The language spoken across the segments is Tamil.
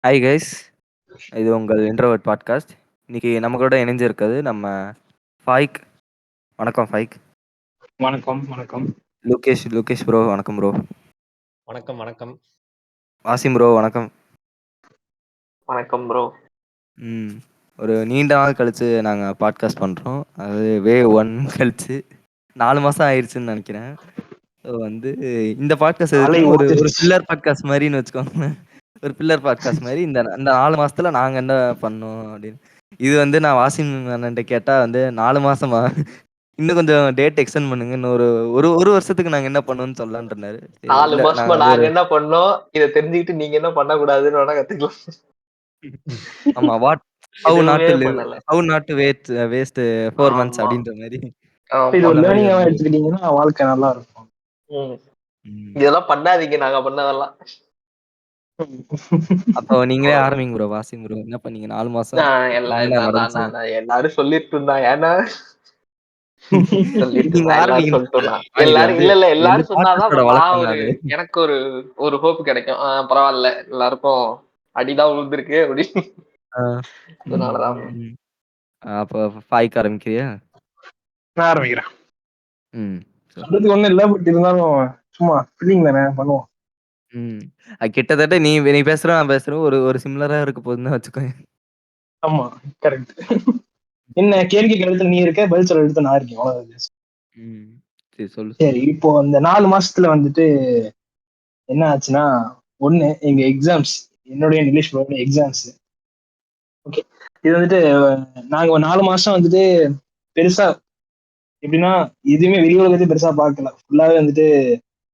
Hi guys. இது உங்கள் இன்ட்ரோவர்ட் பாட்காஸ்ட். இன்னைக்கு நம்ம கூட இணைஞ்சிருக்கிறது நம்ம ஃபாய்க். வணக்கம் ஃபாய்க். வணக்கம், வணக்கம். லோகேஷ் ப்ரோ. வணக்கம் ப்ரோ. வணக்கம், வணக்கம். வாசிம் ப்ரோ. வணக்கம். வணக்கம் ப்ரோ. ஒரு நீண்ட நாள் கழிச்சு நாங்க பாட்காஸ்ட் பண்றோம். அது வேவ் 1 கழிச்சு 4 மாசம் ஆயிருச்சுன்னு நினைக்கிறேன். ஸோ வந்து இந்த பாட்காஸ்ட் எதுக்குன்னா ஒரு ஒரு பில்லர் பாட்காஸ்ட் மாதிரின்னு வச்சுக்கோங்களேன். ஒரு பில்லர் பாட்காஸ்ட் மாதிரி இந்த இந்த 4 மாசத்துல நாங்க என்ன பண்ணோம் அப்படின்னு. இது வந்து நான் வாசிம் அண்ணன்ட்ட கேட்டா வந்து 4 மாசமா இன்னும் கொஞ்சம் டேட் எக்ஸ்டெண்ட் பண்ணுங்க. இன்னும் ஒரு ஒரு ஒரு வருஷத்துக்கு நாங்க என்ன பண்ணோம்னு சொல்லலாம்னு இருந்தாரு. 4 மாசமா நாங்க நாங்க என்ன பண்ணோம், இத தெரிஞ்சுக்கிட்டு நீங்க என்ன பண்ணக்கூடாதுன்னு வேணா கத்துக்கலாம். ஆமா ஹவு நாட் எதுவுமே டு லிவ், பண்ணல. How not to waste 4 months ஆமா. அப்படின்ற மாதிரி. இது ஒரு அந்த மாதிரி லேர்னிங்காவா வந்து எடுத்துக்கிட்டீங்கன்னா வாழ்க்கை நல்லா இருக்கும். இதெல்லாம் பண்ணாதீங்க நாங்க பண்ணதெல்லாம். அப்போ நீங்களே ஆரம்பிங்க ப்ரோ. வாசிம் ப்ரோ என்ன பண்ணீங்க 4 மாசம்? என்ன நடந்துச்சு? எல்லாரும் சொல்லிட்டு இருந்தாங்க. ஏன்னா சொல்லிட்டு நீங்க இருந்தா எல்லாரும் ஆரம்பிங்க. சொல்லிட்டோம்னா இது எல்லாரும் வந்து இல்ல இது வந்து எல்லாரும் சொன்னாதான் பாட்காஸ்டோட நான் வழக்கம் தான் ஒரு அது. எனக்கு ஒரு ஹோப் கிடைக்கும். பரவாயில்ல எல்லாருக்கும் அடிதான் விழுந்திருக்கு அப்படின்னு. அதனாலதான் அப்போ ஃபாய்க் ஆரம்பிக்கிறியா? நான் ஆரம்பிக்கிறேன். ம். சொல்றதுக்கு ஒண்ணும் இல்ல, பட் இருந்தாலும் சும்மா ஃபீலிங் தானே பண்ணுவோம். கிட்டத்தட்ட நீ நீ பேசுற நான் பேசுறேன் ஒரு சிமிலரா இருக்க போகுதுன்னு வச்சுக்கோங்க. ஆமா, கரெக்ட். என்ன கேள்வி கழுத்துல நீ இருக்க, பதில் சொல்ல எடுத்து நான் இருக்கேன். அவ்வளவுதான். சரி சொல்லு. சரி, இப்போ அந்த 4 மாசத்துல வந்துட்டு என்ன ஆச்சுன்னா, ஒண்ணு எங்க எக்ஸாம்ஸ், என்னுடைய இங்கிலீஷ் எக்ஸாம்ஸ். ஓகே, இது வந்துட்டு நாங்க ஒரு 4 மாசம் வந்துட்டு பெருசா எப்படின்னா எதுவுமே வெளி உலகத்தை பெருசா பார்க்கல. ஃபுல்லாவே வந்துட்டு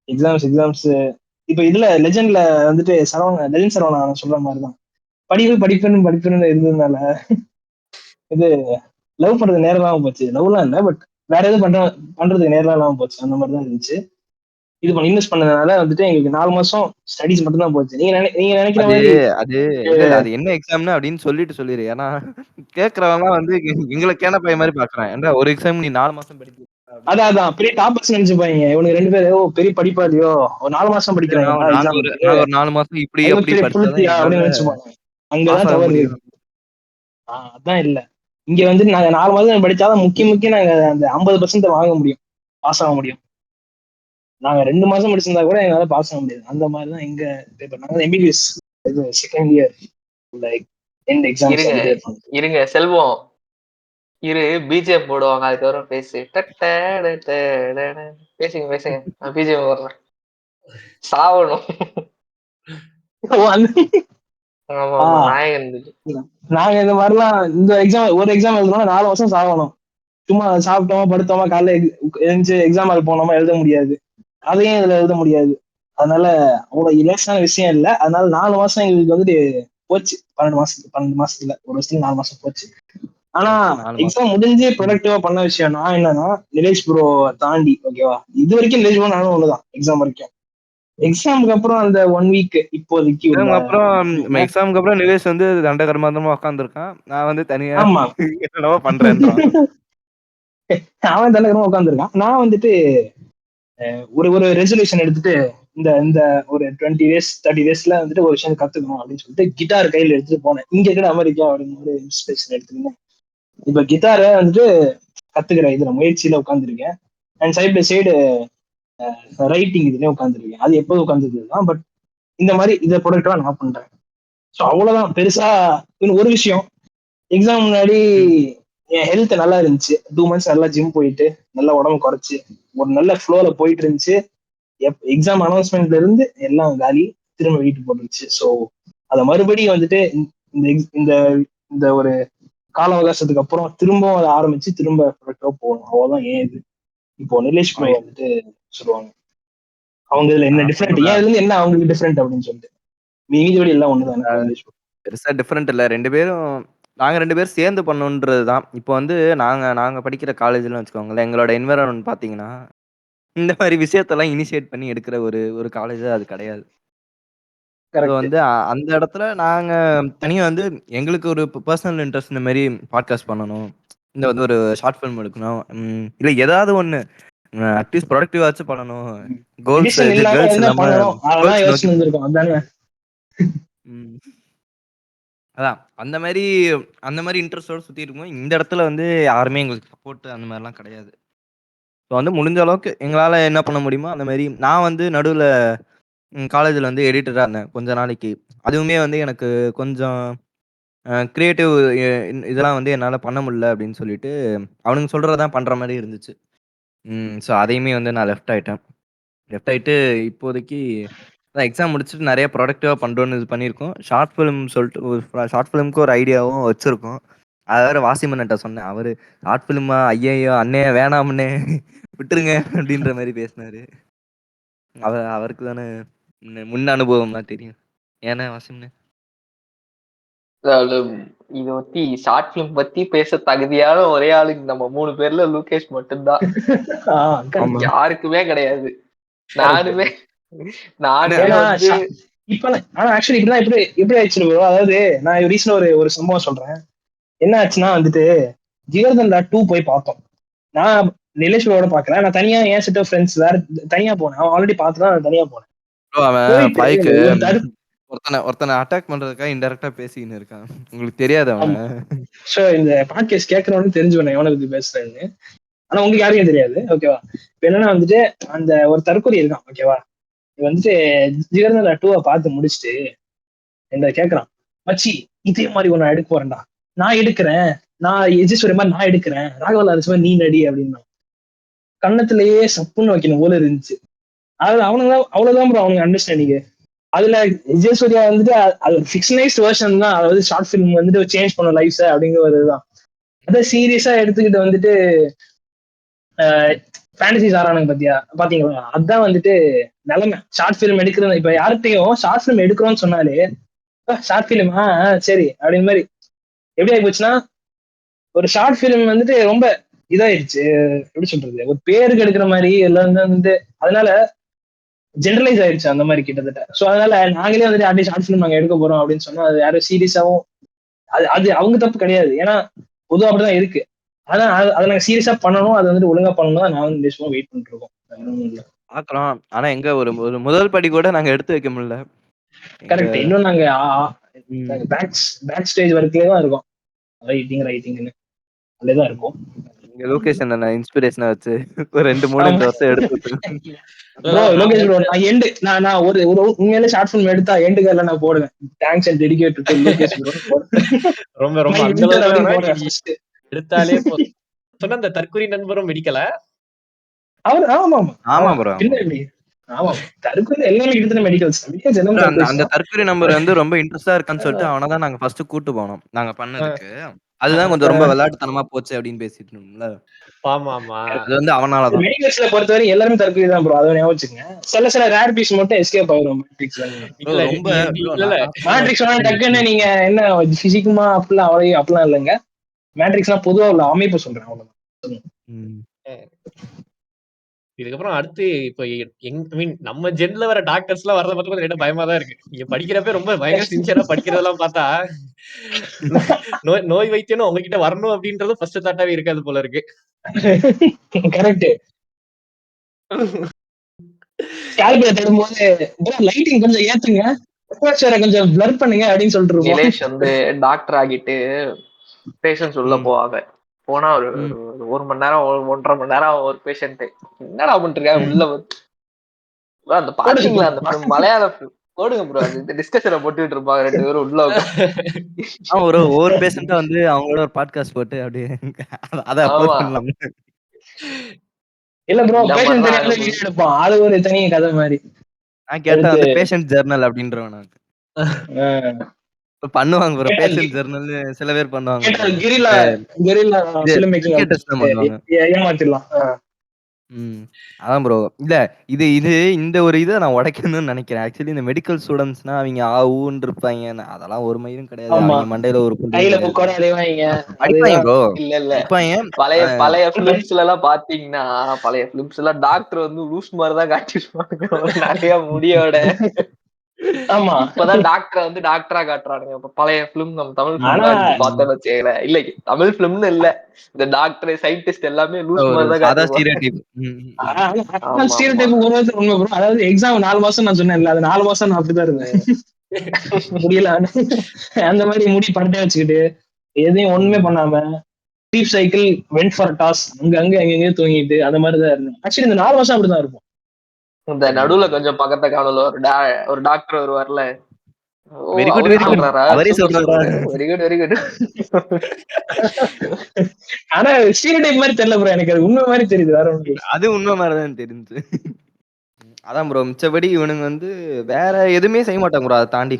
எக்ஸாம்ஸ். இப்ப இதுல லெஜெண்ட்ல வந்துட்டு லெஜெண்ட் சரவணா சொல்ற மாதிரிதான் படிப்புன்னு இருந்ததுனால இது லவ் பண்றது நேரம் இல்லாம போச்சு. லவ்லாம் இல்ல, பட் வேற எதுவும் பண்றதுக்கு நேரம் இல்லாம போச்சு. அந்த மாதிரிதான் இருந்துச்சு. இது இன்வெஸ்ட் பண்ணதுனால வந்துட்டு எங்களுக்கு 4 மாசம் ஸ்டடிஸ் மட்டும் தான் போச்சு. நீங்க நினைக்கிற அது மாதிரி அது இல்ல அது என்ன எக்ஸாம்னு அப்படின்னு சொல்லிரு. ஏன்னா கேக்குறவங்க வந்து எங்களை கேன பையன் மாதிரி பாக்குறான். ஏன்டா ஒரு எக்ஸாம் நீ 4 மாசம் படிக்க அதான் பெரிய டாப்பர்ஸ் நினைச்சுப்பாங்க. இவனுக்கு 2 பேரும் பெரிய படிப்பா இல்லையோ, ஒரு 4 மாசம் படிக்கிறாங்க எக்ஸாமுக்கு, நாங்க ஒரு 4 மாசம் இப்படி அது அப்படி பெரிய படிச்சாதான் புளுத்தியா எங்களால அப்படின்னு நினைச்சுப்பாங்க. பாஸ் அங்கதான் ஆக தவறு முடியும். இருக்கு. அதான் இல்ல, இங்க வந்து நாங்க 4 மாதம் படிச்சாதான் முக்கிய நாங்க அந்த 50% வாங்க முடியும், பாஸ் ஆக முடியும். நாங்க 2 மாசம் படிச்சிருந்தா கூட எங்களால பாஸ் ஆக முடியாது. அந்த மாதிரிதான் எங்க பேப்பர். நாங்க MBBS second year like end exams வந்துட்டு இருப்போம். இருங்க செல்வம் இரு பிஜிஎம் போடுவாங்க. அதுக்கப்புறம் பேசுங்க நான் பிஜிஎம் போடுறேன். சாவணும். ஆமா நாயகன். நாங்க இந்த மாதிரிலாம் இந்த ஒரு எக்ஸாம் எழுதணும்னா 4 வருஷம் சாகணும். சும்மா சாப்பிட்டோமா படுத்தோமா காலைல எழுந்து எக்ஸாம் போனோமா எழுத முடியாது. அதையும் இதுல எழுத முடியாது. அதனால அவ்வளவு இலேசான விஷயம் இல்லை. அதனால 4 மாசம் எங்களுக்கு வந்துட்டு போச்சு. 12 மாசத்துல ஒரு வருஷத்துல 4 மாசம் போச்சு. ஆனா எக்ஸாம் முடிஞ்சு ப்ரொடக்டிவா பண்ண விஷயம் நான் என்னன்னா, நிலேஷ் ப்ரோ தாண்டி, ஓகேவா, இது வரைக்கும் நிலேஷ் ப்ரோ நானும் ஒண்ணுதான் எக்ஸாம் வரைக்கும். எக்ஸாமுக்கு அப்புறம் அந்த 1 வீக் இப்போதைக்கு எக்ஸாமுக்கு அப்புறம் நிலேஷ் வந்து தண்டகர்மாந்தமா உட்காந்துருக்கான். நான் வந்து தனியா ஆமா என்னவோ பண்றேன்றான். அவன் தண்டகரமா உட்காந்துருக்கான். நான் வந்துட்டு ஒரு ரெசல்யூஷன் எடுத்துட்டு இந்த இந்த ஒரு 20 டேஸ் 30 டேஸ்ல வந்துட்டு ஒரு விஷயம் கத்துக்கணும் அப்படின்னு சொல்லிட்டு கிட்டார் கையில எடுத்துட்டு போனேன். இங்க இருக்கிற அமெரிக்கா அப்படின்னு ஒரு இன்ஸ்பிரேஷன் எடுத்துருந்தேன். இப்ப கிட்டாரை வந்துட்டு கத்துக்கிற இதுல முயற்சியில உட்காந்துருக்கேன். And side by side writing இதுலயே உட்காந்துருக்கேன். அது எப்போது உட்காந்துருக்குதான், பட் இந்த மாதிரி இதை ப்ரொடக்டிவா நான் பண்றேன். ஸோ அவ்வளவுதான். பெருசா ஒரு விஷயம். எக்ஸாம் முன்னாடி என் ஹெல்த் நல்லா இருந்துச்சு. 2 மந்த்ஸ் நல்லா ஜிம் போயிட்டு நல்லா உடம்பு குறைச்சு ஒரு நல்ல ஃப்ளோல போயிட்டு இருந்துச்சு. எக்ஸாம் அனௌன்ஸ்மெண்ட்ல இருந்து எல்லாம் காலி, திரும்ப வீட்டுக்கு போட்டுருச்சு. ஸோ அதை மறுபடியும் வந்துட்டு இந்த இந்த இந்த ஒரு கால அவகாசத்துக்கு அப்புறம் திரும்பவும் அதை ஆரம்பிச்சு திரும்ப போகணும். அவ்வளவுதான். ஏன் இது இப்போ நிலேஷ் ப்ரோ வந்துட்டு சொல்லுவாங்க அவங்க இதுல என்ன டிஃபரெண்ட், ஏன் இதுல இருந்து என்ன அவங்களுக்கு டிஃபரெண்ட் அப்படின்னு சொல்லிட்டு. மீதி எல்லாம் ஒண்ணுதான். பெருசா டிஃபரெண்ட் இல்ல. நாங்க 2 பேரும் சேர்ந்து பண்ணணுன்றதுதான். இப்போ வந்து நாங்க படிக்கிற காலேஜ்ல வச்சுக்கோங்களேன், எங்களோட என்விரான்மென்ட் பாத்தீங்கன்னா இந்த மாதிரி விஷயத்தெல்லாம் இனிஷியேட் பண்ணி எடுக்கிற ஒரு காலேஜ் அது கிடையாது. வந்து அந்த இடத்துல நாங்க தனியா வந்து எங்களுக்கு ஒரு பர்சனல் இன்ட்ரெஸ்ட் இந்த மாதிரி பாட்காஸ்ட் பண்ணணும், இந்த வந்து ஒரு ஷார்ட் ஃபிலிம் எடுக்கணும், இல்ல ஏதாவது ஒண்ணு அட்லீஸ்ட் ப்ரொடக்டிவாச்சும் பண்ணணும். கேர்ள்ஸ் இல்லாம யோசிச்சு வந்திருக்கோம். அதானே அதான் அந்த மாரி அந்த மாரி இன்ட்ரெஸ்ட்டோட சுத்திட்டு இருக்கும்போது, இந்த இடத்துல வந்து யாருமே எங்களுக்கு சப்போர்ட் அந்த மாரிலாம் கிடையாது. ஸோ வந்து முடிஞ்ச அளவுக்கு எங்களால என்ன பண்ண முடியுமோ, அந்த மாரி நான் வந்து நடுவுல காலேஜ்ல வந்து எடிட்டரா இருந்தேன் கொஞ்ச நாளைக்கு. அதுவுமே வந்து எனக்கு கொஞ்சம் கிரியேட்டிவ் இதெல்லாம் வந்து என்னால பண்ண முடியல அப்படின்னு சொல்லிட்டு, அவனுங்க சொல்றத தான் பண்ற மாரி இருந்துச்சு. ஸோ அதையுமே வந்து நான் லெஃப்ட் ஆயிட்டேன். லெஃப்ட் ஆயிட்டு இப்போதைக்கு அதான் எக்ஸாம் முடிச்சுட்டு நெறைய ப்ரொடக்டிவா பண்றோம்னு இது பண்ணியிருக்கோம். ஷார்ட் ஃபிலிம் சொல்லிட்டு ஒரு ஷார்ட் ஃபிலிம்க்கு ஒரு ஐடியாவும் வச்சிருக்கோம். அத வேற வாசிமன்ட்ட சொன்னேன். அவரு ஷார்ட் ஃபிலிமா? ஐய்யய்யோ! அண்ணே வேணாம்ண்ணே விட்டுருங்க அப்படின்ற மாரி பேசினாரு. அவருக்கு தானே முன் அனுபவம்லாம் தெரியும். ஏண்ணே வாசிம்ண்ணே? அதாவது இத பத்தி ஷார்ட் பிலிம் பத்தி பேச தகுதியான ஒரே ஆளுக்கு நம்ம 3 பேர்ல லூகேஷ் மட்டும்தான். ஆமா. யாருக்குமே கிடையாது. Correct. நானுமே அண்ணே நானுமே ஏன்னா வந்து இப்ப ஆனா ஆக்சுவலி இப்படிதான் எப்படி ஆயிடுச்சு bro. அதாவது நான் ரீசெண்டா ஒரு சம்பவம் சொல்றேன். என்ன ஆச்சுன்னா வந்துட்டு ஜிகர்தண்டா 2 போய் பார்த்தோம். நான் நிலேஷோட பாக்கல. நான் தனியா என் செட் ஆஃப் ஃப்ரெண்ட்ஸ் வேற தனியா போனேன். அவன் ஆல்ரெடி பார்த்துதான் நான் தனியா போனேன். ப்ரோ அவன் போயிட்டு பைக்கு ஒரு ஒருத்தன அட்டாக் பண்றதுக்காக இன்டைரக்ட்டா பேசிக்கின்னு இருக்கான். உங்களுக்கு தெரியாது அவன? ஆமா. சோ இந்த பாட்காஸ்ட் கேட்கறவனு தெரிஞ்சுக்கணும் எவனை பத்தி பேசுறேன்னு. ஆனா உங்களுக்கு யாருக்கும் தெரியாது. ஓகேவா? இப்ப என்னன்னா வந்துட்டு அந்த ஒரு தற்கொலை இருக்கான். ஓகேவா? இவன் வந்துட்டு ஜிகர்தண்டா 2 பார்த்து முடிச்சுட்டு என்ன கேக்குறான். மச்சி இதே மாதிரி ஒண்ணு எடுக்க போறேன்டா. நான் எடுக்கிறேன். நான் எஜேஸ்வரி மாதிரி நான் எடுக்கிறேன். ராகவா லாரன்ஸ் மாதிரி நீ நடி அப்படின்னா. கன்னத்திலேயே சப்புன்னு வைக்கணும் போல இருந்துச்சு. அது அவனுங்க அவ்வளவுதான் ப்ரோ அவனுக்கு அண்டர்ஸ்டாண்டிங். அதுல விஜயசூர்யா வந்துட்டு அது ஃபிக்ஷனைஸ்ட் வெர்ஷன் தான். அதாவது ஷார்ட் ஃபிலிம் வந்துட்டு சேஞ்ச் பண்ணும் லைஃப்ஸ் அப்படிங்கிறதுதான். அதை சீரியஸா எடுத்துக்கிட்டு வந்துட்டு ஃபேண்டசி சாரானுங்க பத்தியா பாத்தீங்களா? அதான் வந்துட்டு நிலைமை. ஷார்ட் ஃபிலிம் எடுக்கிறது இப்ப யார்கிட்டையும் ஷார்ட் ஃபிலிம் எடுக்கிறோம்னு சொன்னாலே ஷார்ட் ஃபிலிம் சரி அப்படின்னு மாதிரி எப்படி ஆகி போச்சுன்னா ஒரு ஷார்ட் ஃபிலிம் வந்துட்டு ரொம்ப இதாயிடுச்சு. எப்படி சொல்றது, ஒரு பேருக்கு எடுக்கிற மாதிரி எல்லாம் வந்து அதனால ஜெனரலைஸ் ஆயிடுச்சு அந்த மாதிரி கிட்டத்தட்ட. சோ அதனால நாங்களே வந்துட்டு அப்படியே ஷார்ட் ஃபிலிம் நாங்க எடுக்க போறோம் அப்படின்னு சொன்னா அது யாரும் சீரியஸாவும் அது அது அவங்க தப்பு கிடையாது. ஏன்னா பொதுவா அப்படிதான் இருக்கு. ஆனா அதை நாங்க சீரியஸா பண்ணணும், அது வந்துட்டு ஒழுங்கா பண்ணணும் தான் நான் வந்து நிச்சயமா வெயிட் பண்ணிட்டு இருக்கோம். பாக்குறோம். ஆனா எங்க ஒரு ஒரு முதல் படி கூட நாங்க எடுத்து வைக்க முடியல. எங்க கரெக்ட். இன்னும் நாங்க ம். பேக் ஸ்டேஜ் வரைக்கும் தான் இருக்கோம். ரைட்டிங்னு அப்படியேதான் இருக்கும். இங்க லொகேஷன் இன்ஸ்பிரேஷனா வச்சு ஒரு 2, 3 ஆமா இந்த வருஷம் எடுத்து விட்டுருக்கோம். ப்ரோ நான் லோகேஷ் ப்ரோ வந்து நான் எண்டு நான் ஒரு ஒரு உண்மையிலே ஷார்ட் ஃபிலிம் எடுத்தா எண்டு கார்ல நான் போடுவேன். Thanks and dedicate to Lokesh bro ரொம்ப ரொம்ப அந்த வின்டர் அளவுக்கு அப்படின்னு வேணா போடுவேன் நீங்க ஃபர்ஸ்ட். எடுத்தாலே போதும். சொன்ன அந்த தற்குறி நண்பரும் வெடிக்கல. அவர் ஆமா ஆமா ஆமா ஆமா ப்ரோ. பின்ன ஆமா. எப்படி ஆமா தற்கொலை எல்லாமே கிட்டத்தட்ட மெடிக்கல்ஸ் எல்லாமே ப்ரோ அந்த தற்கொலை அந்த தான். தற்கொலை நம்பர் வந்து ரொம்ப இன்ட்ரெஸ்ட்டா இருக்கான்னு சொல்லிட்டு அவன தான் நாங்க ஃபர்ஸ்ட் கூட்டு போனோம். நாங்க அஹ் பண்ணதுக்கு. அதுதான் கொஞ்சம் ரொம்ப விளையாட்டுத்தனமா போச்சு அப்படின்னு பேசிட்டு இருந்தோம்ல. ஆமா ஆமா. அது வந்து அவனால தான். மெடிக்கல்ஸ்ல பொறுத்தவரை எல்லாருமே தற்கொலை தான் ப்ரோ. அதை ஞாபகம் வச்சுக்கங்க. சில ரேர் பீஸ் மட்டும் எஸ்கேப் ஆயிரும் மேட்ரிக்ஸ்ல. ப்ரோ இல்ல ரொம்ப ப்ரோ இல்ல இல்ல. மேட்ரிக்ஸ் டக்குன்னு நீங்க என்ன பிசிக்குமா அப்படிலாம் அப்படிலாம் இல்லைங்க. மேட்ரிக்ஸ்லாம் பொதுவா உள்ள அமைப்பு சொல்றேன் அவ்வளவுதான். ம். இதுக்கப்புறம் அடுத்து இப்ப மீன் நம்ம ஜென்ல வர டாக்டர்ஸ் எல்லாம் வரத பார்த்து லைட்டா பயமா தான் இருக்கு. நீங்க படிக்கிறப்ப ரொம்ப பயங்கர சின்சியரா படிக்கிறதெல்லாம் பார்த்தா நோய் வைத்தியம்னு உங்ககிட்ட வரணும் அப்படின்றது ஃபர்ஸ்ட் தாட்டாவே இருக்காது போல இருக்கு. கரெக்ட். கால்குலேட் எடுக்கும்போது லைட்டிங் கொஞ்சம் ஏத்துங்க, கொஞ்சம் பிளர் பண்ணுங்க அப்படின்னு சொல்லிட்டு இருப்போம். நிலேஷ் வந்து டாக்டர் ஆகிட்டு பேஷண்ட்ஸ் உள்ள ம். போவாங்க. போனா ஒரு ம். 1 மணி நேரம் 1.5 மணி நேரம் ஒரு பேஷண்ட் என்னடா பண்ணிருக்காங்க உள்ள bro, அந்த பாத்தீங்களா அந்த film மலையாள film போடுங்க ப்ரோ. அது இந்த டிஸ்கஷனை போட்டுட்டு இருப்பாங்க 2 பேரும் உள்ள ஒவ்வொரு பேஷண்ட்டா வந்து அவங்களோட ஒரு பாட்காஸ்ட் போட்டு அப்படியே அத அப்லோட் ஆமா பண்ணலாம். இல்ல ப்ரோ இந்த பேஷண்ட் மாதிரிலாம் தெரியாத வீடியோ எடுப்போம். அது ஒரு தனி கதை மாதிரி நான் கேட்டேன் எடுத்து வந்து பேஷண்ட் ஜர்னல் அப்படின்றவன் நான். பண்ணுவாங்க ப்ரோ. பேஷண்ட் ஜர்னல்னு சில பேர் பண்ணுவாங்க ப்ரோ. கிரில்லா இது ஃபிலிம் மேக்கிங் கிரிக்கெட்டர்ஸ் தான் பண்ணுவாங்க. ஏமாத்திடலாம். ம். அதான் ப்ரோ. இல்ல இது இது இந்த ஒரு இத நான் உடைக்கணும்னு நெனைக்கிறேன். ஆக்சுவலி இந்த மெடிக்கல் ஸ்டூடண்ட்ஸ்னா அவிங்க ஊன்னு இருப்பாய்ங்க. அதெல்லாம் ஒரு மயிரும் கிடையாது. ஆமா அவிங்க மண்டையில ஒரு புண்டையும் கையில கிடையாது. புக்கோட அலைவாங்க. படிப்பாய்ங்க அதுதான் ப்ரோ. இல்ல படிப்பாய்ங்க. பழைய அ பழைய பிலிம்ஸ்ல எல்லாம் பாத்தீங்கன்னா பழைய பிலிம்ஸ் எல்லாம் டாக்டர் வந்து லூஸ் மாதிரிதான் காட்டிருப்பாங்க நிறைய முடியோட. ஆமா. இப்பதான் டாக்டரை வந்து டாக்டரா காட்டுறானுங்க. இப்ப பழைய பிலிம் நம்ம தமிழ் ஆனா பிலிம்லாம் எடுத்து பார்த்தோம்னு வச்சுக்கல, இல்ல தமிழ் பிலிம்னு இல்ல, இந்த டாக்டர் சயின்டிஸ்ட் எல்லாமே லூஸ் ஒரு மாதிரிதான் சாதா காட்டிருப்பாங்க. ஸ்டீரியோடைப். ம். ம். ஆமா ஸ்டீரியோ ஆமா டைப் ஒரு விதத்துல உண்மை ப்ரோ. அதாவது எக்ஸாம் 4 மாசம் நான் சொன்னேன்ல, அது 4 மாசம் நான் அப்படிதான் இருந்தேன். முடியல அந்த மாதிரி முடி பண்டைய வச்சுக்கிட்டு எதையும் ஒண்ணுமே பண்ணாம sleep cycle went for toss எங்கேயோ தூங்கிட்டு அந்த மாதிரி தான் இருந்தேன். ஆக்சுவலி இந்த 4 வருஷம் அப்படிதான் இருக்கும். இந்த நடுவுல கொஞ்சம் பக்கத்த காணல ஒரு டாக்டர் வருவார்ல, ஓ வெரி குட் அவரே வெரி குட். சொல்றாரா, அவரே சூப்பர் சொல்றாரா? Super, very good very good. ஆனா ஸ்டீரியோடைப் மாதிரி தெரியல ப்ரோ, எனக்கு அது உண்மை மாதிரி தெரியுது, வேற ஒன்று. அது உண்மை மாதிரிதான் தெரிஞ்சு. அதான் ப்ரோ, மிச்சபடி இவனுங்க வந்து வேற எதுவுமே செய்ய மாட்டாங்க ப்ரோ. அதை தாண்டி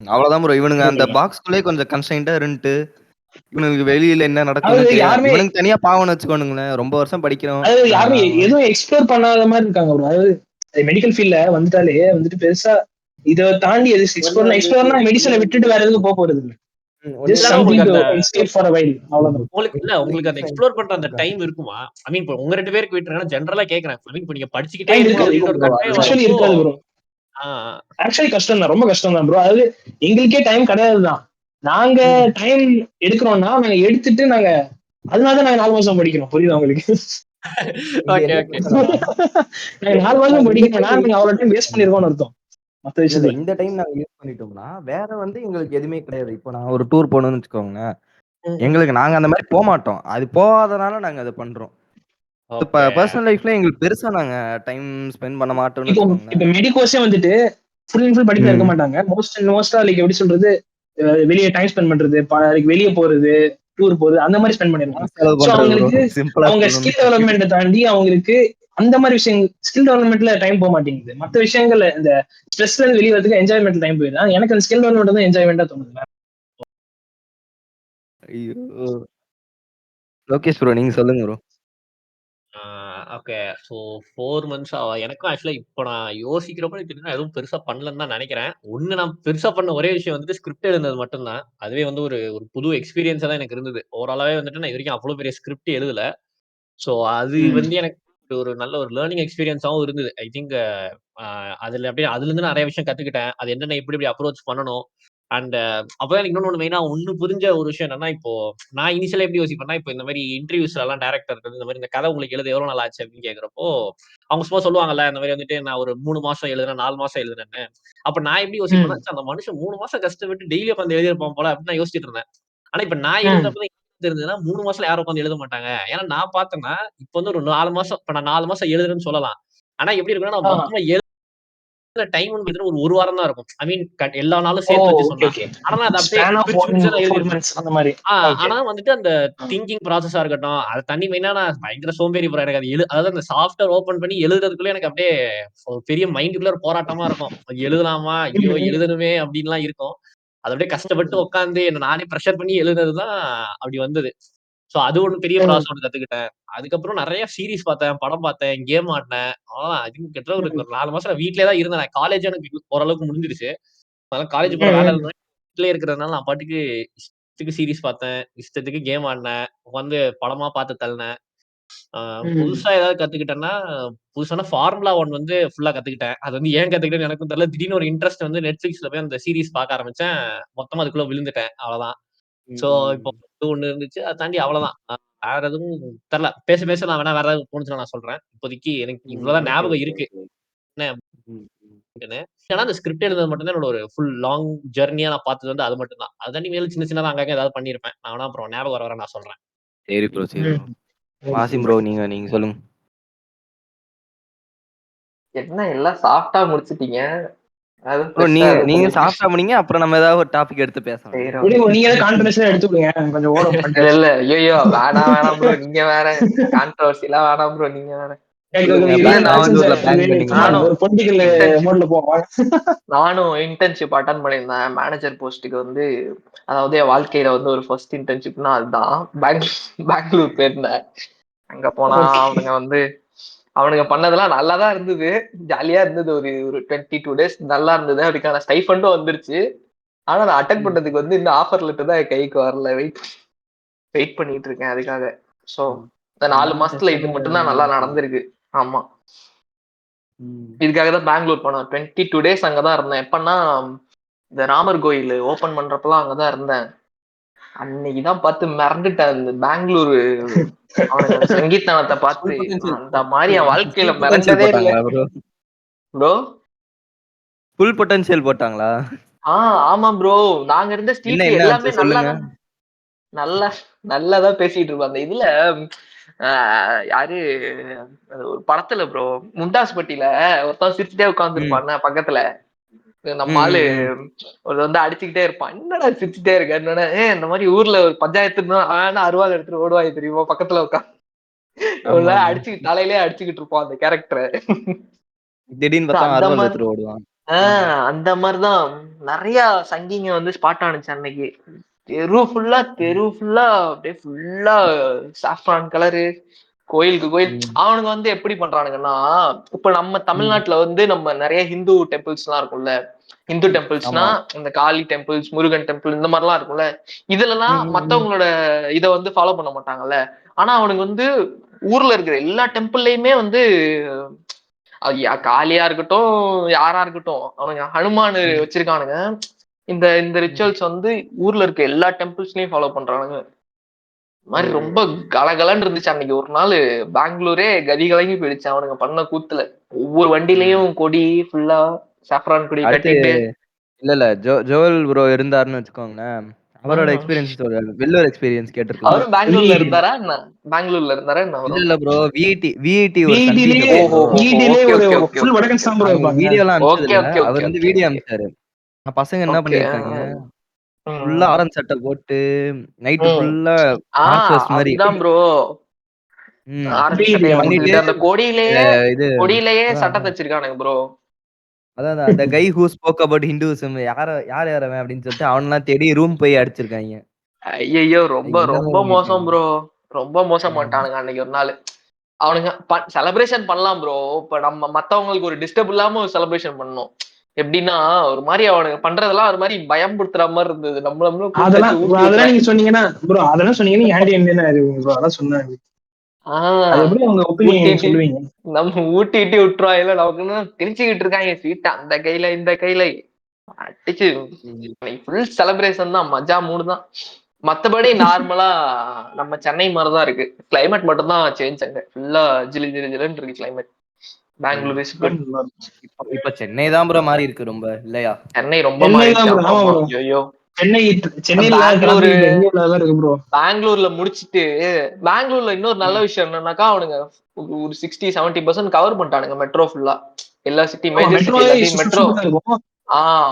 அவ்வளவுதான் ப்ரோ. இவனுங்க அந்த பாக்ஸ்குள்ளே கொஞ்சம் கன்ஸ்டன்டா இருந்துட்டு இவனுக்கு வெளியில என்ன நடக்கும்னு அதாவது தெரியாது. யாருமே இவனுக்கு தனியா பாவம்னு வச்சுக்கோனுங்களேன். ரொம்ப வருஷம் படிக்கிறோம். அதாவது யாருமே எதுவும் எக்ஸ்ப்ளோர் பண்ணாத மாதிரி இருக்காங்க ப்ரோ. அதாவது மெடிக்கல் ஃபீல்ட்ல வந்துட்டாலே வந்துட்டு பெருசா இதை தாண்டி எது எக்ஸ்ப்ளோர்னா மெடிசனை விட்டுட்டு வேற எதுவும் போக போறது இல்லை. ஜஸ்ட் இல்லன்னா சம்திங் உங்களுக்கு டு அந்த எஸ்கேப் ஃபார் a while, அவ்வளவுதான். உங்களுக்கு அந்த எக்ஸ்ப்ளோர் பண்ற அந்த டைம் இருக்குமா? ஐ மீன் இப்போ உங்க 2 பேருக்கு விட்டுருங்க, ஜெனரலா கேக்குறேன். ஐ மீன் இப்போ நீங்க படிச்சுக்கிட்டே டைம் இருக்கணும் இருக்காது அப்படின்ற ஒரு ப்ரோ, கட்டாயம் ஆக்சுவலி வரப்போ இருக்காது ப்ரோ. ஆ, ஆக்சுவலி கஷ்டம் தான், ரொம்ப கஷ்டம் தான் ப்ரோ. அதாவது எங்களுக்கே டைம் கிடையாது தான். நாங்க டைம் எடுக்கிறோம்னா நாங்க எடுத்துட்டு நாங்க அதனால நாங்க 4 மாசம் படிக்கிறோம். புரியுதா உங்களுக்கு? Okay okay. நாங்க 4 மாசம் படிக்கிறோம்னா நாங்க அவ்வளவு டைம் வேஸ்ட் பண்ணிருக்கோம்னு அர்த்தம் மத்த இல்ல விஷயத்துல. இந்த டைம் நாங்க யூஸ் பண்ணிட்டோம்னா வேற வந்து எங்களுக்கு எதுவுமே கிடையாது. இப்போ நான் ஒரு டூர் போகணும்னு வச்சுக்கோங்க, எங்களுக்கு நாங்க அந்த மாதிரி போக மாட்டோம். அது போகாதனால நாங்க அதை பண்றோம். இப்ப ஓகே. பர்சனல் லைஃப்ல எங்களுக்கு பெருசா நாங்க டைம் ஸ்பெண்ட் பண்ண மாட்டோம்னு இப்போ வச்சுக்கோங்களேன். இப்ப மெடிக்கோஸே வந்துட்டு ஃபுல் அண்ட் ஃபுல் படிப்புல இருக்க மாட்டாங்க. மோஸ்டா லைக் எப்படி சொல்றது, வெளியே டைம் ஸ்பெண்ட் பண்றது, வெளியே போறது, டூர் போறது, அந்த மாதிரி ஸ்பெண்ட் பண்ணிருக்காங்க. செலவு சோ பண்றது ப்ரோ, அவங்களுக்கு சிம்பிளா அவங்க ஸ்கில் சொல்லணும்னா. டெவலப்மெண்ட்டை தாண்டி அவங்களுக்கு அந்த மாதிரி விஷயம் ஸ்கில் டெவலப்மெண்ட்ல டைம் போக மாட்டேங்குது. மற்ற விஷயங்கள்ல இந்த ஸ்ட்ரெஸ்ல இருந்து வெளியே வரதுக்கு என்ஜாய்மெண்ட் டைம் போயிடுது. எனக்கு அந்த ஸ்கில் டெவலப்மெண்ட் தான் என்ஜாய்மெண்டா தோணுது. ஐயோ, லோகேஷ் ப்ரோ நீங்க சொல்லுங்க ப்ரோ. ஓகே. ஸோ 4 மந்த்ஸா எனக்கும் ஆக்சுவலா இப்போ நான் யோசிக்கிறப்ப எனக்கு எதுவும் பெருசா பண்ணலன்னு தான் நினைக்கிறேன். ஒண்ணு நான் பெருசா பண்ண ஒரே விஷயம் வந்துட்டு ஸ்கிரிப்ட் எழுதுனது மட்டும் தான். அதுவே வந்து ஒரு ஒரு புது எக்ஸ்பீரியன்ஸா தான் எனக்கு இருந்தது. ஓவராலாவே வந்துட்டு நான் இதுவரைக்கும் அவ்வளோ பெரிய ஸ்கிரிப்ட் எழுதல. ஸோ அது வந்து எனக்கு ஒரு நல்ல ஒரு லேர்னிங் எக்ஸ்பீரியன்ஸாவும் இருந்தது. ஐ திங்க் அதுல அப்படியே அதுலருந்து நிறைய விஷயம் கத்துக்கிட்டேன். அது என்னென்ன எப்படி எப்படி அப்ரோச் பண்ணணும். அண்ட் அப்பதான் எனக்கு இன்னொன்னு மெயினா ஒண்ணு புரிஞ்ச ஒரு விஷயம் என்னன்னா, இப்போ நான் இனிஷியலா எப்படி யோசிப்பேன்னா, இப்போ இந்த மாதிரி இன்டர்வியூஸ்லலாம் டைரக்டர் இந்த மாதிரி இந்த கதை உங்களுக்கு எழுத எவ்வளவு நாள் ஆச்சு அப்படின்னு கேட்கிறப்போ, அவங்க சும்மா சொல்லுவாங்கல்ல, இந்த மாதிரி வந்துட்டு நான் ஒரு 3 மாசம் எழுதுறேன், 4 மாசம் எழுதுறேன்னு. அப்ப நான் எப்படி யோசிப்பேன்னா, ச்சே, அந்த மனுஷன் 3 மாசம் கஷ்டப்பட்டு டெய்லி உட்காந்து எழுதியிருப்பான் போல அப்படின்னு நான் யோசிச்சுட்டு இருந்தேன். ஆனா இப்ப நான் எழுதுறப்ப தெரிஞ்சதுன்னா 3 மாசத்துல யாரும் உட்காந்து எழுத மாட்டாங்க. ஏன்னா நான் பார்த்தேன்னா, இப்ப வந்து ஒரு 4 மாசம் இப்ப நான் 4 மாசம் எழுதுறேன்னு சொல்லலாம். ஆனா எப்படி இருக்குன்னா, நான் மொத்தமா டைம் வந்து ஒரு 1 வாரம் தான் இருக்கும். ஐ மீன் எல்லா நாளும் சேர்த்து வச்சு ஓகே சொன்னா. ஓகே. ஆனா நான் அத அப்படியே ஸ்பேன் ஆஃப் பிரிச்சு பிரிச்சு தான் 4 எழுதியிருப்பேன். months அந்த மாதிரி. ஓகே. ஆனா வந்துட்டு அந்த திங்கிங் ப்ராசஸா இருக்கட்டும், அத தனி மெயினா நான் பயங்கர சோம்பேறி ப்ரோ. எனக்கு அது அதாவது அந்த சாஃப்ட்வேர் ஓப்பன் பண்ணி எழுதுறதுக்குள்ள எனக்கு அப்படியே ஒரு பெரிய மைண்டுக்குள்ள ஒரு போராட்டமா இருக்கும். எழுதலாமா? ஐயோ! எழுதணுமே அப்டின்லாம் இருக்கும். அத அப்படியே கஷ்டப்பட்டு உட்கார்ந்து என்ன நானே பிரஷர் பண்ணி எழுதுனது தான் அப்படி வந்தது. சோ அது ஒண்ணு பெரிய ப்ராசஸ் ஒண்ணு கத்துக்கிட்டேன். அதுக்கப்புறம் நெறைய சீரிஸ் பார்த்தேன், படம் பார்த்தேன், கேம் ஆடுனேன். அவ்வளவுதான். ஐ திங்க் கிட்டத்தட்ட ஒரு 4 மாசம் நான் வீட்லயே தான் இருந்தேன். காலேஜ் எனக்கு ஓரளவுக்கு முடிஞ்சிருச்சு. அதனால காலேஜ் போற வேலை இல்ல. வீட்லயே இருக்கிறதுனால நான் பாட்டுக்கு இஷ்டத்துக்கு சீரிஸ் பார்த்தேன். இஷ்டத்துக்கு கேம் ஆடுனேன். உட்காந்து படமா பார்த்து தள்ளினேன். அ புதுசா ஏதாவது கத்துக்கிட்டேன்னா, புதுசான ஃபார்முலா 1 வந்து ஃபுல்லா கத்துக்கிட்டேன். அது வந்து ஏன் கத்துக்கிட்டேன்னு எனக்கும் தெரியல. திடீர்னு ஒரு இன்ட்ரெஸ்ட் வந்து Netflixல போய் அந்த சீரிஸ் பார்க்க ஆரம்பிச்சேன். மொத்தமா அதுக்குள்ள விழுந்துட்டேன். அவ்வளவுதான். சோ இப்போ இது ஒண்ணு இருந்துச்சு. அத தாண்டி அவ்வளவுதான். வேற எதுவும் தெரியல. பேச பேச நான் வேணா வேற ஏதாவது தோணுச்சுனா நான் சொல்றேன். இப்போதைக்கு எனக்கு இவ்வளவுதான் ஓகே ஞாபகம் ஓகே இருக்கு. ஓகே. என்ன அப்படின்னு. ஏன்னா அந்த ஸ்கிரிப்ட் எழுதுனது மட்டும் தான் என்னோட ஒரு ஃபுல் லாங் ஜர்னியா நான் பார்த்தது வந்து அது மட்டும் தான். அத தாண்டி மேல சின்ன சின்னதா அங்கங்க ஏதாவது பண்ணியிருப்பேன். நான் வேணா அப்புறம் ஞாபகம் வர வர நான் சொல்றேன். சரி ப்ரோ சரி ப்ரோ. வாசிம் ப்ரோ நீங்க நீங்க சொல்லுங்க. என்ன எல்லாம் சாஃப்டா முடிச்சிட்டீங்க, அது ப்ரோ பெருசா நீங்க இது நீங்க பண்ணிட்டு சாப்பிட்டா முடிங்க, அப்புறம் நம்ம ஏதாவது ஒரு டாபிக் எடுத்து பேசலாம். செய்றோம். நீங்க கான்ஃபிடன்ஸா எடுத்துக்கோங்க, கொஞ்சம் ஓடும் இல்ல பாட்காஸ்ட். இல்ல, ஐயோ வேணாம் வேணாம் ப்ரோ, நீங்க வேற கான்ட்ரவர்சி எல்லாம் வேணாம் ப்ரோ, நீங்க வேற. சொல்லுங்க. இல்ல தாவந்தூர்ல பிளான் பண்ணீங்களா? நானும் ஒரு பொலிட்டிக்கல் இன்டர்ன்ஷிப் மோட்ல போவாங்க. நானும் இன்டர்ன்ஷிப் அட்டன் பண்ணியிருந்தேன் மேனேஜர் போஸ்ட்டுக்கு வந்து. அதாவது என் வாழ்க்கையில வந்து ஒரு ஃபர்ஸ்ட் இன்டர்ன்ஷிப்னா அதுதான். பெங்களூர் போயிருந்தேன். அங்க போனா அவனுங்க பண்ணதெல்லாம் நல்லா தான் இருந்தது, ஜாலியா இருந்தது. ஒரு ஒரு 22 days நல்லா இருந்தது. அதுக்கான ஸ்டைஃபண்டும் வந்துருச்சு. ஆனா நான் அட்டன் பண்ணதுக்கு வந்து இன்னும் ஆஃபர் லெட்டர் தான் என் கைக்கு வரல. வெயிட் பண்ணிட்டு இருக்கேன் அதுக்காக. சோ இந்த 4 மாசத்துல இது மட்டும் தான் நல்லா நடந்திருக்கு. ஆமா, இதுக்காக தான் பெங்களூர் போனேன். 22 days அங்கதான் இருந்தேன். எப்பன்னா இந்த ராமர் கோயில் ஓபன் பண்றப்பெல்லாம் அங்கதான் இருந்தேன். அன்னைக்குதான் பார்த்து மிரண்டுட்டேன். இந்த பெங்களூரு அவனுங்க அந்த சங்கீதனத்தை பார்த்து. அந்த மாதிரி என் வாழ்க்கையில மிரண்டதே இல்லை போட்டாங்களா ப்ரோ? ப்ரோ. ஃபுல் பொட்டன்ஷியல் போட்டாங்களா? ஆமா ப்ரோ. நாங்க இருந்த என்ன ஸ்ட்ரீட் என்ன எல்லாமே ஆச்சு சொல்லுங்க. நல்லா நல்லாதான் பேசிட்டு இருப்போம். அந்த இதுல யாரு ஒரு படத்துல ப்ரோ முண்டாஸ்பட்டியில ஒருத்தன் சிரிச்சுட்டே ம். உட்காந்துருப்பான் பக்கத்துல. ம், நம்ம ஆளு ம், ம். ஒரு வந்து அடிச்சுக்கிட்டே இருப்பான். என்னடா சிரிச்சுட்டே இருக்க? என்னடா இந்த மாதிரி ஊர்ல ஒரு பஞ்சாயத்துன்னா அருவாள் எடுத்துட்டு ஓடுவாங்க தெரியுமா? பக்கத்துல ஆமா, உட்காந்து ஆமா. அடிச்சு தலையிலே அடிச்சுக்கிட்டு இருப்பான் அந்த கேரக்டர். திடீர்னு பார்த்தா அந்த அருவாள் மாதிரி எடுத்துட்டு ஓடுவான். ம். அந்த மாதிரிதான் நிறைய சங்கிங்க வந்து ஸ்பாட் ஆனிச்சு அன்னைக்கு. ம். தெரு ஃபுல்லா அப்படியே ஃபுல்லா சாஃப்ரான் கலரு. கோயிலுக்கு கோயில் ம். அவனுங்க வந்து எப்படி பண்றானுங்கன்னா, இப்ப நம்ம ம். தமிழ்நாட்டுல வந்து நம்ம நிறைய ஹிந்து டெம்பிள்ஸ் எல்லாம் இருக்கும்ல. ஹிந்து டெம்பிள்ஸ்னா ஆமா. இந்த காளி டெம்பிள்ஸ், முருகன் டெம்பிள் இந்த மாதிரிலாம் இருக்கும்ல. இதுலலாம் ம், ம், ம். மத்தவங்களோட இத வந்து ஃபாலோ பண்ண மாட்டாங்கல்ல. ஆனா அவனுங்க வந்து ஊர்ல இருக்கிற எல்லா டெம்பிள்லயுமே வந்து காளியா இருக்கட்டும், யாரா இருக்கட்டும், அவனுங்க ஹனுமான் ம். வச்சிருக்கானுங்க. இந்த இந்த ம். ரிச்சுவல்ஸ் வந்து ஊர்ல இருக்க எல்லா டெம்பிள்ஸ்லயும் ஃபாலோ பண்றானுங்க. இந்த ஓ! மாதிரி ரொம்ப கலகலன்னு இருந்துச்சு அன்னைக்கு ஒரு நாள். பெங்களூரே கதி கலங்கி போயிடுச்சு அவனுங்க பண்ண கூத்துல. ஒவ்வொரு ம். வண்டிலையும் கொடி ஃபுல்லா சாஃப்ரான் கொடி அடுத்து கட்டிட்டு. இல்ல, இல்ல. ஜோயல் ப்ரோ இருந்தாருன்னு வச்சுக்கோங்களேன். அவரோட ம். எக்ஸ்பீரியன்ஸ் சொல்றாரு. வெள்ளூர் எக்ஸ்பீரியன்ஸ் கேட்டிருக்கலாம். அவரும் பெங்களூர்ல இருந்தாரா என்ன? பெங்களூர்ல இருந்தாரா என்ன இல்ல, அவரும்? இல்ல ப்ரோ. விஐடி ஒரு சன் டிவில பிஇடிலேயே ப்ரோ. ஓஹோ ஹோ. பிஇடிலேயே ஓகே ஒரு ஓகே ஓகே ஃபுல் ஓகே வடக்கன்ஸ் ஓகே தான் ஓகே ப்ரோ அங்க இருப்பாங்க. வீடியோலாம் ஓகே அனுப்பிச்சதில்ல. ஓகே ஓகே அவர் வந்து ஓகே வீடியோ ஓகே அனுப்பிச்சாரு. பசங்க என்ன ஓகே. பண்ணியிருக்காய்ங்க, ஃபுல்லா ம். ஆரஞ்சு சட்டை போட்டு, நைட்டு ம். ஃபுல்லா ஆ மார்க்சிஸ்ட் மாரி. அதுதான் ப்ரோ. ம். ஆரஞ்சு சட்டைய பிஇடியா ப்ரோ? பண்ணிட்டு போட்டுக்கிட்டு அந்த கொடியிலேயே இது கொடியிலேயே அதான், சட்டை அதான். தச்சிருக்கானுங்க ப்ரோ. அதான், அதான். The guy who spoke about Hinduism யார் அவன் அப்படின்னு சொல்லிட்டு அவனலாம் தேடி ரூம் போய் அடிச்சிருக்காய்ங்க. ஐயையோ! ரொம்ப என்னமோ ரொம்ப மோசம் பண்ணியிருக்காய்ங்க. ப்ரோ. ரொம்ப மோசம் ம். பண்ணிட்டானுங்க அன்னைக்கு ஒரு நாளு. அவனுங்க செலிப்ரேஷன் பண்ணலாம் ப்ரோ. இப்ப நம்ம மத்தவங்களுக்கு ஒரு டிஸ்டர்ப் இல்லாம ஒரு செலிப்ரேஷன் பண்ணணும். எப்படின்னா, ஒரு மாரி அவனுங்க பண்றதெல்லாம் ஒரு மாரி பயம்புடுத்துற மாரி இருந்தது. நம்மளும் கூப்பிட்டு அதெல்லாம் வச்சு bro, ஊட்டி அதெல்லாம் விட்டுறாங்க. நீங்க சொன்னீங்கன்னா ப்ரோ, அதெல்லாம் சொன்னீங்கன்னா ஆன்டி இந்தியனா இருக்குங்க ப்ரோ. அதெல்லாம் சொன்னாங்க. ஆ அது எப்படி உங்க ஒப்பீனியன் ஊட்டிட்டு சொல்லுவீங்க? நம்ம ஊட்டிட்டு விட்டுருவாங்கல்ல நமக்குன்னு கிழிச்சுக்கிட்டு இருக்காங்க ஸ்வீட் அந்த கையில இந்த கையில அடிச்சு. ம். ஃபுல் செலிப்ரேஷன் தான், மஜா மூடு தான். மத்தபடி நார்மலா நம்ம சென்னை மாதிரிதான் இருக்கு. கிளைமேட் மட்டும் தான் சேஞ்ச். அங்க ஃபுல்லா ஜிலு ஜிலு ஜிலுன்னு இருக்கு கிளைமேட். ம். Bangalore is good. இப்ப சென்னை தான் ப்ரோ மாறி இருக்கு ரொம்ப இல்லையா? சென்னை ரொம்ப சென்னை மாறிடுச்சு. தான் ப்ரோ. ஆமா ஆமா ஆமா. ப்ரோ. ஐயோ. சென்னை சென்னையில இல்லாத பெங்களூரு டிராபிக் இப்ப எங்கேயும் இல்லாத இருக்கு ப்ரோ. பெங்களூர்ல முடிச்சிட்டு பெங்களூர்ல இன்னொரு நல்ல ம். விஷயம் என்னன்னாக்கா அவனுங்க ஒரு 60-70% கவர் பண்ணிட்டானுங்க மெட்ரோ ஃபுல்லா. எல்லா சிட்டி ஆமா, மேஜர் சிட்டி மெட்ரோவே எல்லாத்தையும் மெட்ரோ. சூப்பரா இருக்கும்.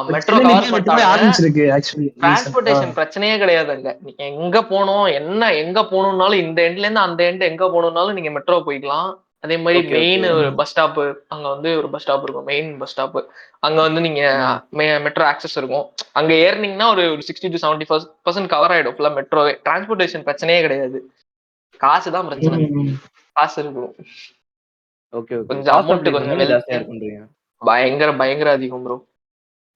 இப்ப மெட்ரோ சென்னையில கவர் இப்பதான் மெட்ரோவே பண்ணிட்டானுங்க. ஆரம்பிச்சிருக்கு ஆக்சுவலி ரீசெண்டா. டிரான்ஸ்போர்டேஷன் பிரச்சனையே கிடையாது அங்க. நீங்க எங்க போகணும், என்ன எங்க போகணும்னாலும் இந்த எண்ட்ல இருந்து அந்த எண்ட் எங்க போகணும்னாலும் நீங்க மெட்ரோ போய்க்கலாம். அதே மாதிரி okay, okay. Main bus stop, அங்க வந்து ஒரு பஸ் ஸ்டாப் இருக்கும், மெயின் பஸ் ஸ்டாப். அங்க வந்து நீங்க ம். மெட்ரோ ஆக்சஸ் இருக்கும். அங்க ஏறினீங்கன்னா ஒரு 60-70% கவர் ஆயிடும் ஃபுல்லா மெட்ரோவே. டிரான்ஸ்போர்டேஷன் பிரச்சனையே கிடையாது. காசு தான் பிரச்சனை. ம். காசு இருக்கும். Okay, okay. கொஞ்சம் காஸ்ட் அமௌண்ட் எப்படி கொஞ்சம் சொன்னீங்க? வெல்த் ஜாஸ்தியா இருக்குன்றீங்க. பயங்கர பயங்கர அதிகம் ப்ரோ.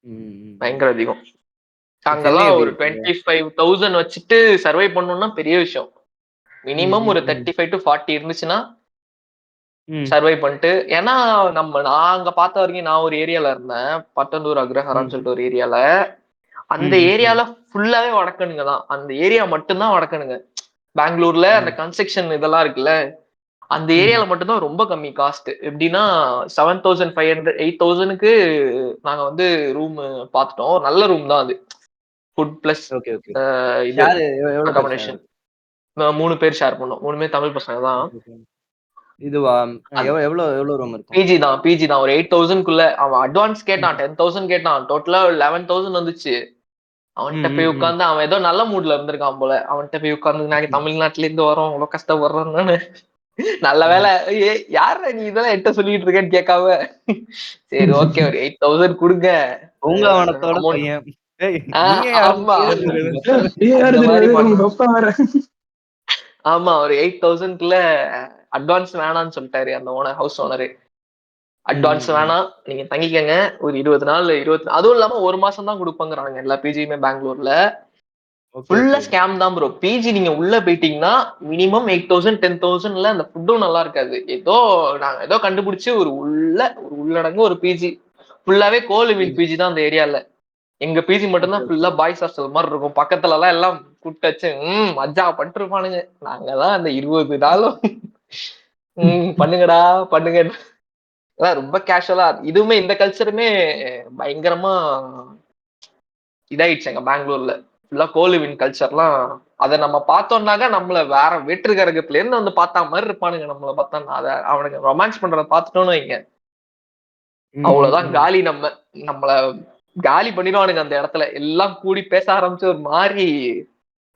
ம், ம், ம். பயங்கர அதிகம். சென்னை அங்கெல்லாம் எப்படி ஒரு இருக்கு ப்ரோ? 25,000 வச்சுட்டு சர்வை பண்ணணும்னா பெரிய விஷயம். ம், மினிமம் ம், ஒரு ம். 35-40 இருந்துச்சுன்னா ம். சர்வை பண்ணிட்டு. ஏன்னா நான் அங்க பார்த்த வரைக்கும் நான் ஒரு ஏரியால இருந்தேன். பட்டந்தூர் அக்ரஹாரான்னு ம். சொல்லிட்டு ஒரு ஏரியால. அந்த ம், ம், ம். ஏரியால ஃபுல்லாவே வடக்கனுங்க தான். அந்த ஏரியா மட்டும்தான் வடக்கனுங்க. பெங்களூர்ல அந்த ம். கன்ஸ்ட்ரக்ஷன் இதெல்லாம் இருக்குல்ல, அந்த ம். ஏரியால மட்டும்தான் ரொம்ப கம்மி காஸ்ட். எப்படின்னா 7,500 8,000க்கு நாங்க வந்து ரூம் பார்த்துட்டோம். நல்ல ரூம் தான் அது. Food plus okay, okay. இது ஷேர் எவ்வளோ பேர் ஷேர்? அகாமடேஷன். 3 பேர் ஷேர் பண்ணோம். 3மே தமிழ் பசங்க தான். Okay, okay. இதுவா? எவ்வளோ எவ்வளோ ரூம் இருக்கும்? பிஜி தான் ஒரு 8,000க்குள்ள. அவன் அட்வான்ஸ் கேட்டான், ம். 10,000 கேட்டான். டோட்டலா 11,000 வந்துச்சு. அவன்கிட்ட ம், போய் ம், ம். உட்கார்ந்து அவன் ஏதோ நல்ல மூட்ல இருந்திருக்கான் போல. அவன்கிட்ட போய் உட்கார்ந்து நாங்க ம். தமிழ்நாட்டுல இருந்து வரோம், அவ்வளவு கஷ்டப்படுறோம்னு. நல்ல ம். வேலை. யார நீ இதெல்லாம் என்கிட்ட சொல்லிட்டு இருக்கேன்னு கேட்காம, சரி ஓகே ஒரு 8,000 கொடுங்க. பூங்காவனத்தோட அமௌண்ட். பையன். ஏய் நீயே யாருன்னு ஆமா. தெரியாது. நீ அந்த யாரு மாதிரி தெரியாது உங்க பண்ணோம். அப்பா வேற. ஆமா ஒரு 8,000க்குள்ள அட்வான்ஸ் வேணாம்னு சொல்லிட்டாரு அந்த ஹவுஸ் ஓனர். ம், அட்வான்ஸ் ம், ம். வேணாம், நீங்க தங்கிக்கங்க. ஒரு 20 நாள் 20 அதுவும் இல்லாம ஒரு மாசம் தான் கொடுப்பாங்கறாங்க எல்லா பிஜியுமே பெங்களூர்ல. ஓகே, ஃபுல்லா ஓகே. ஸ்கேம் தான் ப்ரோ. பிஜி நீங்க உள்ள போயிட்டீங்கன்னா மினிமம் 8,000 10,000ல அந்த ஃபுட்டும் நல்லா இருக்காது. நாங்க ஏதோ கண்டுபிடிச்சு ஒரு உள்ளடங்கு ஒரு பிஜி. ஃபுல்லாவே கோ லிவிங் ம். பிஜி தான் அந்த ஏரியால. எங்க பிஜி மட்டும் ஓகே, தான் ஓகே. ஃபுல்லா பாய்ஸ் ஹாஸ்டல் மாதிரி இருக்கும். பக்கத்துல எல்லாம் கூப்பிட்டு வச்சு மஜா பண்ருப்பானுங்க. நாங்க தான் அந்த 20 நாளும் பண்ணுங்கடா பண்ணுங்க. அதான் ரொம்ப கேஷுவலா இதுவுமே இந்த கல்ச்சருமே பயங்கரமா இதாயிடுச்சு எங்க பெங்களூர்ல. ஃபுல்லா கோலிவின் கல்ச்சர்லாம் அதை நம்ம பார்த்தோம்னாக்க நம்மள வேற வேற்று கிரகத்துல இருந்து வந்து பார்த்தா மாதிரி இருப்பானுங்க. நம்மள பார்த்தா அத அவனுங்க ரொமான்ஸ் பண்றத பார்த்துட்டோம்னு வைங்க, அவ்வளவுதான் காலி. நம்மள காலி பண்ணிடுவானுங்க அந்த இடத்துல. எல்லாம் கூடி பேச ஆரம்பிச்சு ஒரு மாதிரி.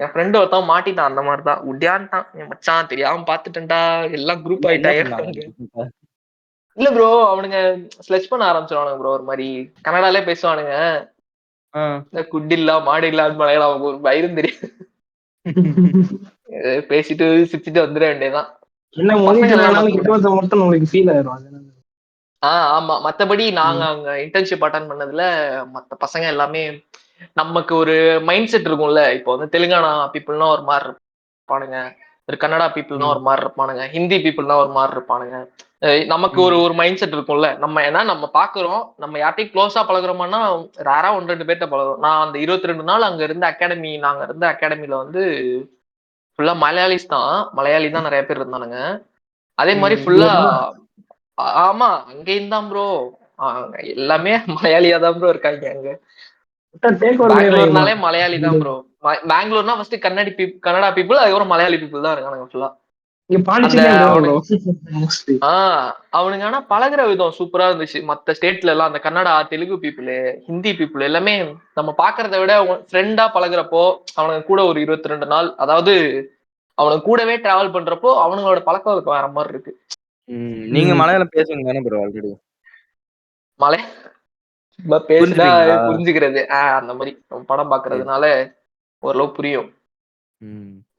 என் ஃப்ரெண்டு ஒருத்தன் மாட்டிட்டான் அந்த மாதிரிதான். உட்யான்ட்டான், என் மச்சான் தெரியாம பாத்துட்டேன்டா, எல்லாம் குரூப் என்ன ஆயிட்டாங்க. பண்ணாங்க? இல்ல ப்ரோ, அவனுங்க ஸ்லெச் பண்ண ஆரம்பிச்சிருவானுங்க ப்ரோ. ஒரு மாதிரி கன்னடாலே பேசுவானுங்க. இந்த குட்டில்லா மாடில்லான்னு மலையாளம் அவங்க ஒரு பயிரும் தெரியும். பேசிட்டு சிரிச்சுட்டு வந்துட வேண்டியதான். என்ன பசங்க எல்லாம் என்ன மொழிட்டு பண்றாங்க? கிட்ட மட்டும் உங்களுக்கு ஃபீல் ஆயிரும். ஆமா. மத்தபடி நாங்க அங்க இன்டர்ன்ஷிப் அட்டன் பண்ணதுல மத்த பசங்க எல்லாமே நமக்கு ஒரு மைண்ட் செட் இருக்கும்ல. இப்போ வந்து தெலுங்கானா பீப்புள்னா ஒரு மாதிரி இருப்பானுங்க, ஒரு கன்னடா பீப்புள்னா ஒரு மாதிரி இருப்பானுங்க, ஹிந்தி பீப்புள்னா ஒரு மாதிரி இருப்பானுங்க. நமக்கு ஒரு ஒரு மைண்ட் செட் இருக்கும்ல. நம்ம ஏன்னா நம்ம பாக்குறோம், நம்ம யார்ட்டையும் க்ளோஸா பழகுறோம்னா ரேரா 1-2 பேர்ட்ட பழகுறோம். நான் அந்த 22 நாள் அங்க இருந்த நாங்க இருந்த அகாடமில வந்து ஃபுல்லா மலையாளிஸ் தான். மலையாளி தான் நிறைய பேர் இருந்தானுங்க. அதே மாதிரி ஃபுல்லா ஆமா அங்கேயும் தான் ப்ரோ. எல்லாமே மலையாளியா தான் ப்ரோ இருக்காங்க அங்க. பெங்களூர்னாலே மலையாளி தான் ப்ரோ. பெங்களூர்னா ஃபர்ஸ்ட் கன்னடா பீப்புள், அதுக்கப்புறம் மலையாளி பீப்புள் தான் இருக்கானுங்க ஃபுல்லா. அவனுங்க ஆனா பழகுற விதம் சூப்பரா இருந்துச்சு. மத்த ஸ்டேட்ல எல்லாம் அந்த கன்னடா, தெலுங்கு பீப்புள், ஹிந்தி பீப்புள் எல்லாமே நம்ம பாக்குறத விட ஃப்ரெண்டா பழகுறப்போ, அவனுங்க கூட ஒரு 22 நாள், அதாவது அவனுக்கு கூடவே டிராவல் பண்றப்போ அவனுங்களோட பழக்கம் அதுக்கு வேற மாதிரி இருக்கு. நீங்க மலையாளம் பேசுவீங்க தானே ப்ரோ ஆல்ரெடி? மலை பேசுனா புரிஞ்சுக்கிறது அந்த மாதிரி படம் பாக்குறதுனால ஓரளவு புரியும்.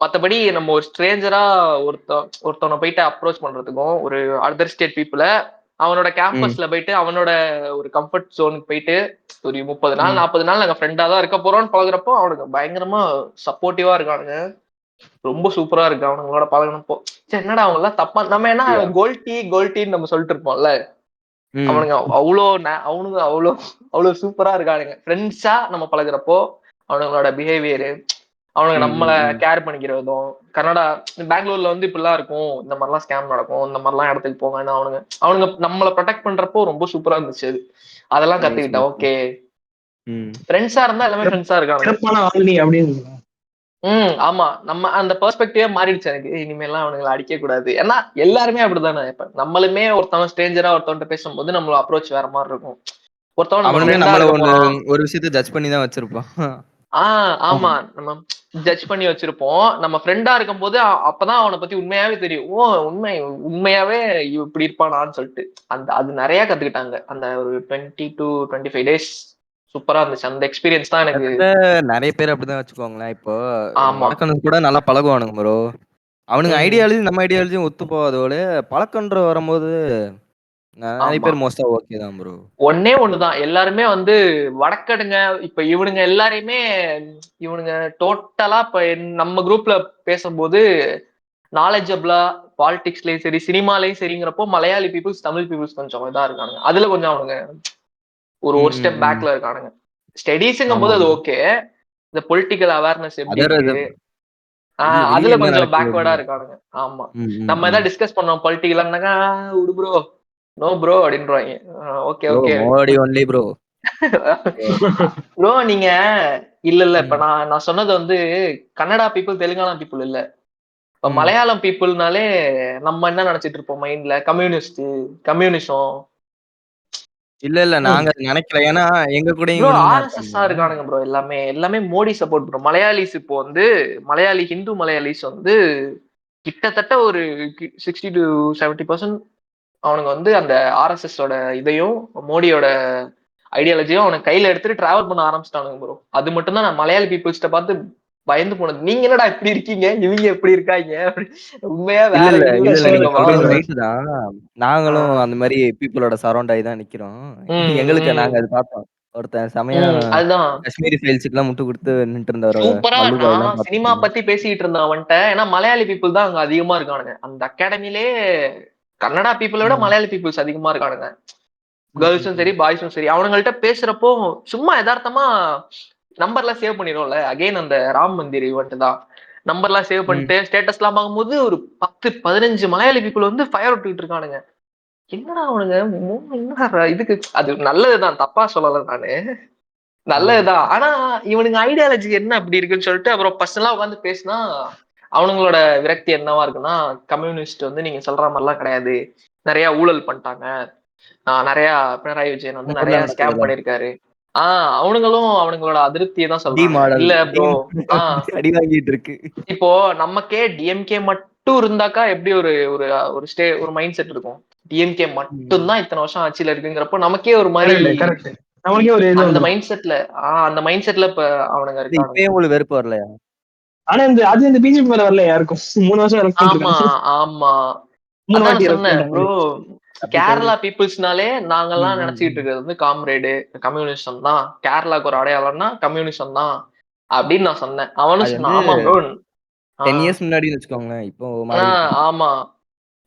மத்தபடி நம்ம ஒரு ஸ்ட்ரேஞ்சரா ஒருத்தவனை போயிட்டு அப்ரோச் பண்றதுக்கும், ஒரு அதர் ஸ்டேட் பீப்புள அவனோட கேம்பஸ்ல போயிட்டு அவனோட ஒரு கம்ஃபர்ட் ஜோனுக்கு போயிட்டு ஒரு 30 நாள் 40 நாள் நாங்க ஃப்ரெண்டா தான் இருக்க போறோம்னு பழகுறப்போ அவனுக்கு பயங்கரமா சப்போர்ட்டிவா இருக்கானுங்க. ரொம்ப சூப்பரா இருக்கு அவனுங்களோட பழகினப்போ. என்னடா அவங்க எல்லாம் தப்பா, நம்ம என்ன கோல்டின்னு நம்ம சொல்லிட்டு இருப்போம்ல, அவனுங்க அவனுங்க அவ்வளவு சூப்பரா இருக்கானுங்க. ஃப்ரெண்ட்ஸா நம்ம பழகுறப்போ அவனுங்களோட பிஹேவியரு, அவனுங்க நம்மள கேர் பண்ணிக்கிற விதம். கன்னடா பெங்களூர்ல வந்து இப்படிலாம் இருக்கும், இந்த மாதிரிலாம் ஸ்கேம் நடக்கும், இந்த மாதிரிலாம் இடத்துக்கு போங்கன்னு அவனுங்க நம்மளை ப்ரொடெக்ட் பண்றப்போ ரொம்ப சூப்பரா இருந்துச்சு அது. அதெல்லாம் கத்துக்கிட்டேன். ஓகே, ஃப்ரெண்ட்ஸா இருந்தா எல்லாமே ஃப்ரெண்ட்ஸா இருக்கானுங்க. ஆமா, நம்ம அந்த பெர்ஸ்பெக்டிவே மாறிடுச்சு எனக்கு. இனிமேல்லாம் அவனுங்களை அடிக்க கூடாது. ஏன்னா எல்லாருமே அப்படித்தானே. இப்ப நம்மளுமே ஒருத்தவன் ஸ்ட்ரேஞ்சரா ஒருத்தவன்ட்ட பேசும்போது நம்மள அப்ரோச் வேற மாதிரி இருக்கும். ஒருத்தவன் நம்ம ஃப்ரெண்டா இருக்க போறான், ஒரு விஷயத்தை ஜட்ஜ் பண்ணி தான் வச்சிருப்பான். ஆமா, நம்ம ஜட்ஜ் பண்ணி வச்சிருப்போம். நம்ம ஃப்ரெண்டா இருக்கும் போது அப்பதான் அவனை பத்தி உண்மையாவே தெரியும். உண்மையாவே இப்படி இருப்பானான்னு சொல்லிட்டு அது நிறைய கத்துக்கிட்டாங்க அந்த ஒரு 20 to 25 days. சூப்பரா இருந்துச்சு அந்த எக்ஸ்பீரியன்ஸ் தான் எனக்கு. நிறைய பேர் அப்படிதான் வச்சுக்கோங்களேன். இப்போ ஆமா, வடக்கனுக்கு கூட நல்லா பழகுவானுங்க ப்ரோ. அவனுங்க ஐடியாலஜி நம்ம ஐடியாலஜியும் ஒத்து போகாதோட பழக்கன்ற வரும்போது நிறைய பேர் மோஸ்டா ஓகே தான் ப்ரோ. ஒன்னே ஒண்ணுதான், எல்லாருமே வந்து வடக்கடுங்க. இப்ப இவனுங்க எல்லாரையுமே இவனுங்க டோட்டலா இப்ப நம்ம குரூப்ல பேசும்போது நாலேஜபிளா பாலிடிக்ஸ்லயும் சரி சினிமாலயும் சரிங்கிறப்போ மலையாளி பீப்புள்ஸ் தமிழ் பீப்புள்ஸ் கொஞ்சம் இதா இருக்கானுங்க. அதுல கொஞ்சம் அவனுங்க ஒரு ஸ்டெப் பேக்ல இருக்கானுங்க. ஸ்டடீஸ்ங்கும் போது அது ஓகே. இந்த பொலிட்டிக்கல் அவேர்னஸ் எப்படி இருக்கு அதுல கொஞ்சம் பேக்வர்டா இருக்கானுங்க. ஆமா, நம்ம ஏதாவது டிஸ்கஸ் பண்ணோம் பொலிட்டிக்கலான்னாக்கா விடு ப்ரோ, நோ ப்ரோ அப்படின்றாங்க. Okay okay Modi only bro. Bro நீங்க இல்ல இப்ப நான் சொன்னது வந்து கன்னடா பீப்புள் தெலுங்கானா பீப்புள் இல்ல. இப்ப மலையாளம் பீப்புள்னாலே நம்ம என்ன நினைச்சிட்டு இருப்போம் மைண்ட்ல, கம்யூனிசம். இல்ல நாங்க நினைக்கல. ஏன்னா எங்க கூட ப்ரோ ஆர்எஸ்எஸ் இருக்கானுங்க ப்ரோ. எல்லாமே மோடி சப்போர்ட் ப்ரோ. மலையாளிஸ் இப்போ வந்து ஹிந்து மலையாளிஸ் வந்து கிட்டத்தட்ட ஒரு 60 to 70% அவனுங்க வந்து அந்த ஆர்எஸ்எஸ் ஓட இதையும் மோடியோட ஐடியாலஜியும் அவனுக்கு கையில எடுத்துட்டு டிராவல் பண்ண ஆரம்பிச்சிட்டானுங்க ப்ரோ. அது மட்டும் தான் நான் மலையாளி பீப்புள்ஸ்ட பார்த்து பயந்து போனது. நீங்க என்னடா இப்படி இருக்கீங்க, இவங்க எப்படி இருக்காங்க, உண்மையா வேற நாங்களும் அந்த மாதிரி பீப்புளோட சரௌண்ட் ஆகி தான் நிக்கிறோம். எங்களுக்கு நாங்க அது பார்த்தோம். ஒருத்தன் சமயம் காஷ்மீரி ஃபைல்ஸுக்கு எல்லாம் முட்டு கொடுத்து நின்று இருந்தவர சூப்பரா. நான் சினிமா பத்தி பேசிட்டு இருந்தேன் அவன்கிட்ட. ஏன்னா மலையாளி பீப்புள் தான் அங்க அதிகமா இருக்கானுங்க அந்த அகாடமிலே. கன்னடா பீப்புளை விட மலையாளி பீப்புள்ஸ் அதிகமா இருக்கானுங்க. கேர்ள்ஸும் சரி பாய்ஸும் சரி. அவனுங்கள்ட்ட பேசுறப்போ சும்மா யதார்த்தமா நம்பர்லாம் சேவ் பண்ணிடும்ல. அகைன் அந்த ராம் மந்திர் ஈவெண்ட் தான். நம்பர்லாம் சேவ் பண்ணிட்டு ஸ்டேட்டஸ் எல்லாம் பார்க்கும்போது ஒரு 10-15 மலையாளி பீப்புள் வந்து ஃபயர் விட்டுட்டு இருக்கானுங்க. என்னடா அவனுங்க இதுக்கு அது நல்லதுதான், தப்பா சொல்லல நானு. நல்லதுதான். ஆனா இவனுங்க ஐடியாலஜி என்ன அப்படி இருக்குன்னு சொல்லிட்டு அப்புறம் பர்சனலா உட்காந்து பேசினா அவனுங்களோட விரக்தி என்னவா இருக்குன்னா, கம்யூனிஸ்ட் வந்து நீங்க சொல்ற மாதிரிலாம் கிடையாது. நிறைய ஊழல் பண்ணிட்டாங்க. நிறைய பினராயி விஜயன் வந்து உங்க நிறைய ஊர்ல ஸ்கேம் நடக்குதுல்ல. பண்ணிருக்காரு. அவனுங்களும் அவனுங்களோட அதிருப்தியை தான் டி சொல்றாங்க. மாடல் இல்ல டி ப்ரோ. ஆஹ் மாடல் அடி வாங்கிட்டு இருக்கு. இப்போ நமக்கே டிஎம்கே மட்டும் இருந்தாக்கா எப்படி ஒரு ஒரு ஒரு மைண்ட் செட் இருக்கும். டிஎம்கே மட்டும் தான் இத்தனை வருஷம் ஆட்சியில இருக்குங்கிறப்போ நமக்கே ஒரு மாதிரி கரெக்ட் கரெக்ட். நம்மளுக்கே ஒரு இது அந்த வந்துரும். மைண்ட் செட்ல அந்த மைண்ட் செட்ல இப்ப அவனுங்க இருக்கானுங்க. இப்பயே உங்களுக்கு வெறுப்பு வரலையா? ஆனா இந்த பிஜேபி மேல வரல யாருக்கும். 3 வருஷம் எலக்ட் ஆமா பண்ணிருக்காங்க. 3 அதான் வாட்டி நான் எலக்ட் சொன்னேன் ப்ரோ. பண்றாங்க. அப்படி கேரளா பீப்புள்ஸ்னாலே நாங்கெல்லாம் நினைச்சுக்கிட்டு ம். இருக்கிறது வந்து காம்ரேடு கம்யூனிசம் தான். கேரளாக்கு ஒரு அடையாளம்னா கம்யூனிசம் தான் அப்படின்னு நான் சொன்னேன். அவனும் அது வந்து சொன்னான் ஆமா ப்ரோ. 10 இயர்ஸ் முன்னாடின்னு வச்சுக்கோங்களேன். இப்போ மாறி இருப்பீங்க. ஆமா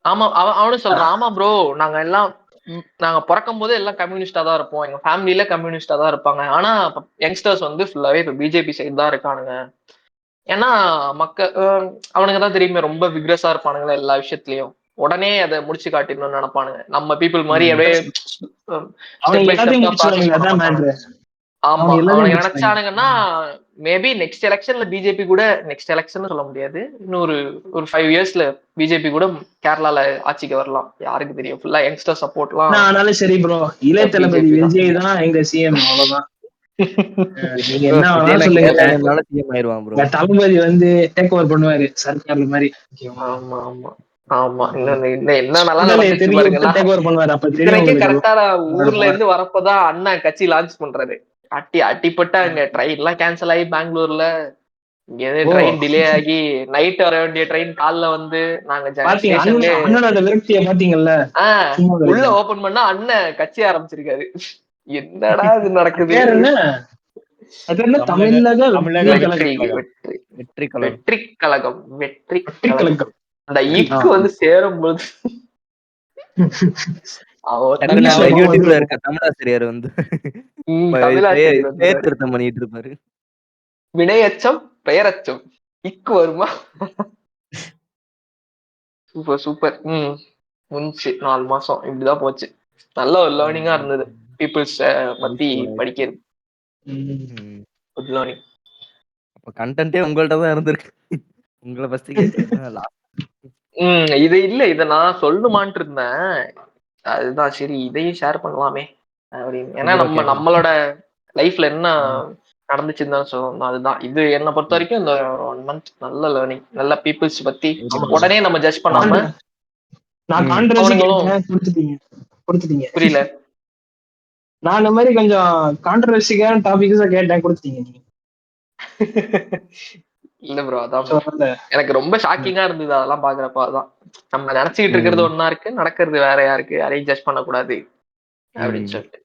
ஆமா அவனும் சொல்றான் ஆமா ப்ரோ. நாங்க எல்லாம் நாங்க பிறக்கும் போதே எல்லாம் கம்யூனிஸ்டா தான் இருப்போம். எங்க ஃபேமிலியில கம்யூனிஸ்டா தான் இருப்பாங்க. ஆனா யங்ஸ்டர்ஸ் வந்து ஃபுல்லாவே இப்ப பிஜேபி சைடு தான் இருக்கானுங்க. ஏன்னா அவனுங்க தான் தெரியுமே ரொம்ப விக்ரஸா இருப்பானுங்களா எல்லா விஷயத்துலயும். உடனே அதை முடிச்சு காட்டிடணும்னு நினைப்பானுங்க. நம்ம பீப்புள் மாதிரி ம். அப்படியே ஸ்டெப் அவனுங்க பை எல்லாத்தையும் ஸ்டெப்பா ப்ராசஸ் முடிச்சிருவானுங்க. பண்ண அதான் மாட்டானுங்க. மேட்ரு. ஆமா அவங்க எல்லாத்தையும் அவனுங்க முடிச்சிருவாங்க. நினைச்சானுங்கன்னா மேபி நெக்ஸ்ட் எலெக்ஷன்ல பிஜேபி கூட நெக்ஸ்ட் எலெக்ஷன் சொல்ல முடியாது. இன்னொரு ஒரு 5 இயர்ஸ்ல பிஜேபி கூட கேரளால ஆட்சிக்கு வரலாம். யாருக்கு தெரியும். ஃபுல்லா யங்ஸ்டர் சப்போர்ட்லாம் ஆனாலும் சரி ப்ரோ, இளைய தளபதி பிஜேபி தான். விஜய் தான் எங்க சிஎம். அவ்வளவுதான். நீங்க ப்ரோ என்ன வேணாலும் விஜய் சொல்லுங்க. கேரளால சிஎம் ஆயிருவான் ப்ரோ. எங்க தளபதி வந்து டேக் ஓவர் பண்ணுவாரு சர்க்கார் மாதிரி. ஓகேவா? ஆமா ஆமா ஆமா. இன்னொன்னு இன்னும் என்னென்னலாம் சுண்டலை நடந்துச்சு தெருக்கி விட்டு பாருங்களா. டேக் ஓவர் பண்ணுவாரு. அப்ப தெரியும் இத்தனைக்கு உங்களுக்கு கரெக்டா அவரோட ஊர்ல பவர். இருந்து வரப்பதான் அண்ணன் கட்சி லான்ச் பண்றாரு. அட்டிப்பட்டு அங்க ட்ரெயின் எல்லாம் கேன்சல் ஆகி பெங்களூர்ல இங்க ஓ ட்ரெயின் டிலே ஆகி நைட் வர வேண்டிய ட்ரெயின் காலைல வந்து நாங்க பாத்தீங்க, ஸ்டேஷன்லயே அண்ணனோட விரக்தியை பாத்தீங்கல்ல. சும்மா உள்ள கிடையாது. ஓபன் பண்ணா அண்ணன் கட்சி ஆரம்பிச்சிருக்காரு. என்னடா இது நடக்குது. பேர் என்ன? அது என்ன? தமிழக தமிழக தமிழக வெற்றி வெற்றி வெற்றி கழகம். கழகம். வெற்றி வெற்றி கழகம். வெற்றி கழகம் வெற்றி வெற்றி கழகம். கழகம். அந்த ஆ. இக்கு வந்து சேரும்போது டக்குன்னு இங்கிலீஷ்ல அந்த கோவம் யூடியூப்ல வந்துரும். இருக்க தமிழாசிரியர் வந்து தமிழாசிரியர் பெயர் வந்துடுறாரு. திருத்தம் பண்ணிட்டு இருப்பாரு. வினையச்சம் பெயரச்சம் இக்கு வருமா. Super super. முடிஞ்சு 4 மாசம் இப்படிதான் போச்சு. நல்ல ஒரு லேர்னிங்கா இருந்தது. பீப்புள்ஸ் பத்தி படிக்கிறது. Good learning. அப்ப கண்டென்ட்டே உங்கள்ட்ட தான் இருந்திருக்கு. உங்கள ஃபர்ஸ்ட் கேட்கறது லாஸ்ட். இது இல்ல இத நான் சொல்லணுமான்ட்டு இருந்தேன். அதுதான் சரி இதையும் ஷேர் பண்ணலாமே அப்படின்னு. ஏன்னா ப்ரோ நம்ம கேட்கலாம். நம்மளோட லைஃப்ல என்ன நடந்துச்சுன்னு தான் சொல்லணும். அதுதான் இது என்னை பொறுத்த வரைக்கும் இந்த 1 மந்த் நல்ல லேர்னிங். நல்ல பீப்புள்ஸ் பத்தி உடனே நம்ம ஜட்ஜ் பண்ணாம நான் கான்ட்ரவர்சி அவனுங்களும் கேட்டேன், கொடுத்துட்டீங்க. புரியல. நான் இந்த மாதிரி கொஞ்சம் கான்ட்ரவர்சிக்கான டாபிக்ஸா கேட்டேன், கொடுத்துட்டீங்க நீங்க. இல்ல ப்ரோ அதான் So, எனக்கு ரொம்ப ஷாக்கிங்கா இருந்தது அதெல்லாம் பாக்குறப்ப. அதான் நம்ம நினைச்சுக்கிட்டு இருக்கிறது ஒன்னா இருக்கு, நடக்கிறது வேறையா இருக்கு. யாரையும் ஜட்ஜ் பண்ணக்கூடாது அப்படின்னு சொல்லிட்டு.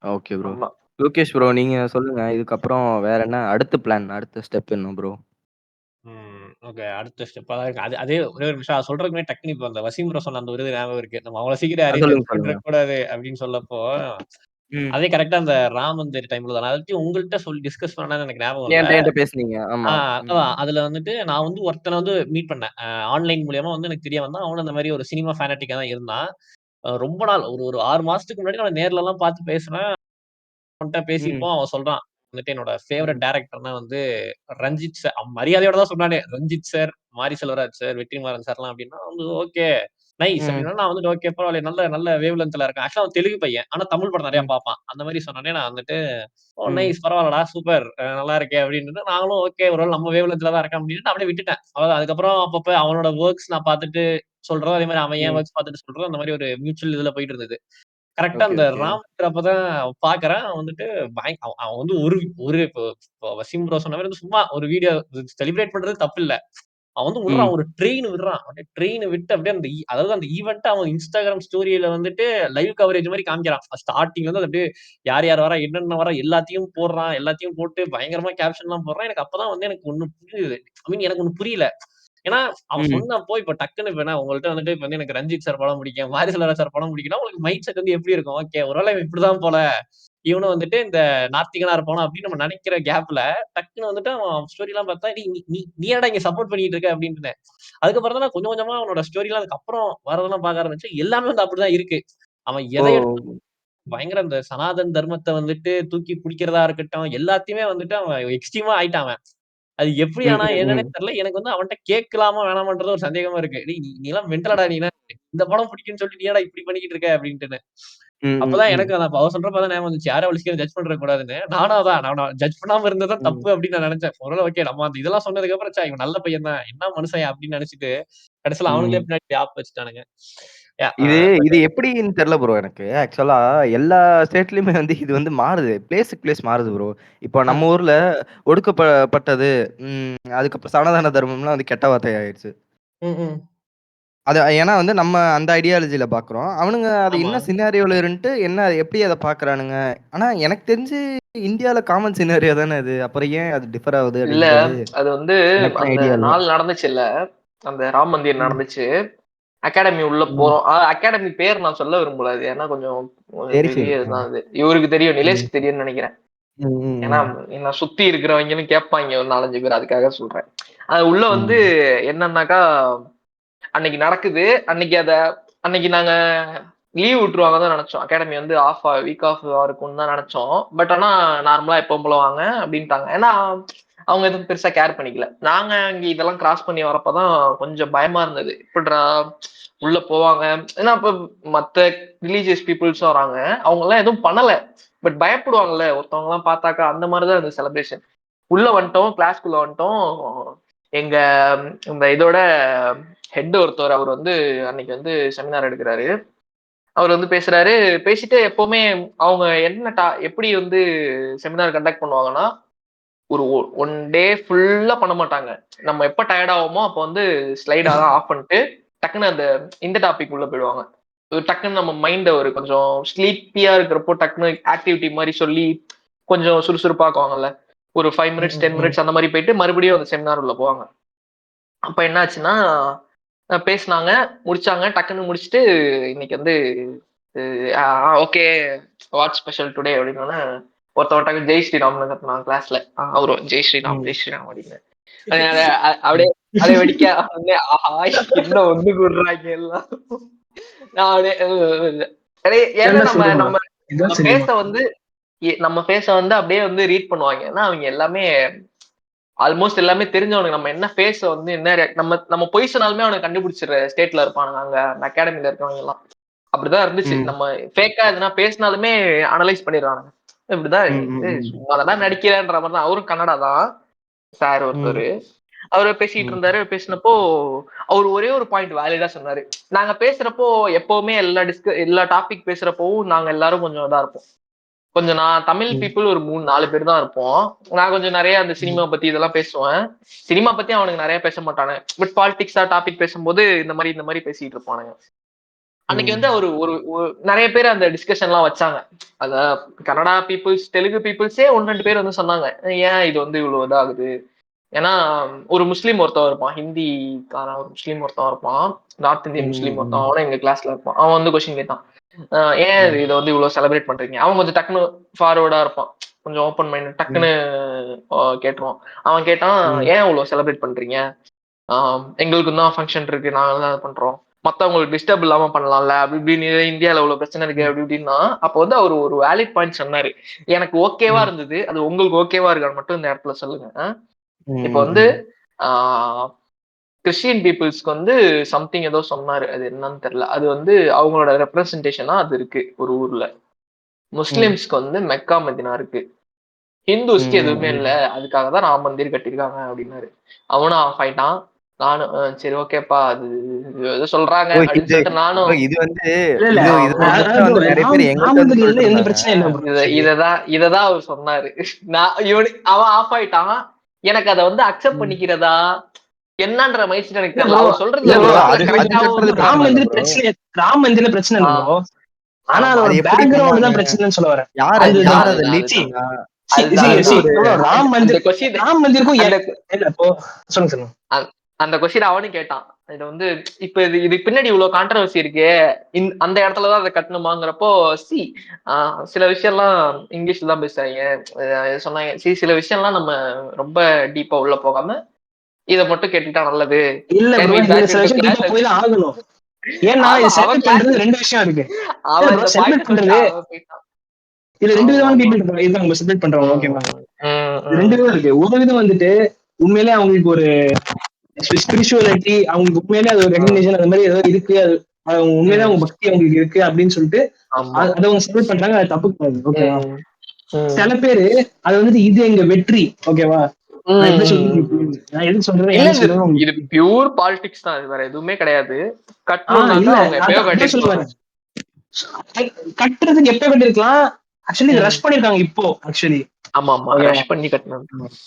Okay bro. ஆமா. லோகேஷ் ப்ரோ நீங்க சொல்லுங்க. இதுக்கப்புறம் வேற என்ன அடுத்த பிளான்? அடுத்த ஸ்டெப் என்ன ப்ரோ? ஓகே. அடுத்த ஸ்டெப்பா தான் இருக்கு. அதே ஒரே ஒரு நிமிஷம் சொல்றதுக்கு முன்னாடி டக்குனு இப்ப அந்த வசீம் ப்ரோ சொன்ன அந்த ஒரு இது ஞாபகம் இருக்கு. நம்ம அவ்வளவு சீக்கிரம் யாரையும் சொல்லுங்க, ஜட்ஜ் சொல்லுங்க. பண்ணிடக்கூடாது அப்படின்னு சொல்லப்போ, ம். அதே கரெக்ட்டா அந்த ராம் மந்திர் டைம்ல தான். அத உங்கள்ட்ட சொல்லி டிஸ்கஸ் பண்ணேன்னு எனக்கு ஞாபகம் இல்ல. என்ட்ட பேசுனீங்க. ஆமா. அதான் அதுல வந்துட்டு நான் வந்து ஒருத்தன வந்து மீட் பண்ணேன். ஆன்லைன் மூலியமா வந்து எனக்கு தெரிய வந்தான். அவனும் அந்த மாரி ஒரு சினிமா ஃபேனட்டிக்கா தான் இருந்தான். ரொம்ப நாள் ஒரு 6 மாசத்துக்கு முன்னாடி நான் நேர்லலாம் பார்த்து பேசுனேன். அவன்ட்ட ம். பேசிப்போம். அவன் சொல்றான். வந்துட்டு என்னோட ஃபேவரைட் ம். டைரக்டர்னா வந்து ரஞ்சித் சார். அவன் மரியாதையோட தான் சொன்னானே. ரஞ்சித் சார், மாரி செல்வராஜ் சார், வெற்றிமாறன் சார்லாம் அப்டின்னா வந்து ஓகே. நைஸ் ம். அப்டின்னா நான் வந்துட்டு ஓகே பரவாயில்ல. நல்ல நல்ல வேவ் லென்த்ல இருக்கான். ஆக்சுவலா அவன் தெலுங்கு பையன். ஆனா தமிழ் படம் நெறைய ம். பார்ப்பான். அந்த மாரி சொன்னோனே நான் வந்துட்டு ஓ ம். நைஸ் பரவால்லடா சூப்பர் நல்லா இருக்கே அப்டின்ட்டு நாங்களும் ஓகே ஒரு வேள நம்ம வேவ் லென்த்ல தான் இருக்கான் அப்டின்ட்டு அப்படியே விட்டுட்டேன். அவ்வளவுதான். அதுக்கப்புறம் அப்பப்ப அவனோட வொர்க்ஸ் நான் பார்த்துட்டு சொல்றோம். அதே மாரி அவன் என் ம். வொர்க்ஸ் பார்த்துட்டு சொல்றோம். அந்த மாரி ஒரு மியூச்சுவல் இதுல போயிட்டு இருந்தது. கரெக்ட்டா ஓகே, அந்த ஓகே. ராம்ன்ற அப்பதான் பாக்குறேன். அவன் வந்துட்டு அவன் அவன் வந்து ஒரு ஒரு இப்போ வசீம் ப்ரோ சொன்ன மாரி வந்து சும்மா ஒரு வீடியோ செலிப்ரேட் பண்றது தப்பில்ல. அவன் வந்து விடுறான். ம். ஒரு ட்ரெயின் விடுறான். அப்படியே ட்ரெயின் விட்டு அப்படியே அந்த அதாவது அந்த ஈவென்ட்ட அவன் Instagram ஸ்டோரியில வந்துட்டு லைவ் கவரேஜ் மாரி காமிக்கிறான். ஸ்டார்ட்டிங்ல இருந்து அது அப்படியே யார் யார் வரா, என்னென்ன வரா எல்லாத்தையும் போடுறான். எல்லாத்தையும் போட்டு பயங்கரமா கேப்ஷன்லாம் போடுறான். எனக்கு அப்பதான் வந்து எனக்கு ஒண்ணு புரியுது. ஐ மீன் எனக்கு ஒண்ணு புரியல. ஏன்னா, அவன் ம். சொன்னப்போ இப்ப டக்குன்னு இப்ப என்ன உங்கள்ட்ட வந்துட்டு இப்ப வந்து எனக்கு ரஞ்சித் சார் படம் பிடிக்கும். வாரிசு செல்வராஜ் சார் படம் பிடிக்கும்னா, உங்களுக்கு மைண்ட் செட் வந்து எப்படி இருக்கும்? ஓகே ஒருவேள இவன் இப்படிதான் போல. இவனும் வந்துட்டு இந்த நாத்திகனா இருப்பானோ அப்படின்னு நம்ம நெனைக்கிற கேப்ல, டக்குன்னு வந்துட்டு அவன் ஸ்டோரிலாம் பார்த்தா, "டேய் நீ என்னடா இங்க சப்போர்ட் பண்ணிட்டு இருக்க?" அப்படின்னு. அதுக்கப்புறம் தான் நான் கொஞ்சம் கொஞ்சமா அவனோட ஸ்டோரிலாம் அதுக்கப்புறம் வரதெல்லாம் பார்க்க ஆரம்பிச்சேன். எல்லாமே வந்து அப்படிதான் இருக்கு. அவன் ஓ! எத எடுத்தாலும் பயங்கர அந்த சனாதன் தர்மத்தை வந்துட்டு தூக்கி பிடிக்கிறதா இருக்கட்டும், எல்லாத்தையுமே வந்துட்டு அவன் எக்ஸ்ட்ரீமா ஆயிட்டான் அவன். அது எப்படி ம், ஆனா ம், என்னன்னே ம். தெரியல. எனக்கு வந்து அவன்ட்ட கேட்கலாமா வேணாமான்றது ஒரு சந்தேகமா இருக்கு. டேய் நீலாம் மென்டலடா நீலாம். இந்த படம் பிடிக்கும்னு சொல்லிட்டு நீ ஏன்டா இப்படி பண்ணிக்கிட்டு இருக்க அப்படின்ட்டுன்னு. ம், ம், அப்பதான் ம். எனக்கு நான் அவ சொல்றப்ப தான் ஞாபகம் வந்துச்சு. யாரும் அவ்வளவு சீக்கிரம் ஜட்ஜ் பண்ற கூடாதுன்னு. நானும் அதான் நான் ஜட்ஜ் பண்ணாம இருந்தது தான் ம். தப்பு அப்படின்னு நான் நினைச்சேன். ஒருவேளை ஓகே நம்ம அந்த இதெல்லாம் சொன்னதுக்கு அப்புறம் இவன் நல்ல பையன் தான். என்ன மனுஷன் அப்படின்னு நினைச்சுட்டு கடைசியில அவனுங்களே ம். பின்னாடி ஆப் வச்சுட்டானுங்க. யா இது பட் இது எப்படின்னு தெரியல ப்ரோ எனக்கு. ஆக்சுவலா எல்லா ஸ்டேட்லயுமே வந்து இது வந்து மாறுது. பிளேஸ்க்கு பிளேஸ் மாறுது ப்ரோ. இப்போ நம்ம ஊர்ல ஒடுக்கப்பட்டது, அதுக்கப்புறம் சனாதன தர்மம்லாம் வந்து கெட்ட வார்த்தை ஆயிடுச்சு. ம், ம். அது ஏன்னா வந்து நம்ம அந்த ஐடியாலஜில பார்க்குறோம். அவனுங்க அது ஆமா. என்ன சினாரியோல இருந்துட்டு என்ன எப்படி அத பார்க்குறானுங்க. ஆனா எனக்கு தெரிஞ்சு இந்தியால காமன் சினாரியோ தானே அது. அப்புறம் ஏன் அது டிஃபர் ஆகுது இல்ல அப்படின்றது அது வந்து எனக்கும் அந்த ஐடியா இல்ல. நாள் நடந்துச்சுல்ல, அந்த ராம் மந்திர் ம். நடந்துச்சு. அகாடமி உள்ள ம். போறோம். அகாடமி பேர் நான் சொல்ல விரும்பல. அது ஏன்னா கொஞ்சம் சரி, சரி. பெரிய இதுதான் அது. இவருக்கு தெரியும், ம். நிலேஷ்க்கு தெரியும்னு நினைக்கிறேன். ம், ம், ஏன்னா ம். என்ன சுத்தி இருக்கிறவங்களும் கேட்பாங்க ஒரு 4, 5 பேர், அதுக்காக சொல்றேன். அது உள்ள வந்து ம். என்னன்னாக்கா, அன்னைக்கு நடக்குது. அன்னைக்கு நாங்க லீவ் விட்டுருவாங்க தான் நினைச்சோம். அகாடமி வந்து வீக் ஆஃப் இருக்கும்னு தான் நினைச்சோம். பட் ஆனா நார்மலா எப்பவும் போல வாங்க அப்படின்ட்டாங்க. ஏன்னா அவங்க எதுவும் பெருசா கேர் பண்ணிக்கல. நாங்க அங்க இதெல்லாம் கிராஸ் பண்ணி வரப்பதான் கொஞ்சம் பயமா இருந்தது. எப்படிடா உள்ள போவாங்க. ஏன்னா இப்ப மத்த ரிலீஜியஸ் பீப்புள்ஸும் வராங்க. அவங்க எல்லாம் எதுவும் பண்ணல. பட் பயப்படுவாங்கல்ல ஒருத்தவங்க எல்லாம் பார்த்தாக்கா, அந்த மாதிரிதான் இந்த செலிப்ரேஷன். உள்ள வந்துட்டோம், கிளாஸ்க்குள்ள வந்துட்டோம். எங்க இந்த இதோட ஹெட் ஒருத்தர், அவர் வந்து அன்னைக்கு வந்து செமினார் எடுக்கிறாரு. அவர் வந்து பேசுறாரு. பேசிட்டு எப்பவுமே அவங்க எப்படி வந்து செமினார் கண்டக்ட் பண்ணுவாங்கன்னா, ஒரு 1 டே ஃபுல்லா பண்ண மாட்டாங்க. நம்ம எப்ப டயர்ட் ஆவோமோ அப்ப வந்து ஸ்லைடெல்லாம் ஆஃப் பண்ணிட்டு டக்குன்னு இந்த டாபிக் உள்ள போயிடுவாங்க. டக்குன்னு நம்ம மைண்ட ஒரு கொஞ்சம் ஸ்லீப்பியா இருக்கிறப்போ டக்குன்னு ஆக்டிவிட்டி மாதிரி சொல்லி கொஞ்சம் சுறுசுறுப்பாக்குவாங்கல்ல. ஒரு 5 ம், மினிட்ஸ், ம், 10 ம். மினிட்ஸ் அந்த மாதிரி போயிட்டு மறுபடியும் அந்த செமினார் உள்ள போவாங்க. அப்ப என்ன ஆச்சுன்னா, பேசுனாங்க, முடிச்சாங்க. டக்குன்னு முடிச்சுட்டு இன்னைக்கு வந்து ஓகே, வாட் ஸ்பெஷல் டுடே அப்படின்னோடனே ஒருத்தவன் டக்கு ஜெய் ஸ்ரீராம்னு கத்துனான் கிளாஸ்ல. அவரும் ஜெய் ஸ்ரீராம், ம். ஜெய் ஸ்ரீராம் அப்படின்னு. அப்படியே அப்படியே வெடிக்க உடனே, ஆஹா என்ன ஒண்ணு கூடுறாங்க எல்லாம். நான் அப்படியே ஏன்னா இதான் நம்ம சினிமா. நம்ம இதுதான் பேச சினிமா. வந்து நம்ம பேச வந்து அப்படியே வந்து ரீட் பண்ணுவாங்க. ஏன்னா அவங்க எல்லாமே ஆல்மோஸ்ட் எல்லாமே தெரிஞ்சவனுங்க. நம்ம என்ன பேச வந்து என்ன நம்ம பொய் சொன்னாலுமே அவனை கண்டுபிடிச்சிடுற ஸ்டேட்ல இருப்பானுங்க அங்க அந்த அகாடமில இருக்கவங்க எல்லாம். அப்படிதான் இருந்துச்சு. ம். நம்ம ஃபேக்கா எதுனா பேசினாலுமே அனலைஸ் பண்ணிடுறானுங்க. இப்படிதான் ம், ம், ம். சும்மா அதெல்லாம் நடிக்கிறேன்ற மாதிரி தான். அவரும் கன்னடா தான் சார் ம். ஒருத்தர். அவரு பேசிட்டு ம். இருந்தாரு. பேசினப்போ அவர் ஒரே ஒரு பாயிண்ட் வேலிடா சொன்னாரு. நாங்க பேசுறப்போ எப்பவுமே எல்லா டாபிக் பேசுறப்பவும் நாங்க எல்லாரும் கொஞ்சம் இதா இருப்போம். கொஞ்சம் நான் தமிழ் ம். பீப்புள் ஒரு 3, 4 பேர் தான் இருப்போம். நான் கொஞ்சம் நிறைய அந்த சினிமா ம். பத்தி இதெல்லாம் பேசுவேன். சினிமா பத்தி அவனுக்கு நிறைய பேச மாட்டானு. பட் பாலிடிக்ஸா டாபிக் பேசும்போது இந்த மாதிரி பேசிட்டு இருப்பானுங்க. அன்னைக்கு வந்து ம். அவரு ஒரு நிறைய பேர் அந்த டிஸ்கஷன் எல்லாம் வச்சாங்க. அத கன்னடா பீப்புள்ஸ், தெலுங்கு பீப்புள்ஸே 1, 2 பேர் வந்து சொன்னாங்க. ஏன் இது வந்து இவ்வளவு இதாகுது? ஏன்னா ஒரு முஸ்லீம் ஒருத்தன் இருப்பான். ஹிந்திக்காரன் ஒரு முஸ்லீம் ஒருத்தன் இருப்பான். நார்த் இந்தியன் முஸ்லீம் ஒருத்தன். ம். அவனும் எங்க கிளாஸ்ல இருப்பான். அவன் வந்து கொஸ்டின் கேட்டான். ஏன் ம். இதை வந்து இவ்வளவு செலிப்ரேட் பண்றீங்க? அவன் கொஞ்சம் டக்குன்னு ஃபார்வர்டா இருப்பான். கொஞ்சம் ஓப்பன் மைண்ட் டக்குன்னு ம். கேட்டுருவான். அவன் கேட்டான், ம். ஏன் இவ்வளவு செலிப்ரேட் பண்றீங்க? எங்களுக்கு தான் ஃபங்க்ஷன் இருக்கு, நாங்க தான் அதை பண்றோம். மத்தவங்களுக்கு டிஸ்டர்ப் இல்லாம பண்ணலாம்ல, அப்படி இப்படின்னு இந்தியால இவ்வளவு பிரச்சனை இருக்கு ம். அப்படி இப்படின்னா, அப்ப வந்து அவர் ஒரு வேலிட் பாயிண்ட் சொன்னாரு. எனக்கு ஓகேவா ம். இருந்தது. அது உங்களுக்கு ஓகேவா இருக்கான்னு மட்டும் இந்த இடத்துல சொல்லுங்க. இப்ப வந்து ம். ஆஹ் கிறிஸ்டியன் பீப்புள்ஸ்க்கு வந்து சம்திங் ஏதோ சொன்னாரு. அது என்னன்னு தெரியல. அது வந்து அவங்களோட ரெப்ரசன்டேஷனா அது இருக்கு ஒரு ஊர்ல. ம். முஸ்லிம்ஸ்க்கு வந்து மெக்கா மதினா இருக்கு. ஹிந்துஸ்க்கு எதுவுமே இல்ல. ம். அதுக்காக தான் ராம் மந்திர் கட்டியிருக்காங்க அப்படின்னாரு. அவனும் ஆஃப் ஆயிட்டான். நானும் சரி ஓகேப்பா, அது ஏதோ சொல்றாங்க ஓ! அப்படின்னு இது சொல்லிட்டு ப்ரோ நானும் இது வந்து இல்ல இல்ல இது இது ஆஹ் ஒரு பிரச்சனை வந்து நெறைய பேர் எங்கள்ட்ட வந்து சொல்லிட்டு ராமந்திரில எந்த இருந்தாங்க. பிரச்சனையும் இல்ல ப்ரோ. ஆக்சுவலி இததான் அவர் சொன்னாரு. அவன் ஆஃப் ஆயிட்டான். எனக்கு அதை வந்து அக்செப்ட் ம். பண்ணிக்கிறதா என்னன்ற மைண்ட் எனக்கு இல்ல தெரியல. ப்ரோ. அவர் இல்ல இல்ல சொல்றதுல ஒரு ப்ரோ. ப்ரோ. வகையில அது அது கரெக்டாவும் சொல்றது ராம் பிரச்சனை இல்ல மந்திர் ப்ரோ. பிரச்சனை, ராம் மந்திர பிரச்சனை இல்ல ப்ரோ. ஆஹ் ஆனா ஆமா. அதோட அது எப்படி பேக்ரவுண்ட் பண்ணாங்க? தான் பிரச்சனைன்னு சொல்ல வரேன். யாரு அதுதான் யார் அத அதுதான் லீக் சி அதுதான் பண்ணா? அதுதான் இது சி வந்து சி அதுதான் ஒரு ப்ரோ. ராம் அந்த மந்திர், கொஸ்டின் ராம் மந்திருக்கும் அந்த இல்ல இப்போ சொல்லுங்க சொல்லுங்க. அந்த கொஸ்டின் அவனும் கேட்டான். இது வந்து இப்ப இது பின்னாடி இவ்வளவு கான்ட்ரவர்சி இருக்கு, அந்த இடத்துலதான் அதை கட்டணுமாங்கிறப்போ சி சில விஷயம்லாம் இங்கிலீஷ்ல தான் பேசுறாங்க. சொன்னாங்க சில விஷயம்லாம் நம்ம ரொம்ப டீப்பா உள்ள போகாம இதை மட்டும் கேட்டுட்டா நல்லது. இல்ல கேன் ப்ரோ, வி இதுல பேக் சில இன்டு விஷயம் கிளாஸ்? டீப்பா போய் தான் ஆகணும். ஏன்னா ஆமா, இது அவன் செலிப்ரேட் கிளாஸ் பண்றது 2 விஷயம் இருக்கு. இல்ல அவன் ப்ரோ, இந்த செலிப்ரேட் பாயிண்ட் சொல்லிட்டு பண்றது அவன் போயிட்டான். இதுல 2 ஆமா விதமான ஆமா பீப்புள் இருக்காங்க. இதுதான் அவங்க செப்பரேட் பண்றவங்க. ம், ஓகேவா? ம், இது 2 விதம் இருக்கு. ஒரு விதம் வந்துட்டு உண்மையிலே அவங்களுக்கு ஒரு ஸ்பிரிச்சுவாலிட்டி, அவங்களுக்கு உண்மையிலே அது ஒரு ம், ரெகக்னிஷன் அந்த மாதிரி ஏதோ இருக்கு. அது உண்மையிலே ம். அவங்க பக்தி அவங்களுக்கு இருக்கு அப்படின்னு சொல்லிட்டு ஆமா. அதை அவங்க செப்பரேட் பண்றாங்க. அது தப்பு கிடையாது. ஓகேவா? ம், ம், சில பேரு அது வந்துட்டு இது எங்க வெற்றி. ஓகேவா? நான் ம், எப்படி ம், சொல்றது ம், ம். நான் எது சொல்றேன் இல்ல ஏன்னு இது சொல்றேன் இது உங்களுக்கு. பியூர் பாலிடிக்ஸ் தான். இது வேற எதுவுமே கிடையாது. கட்டணும்னாக்கா இல்ல அவங்க எப்பயோ அதான் சொல்ல கட்டிருப்பாங்க. வரேன். கட்டுறதுக்கு எப்ப கட்டிருக்கலாம். ஆக்சுவலி இது ம். ரஷ் பண்ணிருக்காங்க இப்போ. ஆக்சுவலி ஆமா ஆமா ஓகேவா? ரஷ் பண்ணி கட்டணும்.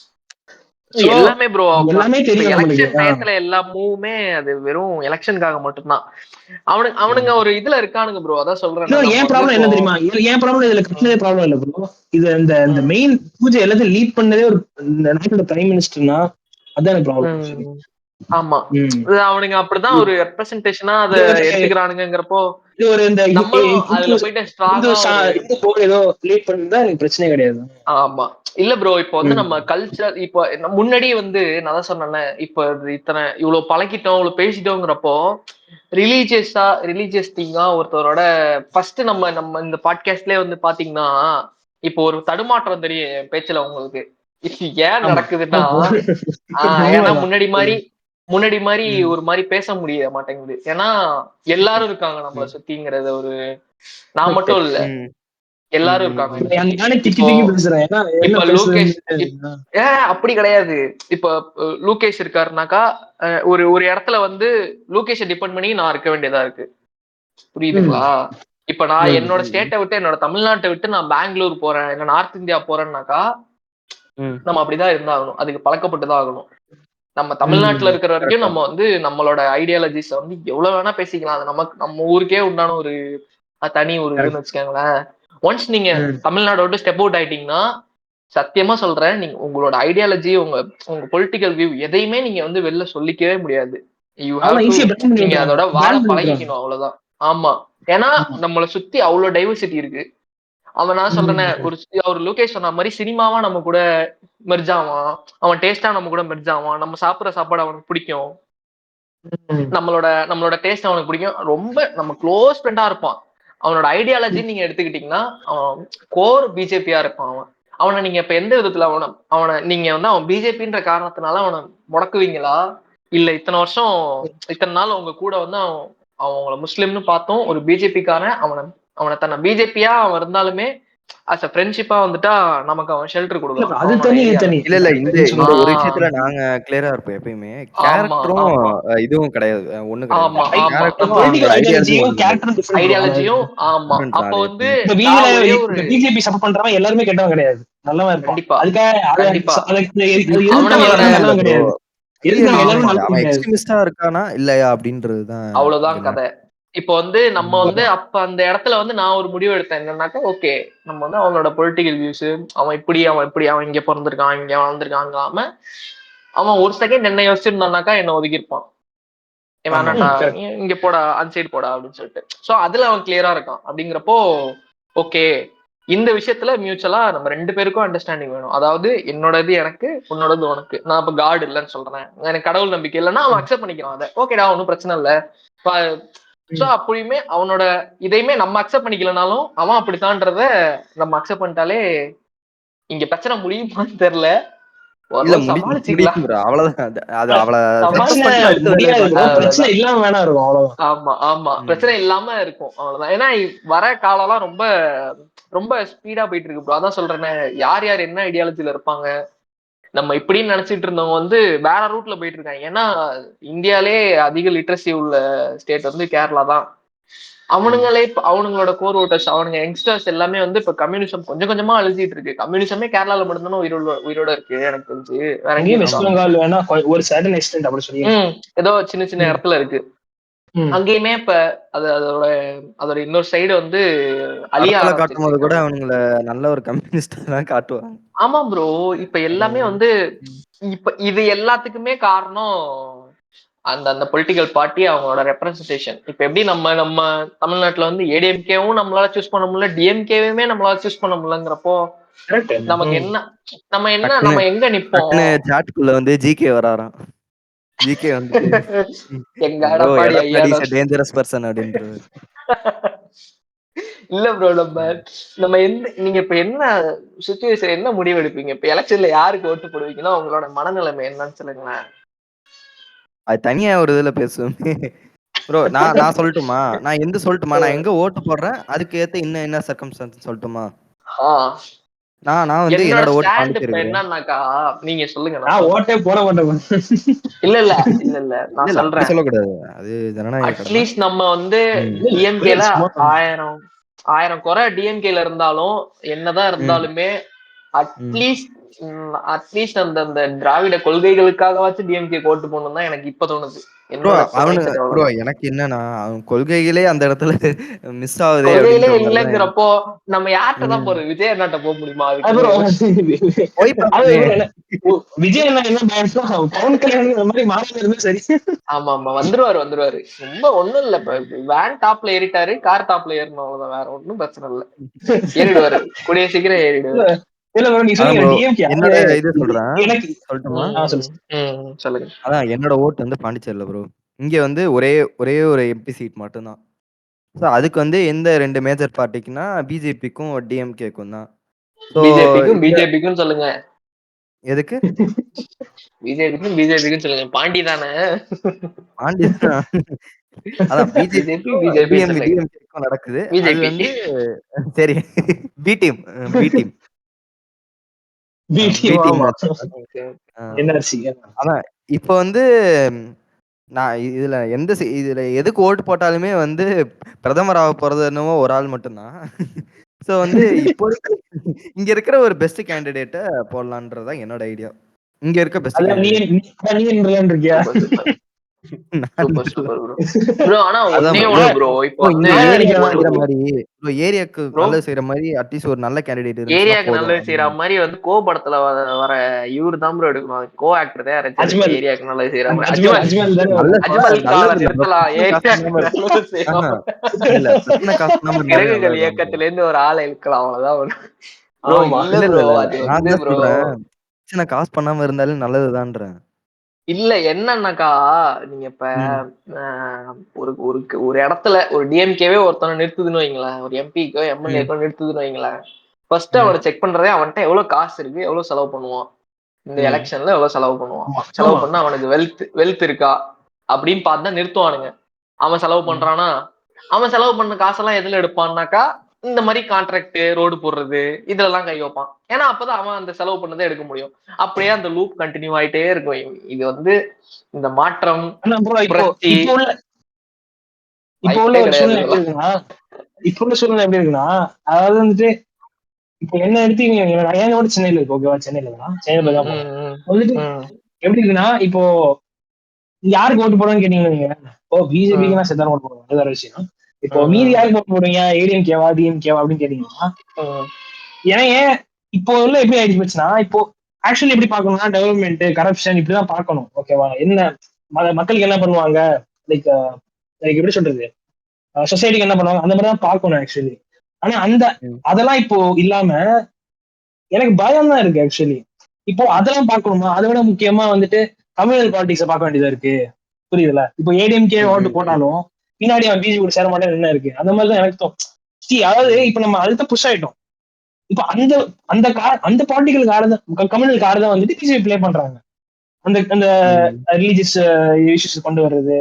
சோ எல்லாமே ப்ரோ எல்லாமே இப்ப தெரியும் நம்மளுக்கு. எலெக்ஷன் டயத்துல எல்லா மூவுமே அது வெறும் எலெக்ஷனுக்காக மட்டும்தான். அவனுங்க ஒரு இதுல இருக்கானுங்க ப்ரோ. அதான் சொல்றேன் இன்னும் நம்ம ஏன் வந்து ப்ராப்ளம் இப்போ என்ன தெரியுமா? ஏன் ப்ராப்ளம் இதுல கட்டினதே ப்ராப்ளம் இல்ல ப்ரோ. இது இந்த ம், மெயின் பூஜை எல்லாத்தையும் லீட் பண்ணதே ஒரு இந்த நாட்டோட பிரைம் மினிஸ்டர்னா அதான் ப்ராப்ளம் ஆக்சுவலி. ம். ஆமா. இது அவனுங்க அப்படிதான் ஒரு ரெப்ரசன்டேஷனா அத இது ஒரு எடுத்துக்கிறானுங்கிறப்போ இது ஒரு இந்த நம்மளும் அதுல போயிட்டு ஸ்ட்ராங்கா ஒரு இந்து போர்டு ஏதோ லீட் பண்ணிருந்தா எனக்கு பிரச்சனை கிடையாது. ஆமா. இல்ல ப்ரோ இப்போ வந்து நம்ம கல்ச்சர் இப்போ முன்னாடி வந்து நான் தான் சொன்னேன்ல இப்ப இத்தனை இவ்வளவு பழகிட்டோம் இவ்வளவு பேசிட்டோங்கிறப்போ ரிலீஜியஸ் திங்கா ஒருத்தரோட ஃபர்ஸ்ட் நம்ம நம்ம இந்த பாட்காஸ்ட்லயே வந்து பாத்தீங்கன்னா இப்போ ஒரு தடுமாற்றம் தெரியும் என் பேச்சுல உங்களுக்கு. இது ஏன் ஆமா. நடக்குதுன்னா ஏன்னா உண்மைதான். முன்னாடி மாதிரி ஒரு மாதிரி பேச முடிய மாட்டேங்குது. ஏன்னா எல்லாரும் இருக்காங்க நம்மள சுத்திங்கிறது ஒரு நான் மட்டும் இல்ல எல்லாரும் இருக்காங்க என்ன சுத்தி. நானே திக்கி இப்போ திக்கி பேசுறேன். ஏன்னா என்ன இப்ப லோகேஷ் பேசுறதுன்னு. அப்படி கிடையாது. இப்ப லோகேஷ் இருக்காருனாக்கா ஒரு ஒரு இடத்துல வந்து லோகேஷை டிபெண்ட் பண்ணி நான் இருக்க வேண்டியதா இருக்கு. புரியுதுங்களா? இப்ப நான் என்னோட ஸ்டேட்டை விட்டு என்னோட தமிழ்நாட்டை விட்டு நான் பெங்களூர் போறேன் இல்ல நார்த் இந்தியா போறேன்னாக்கா நம்ம அப்படிதான் இருந்தாகணும். அதுக்கு பழக்கப்பட்டுதான் ஆகணும். நம்ம தமிழ்நாட்டுல இருக்கிற வரைக்கும் நம்ம வந்து நம்மளோட ஐடியாலஜிஸ் வந்து எவ்வளவு வேணா பேசிக்கலாம். அது நமக்கு நம்ம ஊருக்கே உண்டான ஒரு தனி ஒரு இதுன்னு வச்சுக்கோங்களேன். ஒன்ஸ் நீங்க தமிழ்நாடு விட்டு ஸ்டெப் அவுட் ஆயிட்டீங்கன்னா சத்தியமா சொல்றேன் நீங்க உங்களோட ஐடியாலஜி உங்க உங்க பொலிட்டிக்கல் வியூ எதையுமே நீங்க வந்து வெளில சொல்லிக்கவே முடியாது. யூ ஹாவ் டு நீங்க அதோட வாழ பழகிக்கணும் அவ்வளவுதான். ஆமா. ஏன்னா நம்மளை சுத்தி அவ்வளவு டைவர்சிட்டி இருக்கு. அவன் நான் சொல்றேனே ஒரு லோகேஷ் சொன்ன மாதிரி சினிமாவா நம்ம கூட மெர்ஜ் ஆவான். அவன் டேஸ்டா நம்ம கூட மெர்ஜ் ஆவான். நம்ம சாப்பிடுற சாப்பாடு அவனுக்கு பிடிக்கும். நம்மளோட டேஸ்ட் அவனுக்கு பிடிக்கும். ரொம்ப நம்ம க்ளோஸ் ஃப்ரெண்டா இருப்பான். அவனோட ஐடியாலஜி நீங்க எடுத்துக்கிட்டீங்கன்னா அவன் கோர் பிஜேபியா இருப்பான். அவனை நீங்க இப்ப எந்த விதத்துல அவனை நீங்க வந்து அவன் பிஜேபின்ற காரணத்தினால அவனை முடக்குவீங்களா? இல்ல இத்தனை வருஷம் இத்தனை நாள் உங்க கூட வந்து அவங்கள முஸ்லிம்னு பார்த்தோம் ஒரு பிஜேபிக்காரன் அவனை தன்னை பிஜேபியா அவன் இருந்தாலுமே அஸ் அ ஃப்ரெண்ட்ஷிப்பா வந்துட்டா நமக்கு அவன் ஷெல்டர் கொடுக்கலாம். அது தனி இது தனி. இல்ல இந்த ஒரு விஷயத்துல நாங்க கிளியரா இருப்போம் எப்பயுமே. கேரக்டரும் இதுவும் கிடையாது. ஒண்ணு ஆமா கிடையாது. ஆமா கேரக்டரும் அவங்களோட ஐடியாலஜியும் ஆமா. அப்ப வந்து பிஜேபி சப்போர்ட் பண்றவன் எல்லாருமே கெட்டவன் கிடையாது. நல்லவன் இருப்பான். கண்டிப்பா நல்லவன் கிடையாது. அவன் எக்ஸ்ட்ரீமிஸ்டா இருக்கானா இல்லையா அப்படின்றதுதான் அவ்வளவுதான் கதை. இப்ப வந்து நம்ம வந்து அப்ப அந்த இடத்துல வந்து நான் ஒரு முடிவு எடுத்தேன் என்னன்னாக்கா ஓகே நம்ம வந்து அவனோட பொலிட்டிக்கல் வியூஸ் அவன் இப்படி அவன் இங்க பிறந்திருக்கான் இங்க வளர்ந்துருக்காங்காம அவன் ஒரு செகண்ட் என்ன யோசிச்சிருந்தானாக்கா என்ன ஒதுக்கியிருப்பான். வேணாண்டா இங்க போடா அந்த சைடு போடா அப்படின்னு சொல்லிட்டு. சோ அதுல அவன் கிளியரா இருக்கான். அப்படிங்கிறப்போ ஓகே இந்த விஷயத்துல மியூச்சுவலா நம்ம 2 பேருக்கும் அண்டர்ஸ்டாண்டிங் வேணும். அதாவது என்னோடது எனக்கு உன்னோடது உனக்கு. நான் இப்ப காட் இல்லைன்னு சொல்றேன் எனக்கு கடவுள் நம்பிக்கை இல்லைன்னா அவன் அக்செப்ட் பண்ணிக்கிறான் அதை. ஓகேடா ஒன்னும் பிரச்சனை இல்லை. சோ அப்படியுமே அவனோட இதையுமே நம்ம அக்செப்ட் பண்ணிக்கலனாலும் அவன் அப்படித்தான்றத நம்ம அக்செப்ட் பண்ணிட்டாலே இங்க பிரச்சனை முடியுமான்னு தெரியல. சமாளிச்சுக்கலாம். பிரச்சனை இல்லாம வேணா இருக்கும் அவ்வளவுதான். ஆமா ஆமா பிரச்சனை இல்லாம இருக்கும் அவ்வளவுதான். ஏன்னா வர காலம்லாம் ரொம்ப ரொம்ப ஸ்பீடா போயிட்டு இருக்கு. அதான் சொல்றேன்னு யார் யார் என்ன ஐடியாலஜில இருப்பாங்க நம்ம இப்படின்னு நினைச்சிட்டு இருந்தவங்க வந்து வேற ரூட்ல போயிட்டு இருக்காங்க. ஏன்னா இந்தியாலே அதிக லிட்ரஸி உள்ள ஸ்டேட் வந்து கேரளா தான். அவனுங்களோட கோர் ஓட்டர்ஸ் அவனுங்க யங்ஸ்டர்ஸ் எல்லாமே வந்து இப்ப கம்யூனிசம் கொஞ்சம் கொஞ்சமா அழிஞ்சிட்டு இருக்கு. கம்யூனிசமே கேரளால மட்டும்தானே உயிரோட இருக்கு எனக்கு தெரிஞ்சு. வெஸ்ட் பெங்கால் வேணா ஒரு சர்டன் எக்ஸ்டென்ட் அப்படி சொல்லி ஏதோ சின்ன சின்ன இடத்துல இருக்கு. அங்கேயுமே இப்ப அதோட இன்னொரு சைடு வந்து அழிய காட்டும் போது கூட அவங்கள நல்ல ஒரு கம்யூனிஸ்ட் தான் காட்டுவாங்க. ஆமா ப்ரோ. இப்ப எல்லாமே வந்து இப்ப இது எல்லாத்துக்குமே காரணம் அந்த பொலிட்டிக்கல் பார்ட்டி அவங்களோட ரெப்ரசன்டேஷன். இப்ப எப்படி நம்ம தமிழ்நாட்டுல வந்து ஏடிஎம்கேவும் நம்மளால சூஸ் பண்ண முடியல டிஎம்கேவுமே நம்மளால சூஸ் பண்ண முடியலங்கிறப்போ நமக்கு நம்ம எங்க நிப்போம்? சாட்குள்ள வந்து ஜிகே வராராம். ஜிகே வந்து எங்க எடப்பாடி ஐயா டேஞ்சரஸ் பர்சன் அப்படின்றது. இல்ல ப்ரோ, நம்ம நம்ம நீங்க இப்ப என்ன சுச்சுவேஷன், என்ன முடிவு எடுப்பீங்க? இப்ப எலெக்ஷன்ல யாருக்கு ஓட்டு போடுவீங்கன்னா உங்களோட மனநிலைமை என்னன்னு சொல்லுங்களேன். அது தனியா ஒரு இதுல பேசுவோமே. ப்ரோ நான் சொல்லட்டுமா? நான் சொல்லட்டுமா? நான் எங்க ஓட்டு போடுறேன், அதுக்கு ஏத்த என்ன சர்க்கம்ஸ்டன்ஸ் சொல்லட்டுமா? ஆஹ் நான் வந்து என்னோட என்னோட ஓட்டு ஸ்டாண்ட் இப்ப பாண்டிச்சேரி ப்ரோ. என்னன்னாக்கா, நீங்க சொல்லுங்க, நான் நான் சொல்றேன். ஓட்டே போட மாட்டேன். இல்ல இல்ல இல்ல இல்ல, இல்ல, நான் இல்ல அப்படி சொல்றேன். சொல்லக்கூடாது. அது ஜனநாயக கடமை. அட்லீஸ்ட் நம்ம வந்து இல்ல, டிஎம்கேல சும்மா சொன்னேன். 1000 குறை டிஎம்கேல இருந்தாலும், என்னதான் ம், இருந்தாலுமே ம். அட்லீஸ்ட் அட்லீஸ்ட் அந்த அந்த திராவிட கொள்கைகளுக்காகவாச்சும் டிஎம்கே ஓட்டு போடணும் தான் எனக்கு இப்ப தோணுது. ப்ரோ என்னோட மைண்ட் செட் ப்ரோ அவ்வளவுதான். எனக்கு என்னன்னா, அவன் கொள்கைகளே அந்த இடத்துல மிஸ் ஆகுதே கொள்கையிலே அப்படின்ற மாரி தான் இல்லைங்கிறப்போ நம்ம யார்கிட்ட தான் ம். போறது? விஜய் அண்ணாட்ட போக முடியுமா? bro, அதுக்கு போய் அது பார்ப்போமே. bro, விஜய் என்ன பயம்னா பவன் கல்யாணம் இந்த மாதிரி மாறி இருந்தா சரி. ஆமா ஆமா, வந்துருவாரு வந்துருவாரு. ரொம்ப ஒண்ணும் இல்ல, இப்ப வேன் டாப்ல ஏறிட்டாரு, கார் டாப்ல ஏறணும், அவ்வளவுதான். வேற ஒண்ணும் பிரச்சனை இல்ல. ஏறிடுவாரு, கூடிய சீக்கிரம் இல்ல ஏறிடுவாரு. இல்ல bro, நீ அதான் சொன்னீங்க ப்ரோ டிஎம்கே, என்னோட அதாவது இது சொல்றேன். எனக்கு சொல்லட்டுமா? சொல்லு. சொல்லுங்க. அதான் என்னோட ஓட்டு வந்து பாண்டிச்சேரில ப்ரோ. இங்க வந்து ஒரே ஒரே ஒரு எம்பி சீட் மட்டும் தான். ஸோ அதுக்கு வந்து எந்த 2 மேஜர் பார்ட்டிக்குன்னா, பிஜேபிக்கும், டிஎம்கேக்கும் தான். ஸோ பிஜேபிக்கும் இதுல பிஜேபிக்கும் சொல்லுங்க. எதுக்கு? பிஜேபிக்கும் சொல்லுங்க. பாண்டி தானே. பாண்டி தான். அதான் பிஜேபி பிஜேபிக்கும், பிஜேபி சொல்லுங்க. டிஎம்கேக்கும் நடக்குது. அது பிஜேபி. வந்து சரி B team B team B BDO, team ஆமா. மேட்ச். Uh NRC. அதான் இப்ப வந்து நான் இதுல எதுக்கு ஓட்டு போட்டாலுமே வந்து பிரதமர் ஆகப் போறது என்னவோ ஒரு ஆள் மட்டும் தான். ஸோ வந்து இப்போதைக்கு இங்க இருக்கிற ஒரு பெஸ்ட் கேண்டிடேட்ட போடலான்றது தான் என்னோட ஐடியா. இங்க இருக்க பெஸ்ட் அதான் நீ கேண்டிடேட். நீ என்ன இருக்கியா? சூப்பர் சூப்பர் நான் சூப்பர் சூப்பர் ப்ரோ. ப்ரோ ஆனா அதான் ஒன்னே ப்ரோ. ஒண்ணு ப்ரோ, இப்போ ப்ரோ இங்க வந்து நான் ஏரியாக்கு நினைக்கிறேன் செய்ற ஒரு மாரி ப்ரோ ஏரியாக்கு ப்ரோ நல்லது செய்ற மாரி அட்லீஸ்ட் ஒரு நல்ல கேண்டிடேட் இருந்துச்சுன்னா ஏரியாக்கு போதும் நல்லது செய்யற அப்படின்னு. மாதிரி வந்து கோ படத்துல வர இவரு தான் ப்ரோ எடுக்கணும். கோ ஆக்டர் தான் யாராச்சும் எடுக்கணும், அஜ்மல், ஏரியாக்கு நல்லது செய்யற மாதிரி. அஜ்மல் அஜ்மல். அஜ்மல் தானே நல்லது அஜ்மல் கால நல்லது இல்ல ப்ரோ. நிறுத்தலாம், பிரச்சனை காசு ஏரியாக்கு பண்ணாம நல்லது செய்யலாம். ஆஹா இல்ல பிரச்சனை காசு பண்ணாம இருந்தாலே சிறகுகள் நல்லதுதான் ப்ரோ. இயக்கத்துல இருந்து ஒரு ஆளை இழுக்கலாம், அவ்வளவுதான். ப்ரோ ஆமா. இல்ல இல்ல இல்ல ப்ரோ, இல்ல. அது நான் வந்து என்ன ப்ரோ சொல்றேன், பிரச்சனை காசு பண்ணாம இருந்தாலே நல்லதுதான்றேன். இல்ல என்னன்னாக்கா, நீங்க இப்ப ம். ஒரு ஒரு ஒரு இடத்துல ஒரு டிஎம்கேவே ஒருத்தனை நிறுத்துதுன்னு வைங்களேன், ஒரு எம்பிக்கோ ம். எம்எல்ஏக்கோ நிறுத்துதுன்னு வைங்களேன், ஃபர்ஸ்ட் ம். அவனை செக் பண்றதே அவன்கிட்ட எவ்வளவு காசு இருக்கு, எவ்வளவு செலவு பண்ணுவான், இந்த ம். எலெக்ஷன்ல எவ்வளவு செலவு பண்ணுவான், ஆமா செலவு ஆமா. பண்ணா அவனுக்கு வெல்த் இருக்கா அப்படின்னு பார்த்து தான் நிறுத்துவானுங்க. அவன் செலவு ம். பண்றானா, அவன் செலவு பண்ண காசெல்லாம் எதுல எடுப்பான்னாக்கா, இந்த மாதிரி கான்ட்ராக்ட், ரோடு போடுறது, இதெல்லாம் கை வைப்பான். ஏன்னா அப்பதான் அவன் அந்த செலவு பண்ணதை எடுக்க முடியும். அப்படியே அந்த லூப் கண்டினியூ ஆயிட்டே இருக்கும். இது வந்து இந்த மாற்றம், ஆனா ப்ரோ, இப்போ புரட்சி இப்போ உள்ள இப்போ உள்ள வாய்ப்பே ஒரு கிடையாது சூழ்நிலை எப்படி இதெல்லாம். இருக்குன்னா, இப்போ உள்ள சூழ்நிலை எப்படி இருக்குன்னா, அதாவது வந்துட்டு இப்போ என்ன எடுத்தீங்க, என் கூட சென்னையில இருக்கு, ஓகேவா? சென்னையில தான், சென்னையில ம், தான் போறேன். ம், வந்துட்டு ம், எப்படி இருக்குன்னா, இப்போ யாருக்கு ஓட்டு போடுறோம்னு கேட்டீங்கன்னு வைங்க. இப்போ பிஜேபிக்கு ம், நான் செத்தாரம் ஓட்டு போடுவேன், அது வேற விஷயம். இப்போ மீதி ம், யாருக்கு ஓட்டு போடுறீங்க, ஏடிஎம்கேவா டிஎம்கேவா அப்படின்னு கேட்டீங்கன்னா, ம், ஏன் இப்போ உள்ள எப்படி ஆயிடுச்சு போச்சுன்னா, இப்போ ஆக்சுவலி எப்படி பார்க்கணும்னா, டெவலப்மெண்ட், கரப்ஷன் இப்படிதான் பார்க்கணும், ஓகேவா? என்ன மக்களுக்கு என்ன பண்ணுவாங்க, லைக் லைக் எப்படி சொல்றது, சொசைட்டிக்கு என்ன பண்ணுவாங்க, அந்த மாதிரி தான் பார்க்கணும் ஆக்சுவலி. ஆனா ம். அதெல்லாம் இப்போ இல்லாம எனக்கு பயம் தான் இருக்கு ஆக்சுவலி. இப்போ அதெல்லாம் பார்க்கணுமா, அதை விட முக்கியமா வந்துட்டு கம்யூனல் பாலிடிக்ஸை பார்க்க வேண்டியதா இருக்கு. புரியுதுல? இப்போ ஏடிஎம்கே ம். ஓட்டு ம். ம். போட்டாலும் பின்னாடி அவன் பிஜேபி கூட சேர மாட்டேன்னு என்ன இருக்கு, அந்த மாதிரி தான் எனக்கு தோணும். அதாவது ம். இப்ப நம்ம அதுதான் புஷ் ஆயிட்டோம். இப்ப அந்த அந்த அந்த பாலிட்டிக்கல் கார்டு தான், கம்யூனல் கார்டு தான் வந்துட்டு பிஜேபி ப்ளே பண்றாங்க. அந்த அந்த ம். ரிலீஜியஸ் இஷ்யூஸ் கொண்டு வர்றது.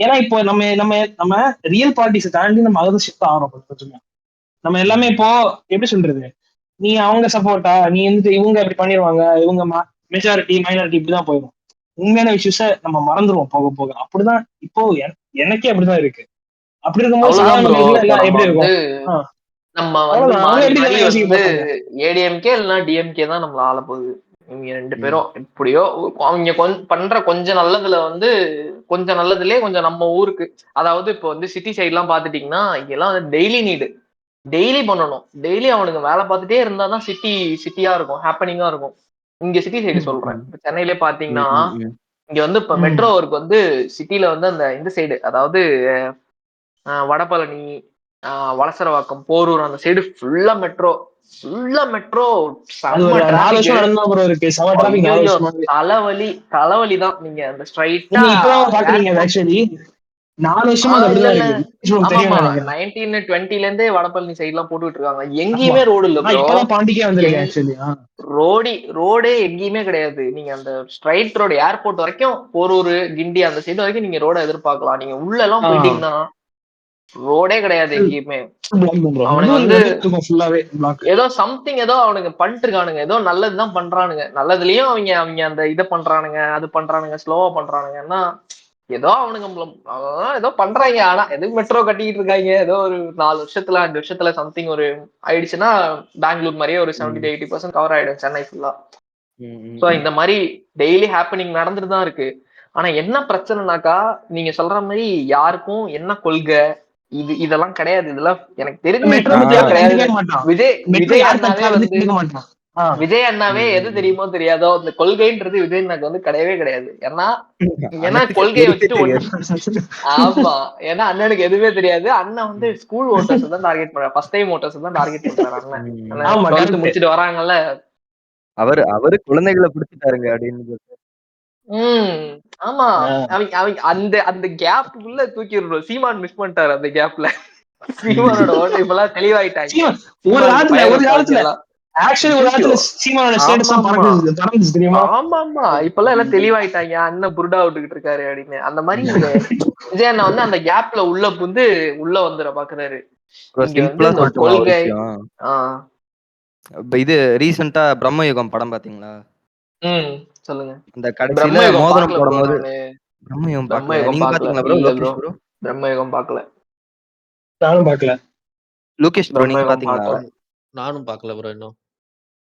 ஏன்னா இப்போ நம்ம நம்ம நம்ம ரியல் பாலிட்டிக்ஸை தாண்டி நம்ம அதை ஷிஃப்ட் ஆகிறோம் கொஞ்சம் கொஞ்சமா. நம்ம எல்லாமே ம். இப்போ எப்படி சொல்றது, நீ அவங்க சப்போர்ட்டா, நீ வந்துட்டு இவங்க இப்படி பண்ணிடுவாங்க, இவங்க மெஜாரிட்டி மைனாரிட்டி இப்படிதான் போயிடும். உண்மையான விஷயத்த நம்ம மறந்துருவோம் போக போக. அப்படிதான் இப்போ எனக்கே அப்படிதான் இருக்கு. அப்படி இருக்கும்போது அவ்வளவுதான் சாதாரண ப்ரோ. மக்களுக்கு இப்போ எல்லாம் நம்ம எப்படி வந்து இருக்கும்? ஆஹ் நம்ம வந்து அவ்வளவுதான், அவங்க மாறி எப்படி மாறி இதெல்லாம் யோசிக்க வந்து போறாங்க? ஏடிஎம்கே இல்லைன்னா டிஎம்கே தான் நம்மள ஆள போகுது. இவங்க ரெண்டு ம். பேரும் எப்படியோ அவங்க பண்ற கொஞ்சம் நல்லதுல வந்து கொஞ்சம் நல்லதுலயே கொஞ்சம் நம்ம ஊருக்கு, அதாவது இப்போ வந்து சிட்டி சைட் எல்லாம் பாத்துட்டீங்கன்னா இங்கெல்லாம் வந்து டெய்லி நீடு, டெய்லி பண்ணணும், டெய்லி அவனுக்கு வேலை பார்த்துட்டே இருந்தாதான் சிட்டி சிட்டியா இருக்கும், ஹாப்பனிங்கா இருக்கும். இங்க சிட்டி சைடு ம். சொல்றேன். ம். இப்ப சென்னையிலே ம். பாத்தீங்கன்னா ம். ம். இங்க வந்து இப்ப உம் மெட்ரோ ஒர்க் வந்து சிட்டில வந்து அந்த இந்த சைடு, அதாவது வடபழனி, வளசரவாக்கம், போரூர் அந்த சைடு ஃபுல்லா மெட்ரோ அது செம்ம ஒரு 4 டிராபிக். வருஷம் நடந்தா அப்புறம் இருக்கு, செம டிராபிக் 4 ஐயோ வருஷமாவே. தலைவலி தலைவலி தான். நீங்க அந்த ஸ்ட்ரைட்டா நீங்க இப்பதான் பாக்குறீங்க ஏர்போர்ட் ஆக்சுவலி. 4 வருஷமா அது இல்ல அப்படிதான் இல்ல இருக்கு. உங்களுக்கு தெரியும் ஆமாமா நினைக்கிறேன். 1920ல இருந்தே வடபழனி சைடு எல்லாம் போட்டுட்டு இருக்காங்க. ஆமா. எங்கேயுமே ரோடு இல்ல நான் ப்ரோ. இப்பதான் பாண்டிக்கே வந்திருக்கேன் ஆக்சுவலி. ரோடே எங்கேயுமே கிடையாது. நீங்க அந்த ஸ்ட்ரைட் ரோடு ஏர்போர்ட் வரைக்கும் போரூர் கிண்டி அந்த சைடு வரைக்கும் நீங்க ரோட எதிர்பார்க்கலாம். நீங்க உள்ள எல்லாம் போயிட்டீங்கன்னா ரோடே கிடையாது எங்கேயுமே. அவனுங்க வந்து ஏதோ சம்திங் ஏதோ அவனுங்க பண்ணிட்டு இருக்கானுங்க. ஏதோ நல்லதுதான் பண்றானுங்க. நல்லதுலயும் அவங்க அவங்க அந்த இதை பண்றானுங்க, அது பண்றானுங்க, ஸ்லோவா பண்றானுங்கன்னா ஏதோ அவனுங்க ஏதோ பண்றாங்க. ஆனா எதுவும் மெட்ரோ கட்டிக்கிட்டு இருக்காங்க. ஏதோ ஒரு 4 வருஷத்துல 5 வருஷத்துல சம்திங் ஒரு ஆயிடுச்சுன்னா பெங்களூர் மாதிரியே ஒரு 70-80% கவர் ஆயிடும் சென்னை ஃபுல்லா. சோ இந்த மாதிரி டெய்லி ஹேப்பனிங் நடந்துட்டு தான் இருக்கு. ஆனா என்ன பிரச்சனைனாக்கா, நீங்க சொல்ற மாதிரி யாருக்கும் என்ன கொள்கை இதெல்லாம் கிடையாது. இதெல்லாம் எனக்கு தெரிஞ்சு கிடையாது. விஜய் அண்ணாவே எது தெரியுமோ தெரியாதோ அந்த கொள்கைன்றது விஜய் அண்ணாக்கு வந்து கிடையவே கிடையாது. ஏன்னா கொள்கையை வச்சுட்டு ஆமா, ஏன்னா அண்ணனுக்கு எதுவுமே தெரியாது. அண்ணன் வந்து ஸ்கூல் ஓட்டர்ஸ் தான் டார்கெட் பண்றாரு. ஃபர்ஸ்ட் டைம் ஓட்டர்ஸ் தான் டார்கெட் பண்றாரு அண்ணன். 12th முடிச்சிட்டு வராங்கல்ல, அவரு குழந்தைகளை பிடிச்சிட்டாருங்க அப்படின்னு. ஆமா, அவங்க அந்த அந்த கேப்புக்குள்ள தூக்கிடணும். சீமான் மிஸ் பண்ணிட்டாரு அந்த கேப்ல. சீமானோட ஓட்டு இப்பெல்லாம் தெளிவாயிட்டாங்க. ஒரு காலத்துல ஆமா இப்பெல்லாம் எல்லாம் தெளிவாயிட்டாங்க. அண்ணன் புருடா விட்டுக்கிட்டு இருக்காரு அப்படின்னு. அந்த மாதிரி விஜய் அண்ணா வந்து அந்த கேப்ல உள்ள புந்து உள்ள வந்துட பாக்குறாரு. இங்க வந்து இந்த கொள்கை இது ரீசெண்டா பிரம்மயுகம் படம் பாத்தீங்களா? சொல்லுங்க. அந்த கடைசியில மோதிரம் போடும்போது பிரம்மயுகம் பாக்கல. நீங்க பாத்தீங்களா ப்ரோ? லோகேஷ் ப்ரோ பிரம்மயுகம் பாக்கல. நானும் பாக்கல. லோகேஷ் ப்ரோ நீங்க பாத்தீங்களா? நானும் பாக்கல ப்ரோ. இன்னும்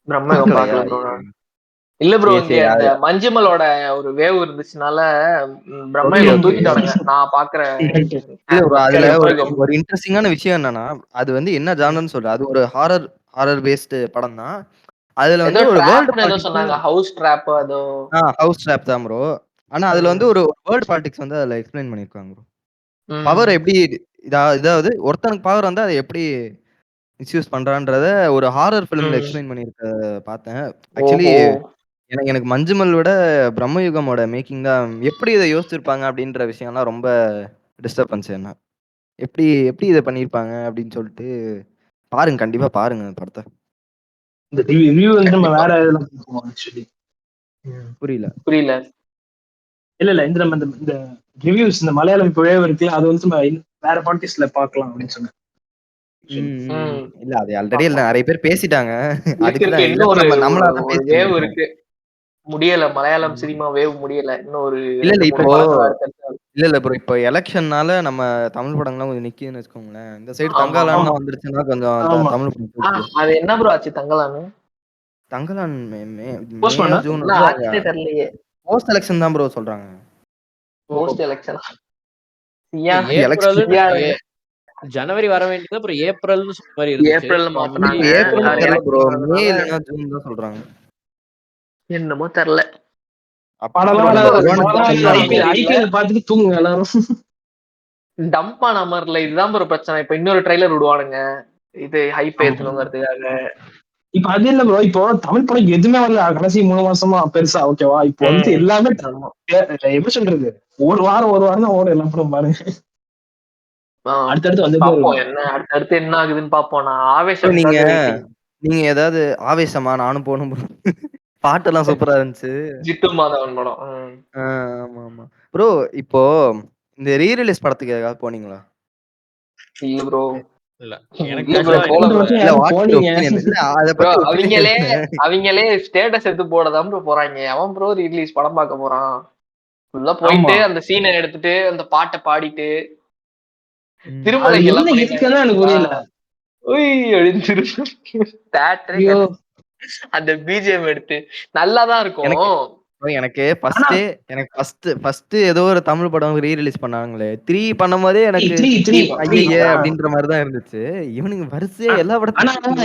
பிரம்மயுகம் பாக்கல ப்ரோ. இல்ல ப்ரோ, இங்க இந்த மஞ்சுமலோட ஒரு வேவ் இருந்துச்சுனால பிரம்மயுகம் தூக்கிட்டானுங்க. நான் பாக்குறேன். அதுல ஒரு இன்ட்ரெஸ்டிங்கான விஷயம் என்னன்னா, அது வந்து என்ன ஜானர்னு சொல்ற, அது ஒரு ஹாரர் பேஸ்டு படம் தான். அதுல வந்து ஒரு வேர்ல்ட் சொன்னாங்க, ஹவுஸ் ட்ராப். அதோ ஹவுஸ் ட்ராப் தான் ப்ரோ. ஆனா அதுல வந்து ஒரு வேர்ல்ட் பாலிடிக்ஸ் வந்து அதுல எக்ஸ்பிளைன் பண்ணிருக்காங்க ப்ரோ. பவர் எப்படி இதாவது ஒருத்தனுக்கு பவர் வந்து அதை எப்படி மிஸ்யூஸ் பண்றான்றத ஒரு ஹாரர் ஃபிலிம்ல எக்ஸ்பிளைன் பண்ணிருக்க பார்த்தேன். ஆக்சுவலி எனக்கு மஞ்சுமல் விட பிரம்மயுகமோட மேக்கிங் தான் எப்படி இதை யோசிச்சிருப்பாங்க அப்படின்ற விஷயம்லாம் ரொம்ப டிஸ்டர்பன்ஸ். என்ன எப்படி எப்படி இதை பண்ணிருப்பாங்க அப்படின்னு சொல்லிட்டு பாருங்க, கண்டிப்பா பாருங்க படத்தை. இந்த ரிவ்யூ வந்து நம்ம வேற இதெல்லாம் பார்ப்போம் ஆக்சுவலி. புரியல. இல்ல இந்த நம்ம இந்த ரிவ்யூஸ் இந்த மலையாளம் இப்போ இருக்கு, அது வந்து நம்ம வேற பாட்காஸ்ட்ல பார்க்கலாம் அப்படின்னு சொன்னேன். இல்ல அது ஆல்ரெடி நிறைய பேர் பேசிட்டாங்க. அதுக்கு வேவ் இருக்கு, முடியல. மலையாளம் சினிமா வேவ் முடியல. இன்னும் ஒரு இல்ல ப்ரோ, இப்போ எலெக்ஷன்னால நம்ம தமிழ் படங்கள்லாம் கொஞ்சம் நிக்குதுன்னு வச்சுக்கோங்களேன். இந்த சைடு தங்கலான் வந்துருச்சுன்னா கொஞ்சம் தமிழ் படம். அது என்ன ப்ரோ ஆச்சு Thangalaan? Thangalaan June post election தான் ப்ரோ சொல்றாங்க. போஸ்ட் எலெக்ஷன் ஜனவரி வர வேண்டியது அப்புறம் ஏப்ரல்னு சொல்ற மாதிரி இருந்துச்சு. ஏப்ரல் மாத்துனாங்க. ஏப்ரல் தெரியல ப்ரோ, மே இல்லனா ஜூன் தான் சொல்றாங்க. என்னமோ தெரியல. ஐபிஎல் பார்த்துட்டு தூங்குங்க எல்லாரும். டம்பா நம்பர்ல இதுதான் ஒரு பிரச்சனை. இப்ப இன்னொரு ட்ரைலர் விடுவானுங்க இது ஹைப் ஏத்தணுங்கிறதுக்காக. இப்ப அது இல்ல ப்ரோ, இப்போ தமிழ் படம் எதுவுமே வரல கடைசி 3 மாசமா பெருசா. ஓகேவா? இப்போ வந்து எல்லாமே எப்படி சொல்றது, ஒரு வாரம் தான் ஓடும் எல்லா படம் பாருங்க. அடுத்தடுத்து வந்து என்ன அடுத்தடுத்து என்ன ஆகுதுன்னு பாப்போம். நான் ஆவேசம் நீங்க ஏதாவது ஆவேசமா நானும் போகணும் பாட்டெல்லாம் சூப்பரா இருந்துச்சு. ஜிட்டு மாதவன் படம். ஆமா ஆமா ப்ரோ. இப்போ இந்த ரீ ரிலீஸ் படத்துக்கு ஏதாவது போனீங்களா? இல்ல ப்ரோ. அவங்களே ஸ்டேட்டஸ் எடுத்து போடதான் ப்ரோ போறாங்க. அவன் ப்ரோ ரிலீஸ் படம் பார்க்க போறான். உள்ள போயிட்டு அந்த சீனை எடுத்துட்டு அந்த பாட்டை பாடிட்டு திருமலை அந்த பிஜிஎம் எடுத்து நல்லாதான் இருக்கும். எனக்கு ஃபர்ஸ்ட் ஏதோ ஒரு தமிழ் படம் ரீ ரிலீஸ் பண்ணாங்களே, 3 பண்ணும்போதே எனக்கு ஐயே அப்படின்ற மாதிரி தான் இருந்துச்சு. இவனுங்க வரிசையா எல்லா படத்தையும்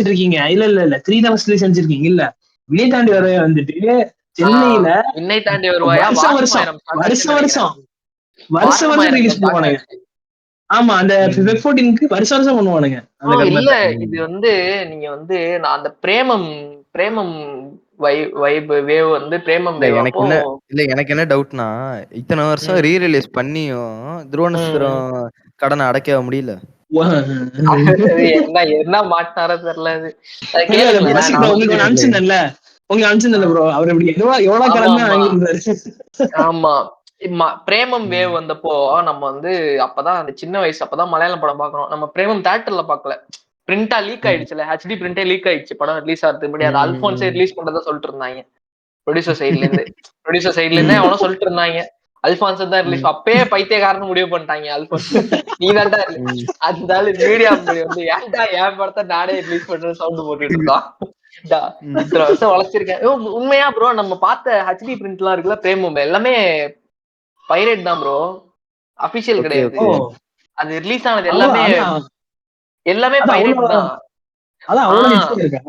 இருக்கீங்க. இல்ல 3 தான் ரிலீஸ் செஞ்சிருக்கீங்க. இல்ல வினை தாண்டி வருவாயா வந்துட்டு சென்னையில வினை தாண்டி வருவாயா வருஷம் ரிலீஸ் பண்ணுவானுங்க. ஆமா, அந்த வெப் 14க்கு வருஷம் பண்ணுவானுங்க. இல்ல இது வந்து நீங்க வந்து நான் அந்த பிரேமம் வைப் வேவ் வந்து பிரேமம் இல்ல வேவ் எனக்கு அப்போ என்ன இல்ல எனக்கு என்ன டவுட்னா, இத்தன வருஷம் ம், ரிலீஸ் பண்ணியும் ம். துருவநட்சத்திரம் கடன அடைக்கவா முடியல? அது என்ன என்ன மாட்டினாரோ தெரியல அது. அது இல்ல இல்ல கேளுங்களேன் ப்ரோ நான் உங்களுக்கு வந்து ஒண்ணு அனுப்பிச்சிருந்தேன்ல, உங்களுக்கு அனுப்பிச்சிருந்தேன்ல ப்ரோ, அவர் இப்படி எவ்வளவு ஆமா கடன் தான் ஆமா வாங்கியிருந்தாரு. ஆமா. பிரேமம் வேவ் ம். வந்தப்போ நம்ம வந்து அப்பதான் அந்த சின்ன வயசு அப்பதான் மலையாளம் படம் பாக்குறோம். நம்ம பிரேமம் தியேட்டர்ல பாக்கல. பிரிண்டா லீக் ம். ஆயிடுச்சுல, ஹெச்டி பிரிண்டே லீக் ஆயிடுச்சு படம் ரிலீஸ் ஆகிறதுக்கு முன்னாடி. அது அல்போன்ஸே ம். ரிலீஸ் பண்றதா சொல்லிட்டு இருந்தாங்க. ப்ரொடியூசர் சைடுல இருந்தே அவனும் சொல்லிட்டு இருந்தாங்க. அல்பான்ஸ் தான் ரிலீஸ். ம். அப்பயே பைத்தியக்காரன்னு முடிவு பண்ணிட்டாங்க. அல்பான்ஸ் நீ தான்டா ம். அந்த ஆளு மீடியா வந்து ஏன்டா என் படத்தை நானே ரிலீஸ் பண்றேன்னு சவுண்ட் போட்டுட்டு இருக்கான். ம். இத்தனை வருஷம் வளர்ச்சிருக்கேன். உண்மையா ப்ரோ நம்ம பார்த்த ஹெச்டி பிரிண்ட் எல்லாம் இருக்குல்ல பிரேமம் எல்லாமே பைரேட் தான் ப்ரோ. அபிஷியல் ஓகே, கிடையாது. ஓ, ஓகே. அது ரிலீஸ் ஆனது அவ்வளவு எல்லாமே அதான் எல்லாமே அதான் பைரேட் அவ்வளவு தான். அதான் அவ்வளவு ஆஹ் ஹிட் இருக்கா?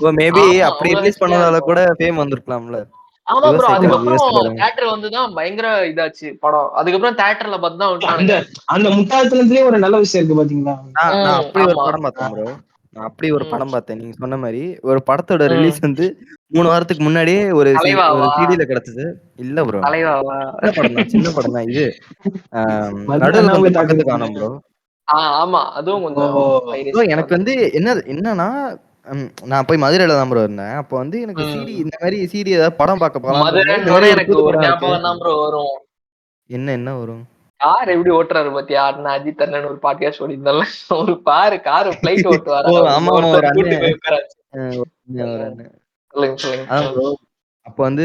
ஓ மேபி ஆமா அப்படி அவ்வளவு ரிலீஸ் ஹெச்டியா பண்ணதால இருக்கும். கூட ஃபேம் வந்திருக்கலாம்ல. ஆமா ப்ரோ. ரிவர்ஸ் சைக்காலஜி அதுக்கப்புறம் யோசிச்சு தியேட்டர் வந்துதான் பயங்கர இதாச்சு படம். அதுக்கப்புறம் தியேட்டர்ல பார்த்து தான் அந்த விட்டானுங்க. அந்த முட்டாள்தனத்திலேயே ஒரு நல்ல விஷயம் இருக்கு பாத்தீங்களா? நான் நான் அப்படி ஒரு ஆமா. படம் பார்த்தேன் ப்ரோ. நான் அப்படி ஒரு ம், படம் பார்த்தேன். நீங்க சொன்ன மாரி. ஒரு படத்தோட ரிலீஸ் ம். வந்து 3 வாரத்துக்கு முன்னாடியே ஒரு தலைவாவா சிடில கிடைச்சது. இல்ல ப்ரோ. தலைவாவா சின்ன படம் தான். சின்ன படம் தான். இது மதியம் நடுவுல தான் போய் கொஞ்சம் பக்கத்து தாக்குறீங்க. காணோம் ப்ரோ. ஆமா அதுவும் ஓ, கொஞ்சம் ப்ரோ பைரசி எனக்கு தான். வந்து என்னன்னா, நான் போய் மதுரையில தான் ப்ரோ இருந்தேன். அப்போ வந்து எனக்கு சிடி ம். இந்த மாரி சிடி ஏதாவது படம் பார்க்க போலான்னு இருக்கும்போது, இந்த மதுரைன்னோட மாரி ஒரு எனக்கு புது ஒரு படம் இருக்கு. ஞாபகம் தான் ப்ரோ வரும். என்ன வரும்? கார் எப்படி ஓட்டுறாரு பாத்தியா அண்ணா அஜித் அண்ணன் ஒரு பாட்காஸ்ட் ஓடிந்தால ஒரு கார் பிளைட் ஓட்டுவாரா ஓ அவரு ஆமாமா. ஒரு ஒருத்தர் கூட்டு அண்ணன் போய் உட்காராச்சு. ஒரு அண்ணன் ஒரு ம். அண்ணன். சொல்லுங்க சொல்லுங்க. அதான் ப்ரோ. அப்போ வந்து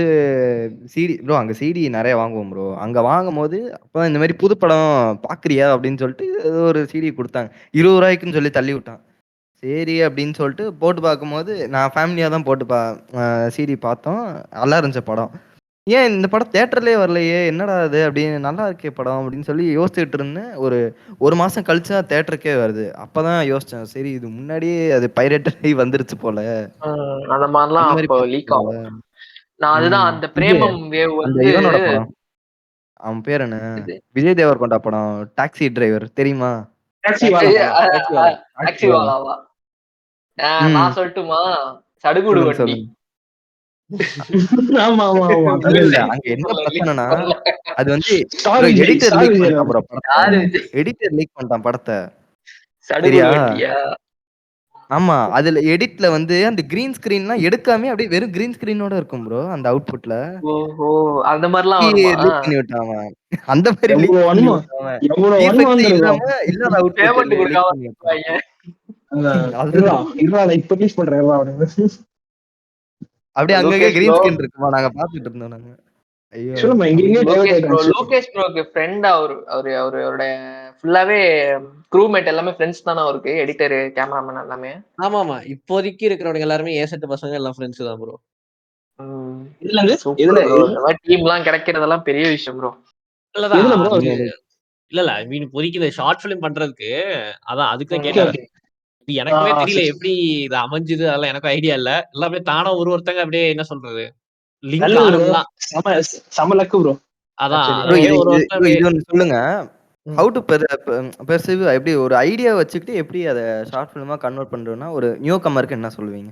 ப்ரோ அங்க சிடி நெறைய வாங்குவோம் ப்ரோ. அங்க வாங்கும்போது அப்பதான் இந்த மாரி புது படம் பார்க்குறியா? அப்படின்னு சொல்லிட்டு ஏதோ ஒரு சிடி குடுத்தாங்க. ரூ. 20க்குன்னு சொல்லி தள்ளி விட்டான். சரி அப்படின்னு சொல்லிட்டு போட்டு பார்க்கும்போது, நான் ஃபேமிலியா தான் போட்டு அ சிடி பார்த்தோம். நல்லா இருந்துச்சு படம். ஏன் இந்த படம் தியேட்டர்லயே வரலையே! என்னடா இது? அப்படின்னு நல்லா இருக்கே படம் அப்படின்னு சொல்லி யோசிச்சுட்டு இருந்தேன். ஒரு 1 மாசம் கழிச்சு தான் தியேட்டருக்கே வருது. அப்பதான் யோசிச்சேன். சரி இது முன்னாடியே அது பைரேட்டட் ஆகி வந்துருச்சு போல. அந்த மாதிரிலாம் அந்த மாரி அப்போ லீக் பார்த்துருக்கேன் போல. ஆகும். நான் அதுதான் ம். அந்த இது பிரேமம் வேவ் அந்த வந்து இவனோட படம். அவன் பேர் என்ன? இது விஜய் தேவரக்கொண்டா படம். டாக்ஸி டிரைவர் தெரியுமா? டாக்ஸி வாலா. டாக்ஸி வாலா. டாக்ஸி டாக்ஸி வாலா. வாலாவா? ம். நான் சொல்லட்டுமா? சடுகுடு சொல்லுங்க, வண்டி. சொல்லுங்க. ஆமா ஆமா ஆமா, இல்ல, தமிழ்ல இல்ல. அங்க என்ன ரிலீஸ் பிரச்சனைன்னா, பண்ண அது வந்து star bro Vijay, editor star league Vijay பண்ணிட்டான் அவரு. ப்ரோ படத்த. யாரு விஜய்? எடிட்டர் லீக் பண்ணிட்டான் படத்த. சடுகுடு சரியா? வண்டியா? ஆமா. அதுல எடிட்ல வந்து அந்த கிரீன் ஸ்கிரீன்லாம் எடுக்காமயே அப்படியே வெறும் கிரீன் ஸ்கிரீனோட இருக்கும் ப்ரோ. அந்த அவுட்புட்ல. ஓஹோ! அந்த மாதிரிலாம் வருமா? லீக் பண்ணி விட்டான் அவன். அந்த மாரி லீக் எவ்வளவு பண்ணி வன்மம், விட்டான் அவன். எவ்வளவு வன்மம் விஎஃப்எக்ஸே வந்திருக்கும். இல்லாம இல்லாத அவுட்புட் பேமெண்ட் லீக் கொடுக்காம பண்ணி விட்டான். இருப்பாங்க. இருடா அதுதான். இருடா, நான் இப்ப ரிலீஸ் பண்றேன் இருடா அப்படின்னு. அப்படியே அங்கங்க லோகேஷ் கிரீன் ப்ரோ ஸ்கிரீன் இருக்குமா? நாங்க பார்த்துட்டு இருந்தோம் நாங்க. ஐயோ! சொல்லுமா, இங்க தமிழ் எங்கேயோ டைவர்ட் ஆயிட்டாச்சு. லோகேஷ் ப்ரோக்கு ஃப்ரெண்ட் அவருடைய ஃபுல்லாவே க்ரூமேட் எல்லாமே ஃப்ரெண்ட்ஸ் தானே அவருக்கு. எடிட்டர், கேமராமேன் எல்லாமே. ஆமாமா. இப்போதைக்கு இருக்கிறவனுங்க எல்லாருமே ஏ செட் பசங்க எல்லாம் ஃப்ரெண்ட்ஸ் தான் ப்ரோ. இதுல இருந்து சூப்பர் எதுல ப்ரோ. இந்த மாதிரி டீம் எல்லாம் கிடைக்கிறதெல்லாம் பெரிய விஷயம் ப்ரோ. இல்லதான் எதுல ப்ரோ? அது உண்மையிலே. இல்ல ஐ மீன் இப்போதைக்கு இந்த ஷார்ட் ஃபிலிம் பண்றதுக்கு அதான் அதுக்கு தான் ஓகே கேட்டேன். ஓகே. இது எனக்குமே தெரியல எப்படி இது அமைஞ்சுது அதெல்லாம் எனக்கும் ஐடியா இல்ல. எல்லாமே தானா ஒருத்தங்க அப்படியே என்ன சொல்றது லிங்க் நல்லது ப்ரோ. ஆனதுதான். செம செம லக்கு ப்ரோ. அதான் ஆக்சுவலி ப்ரோ அப்படியே ஒரு ஒருத்தன் ப்ரோ அப்படியே இது ஒண்ணு சொல்லுங்க. ம். ஹவ் டூ பெர்சீவ் எப்படி ஒரு ஐடியா வச்சுக்கிட்டு எப்படி அத ஷார்ட் ஃபிலிமா கன்வெர்ட் பண்றதுன்னா, ஒரு நியூ கமருக்கு என்ன சொல்லுவீங்க?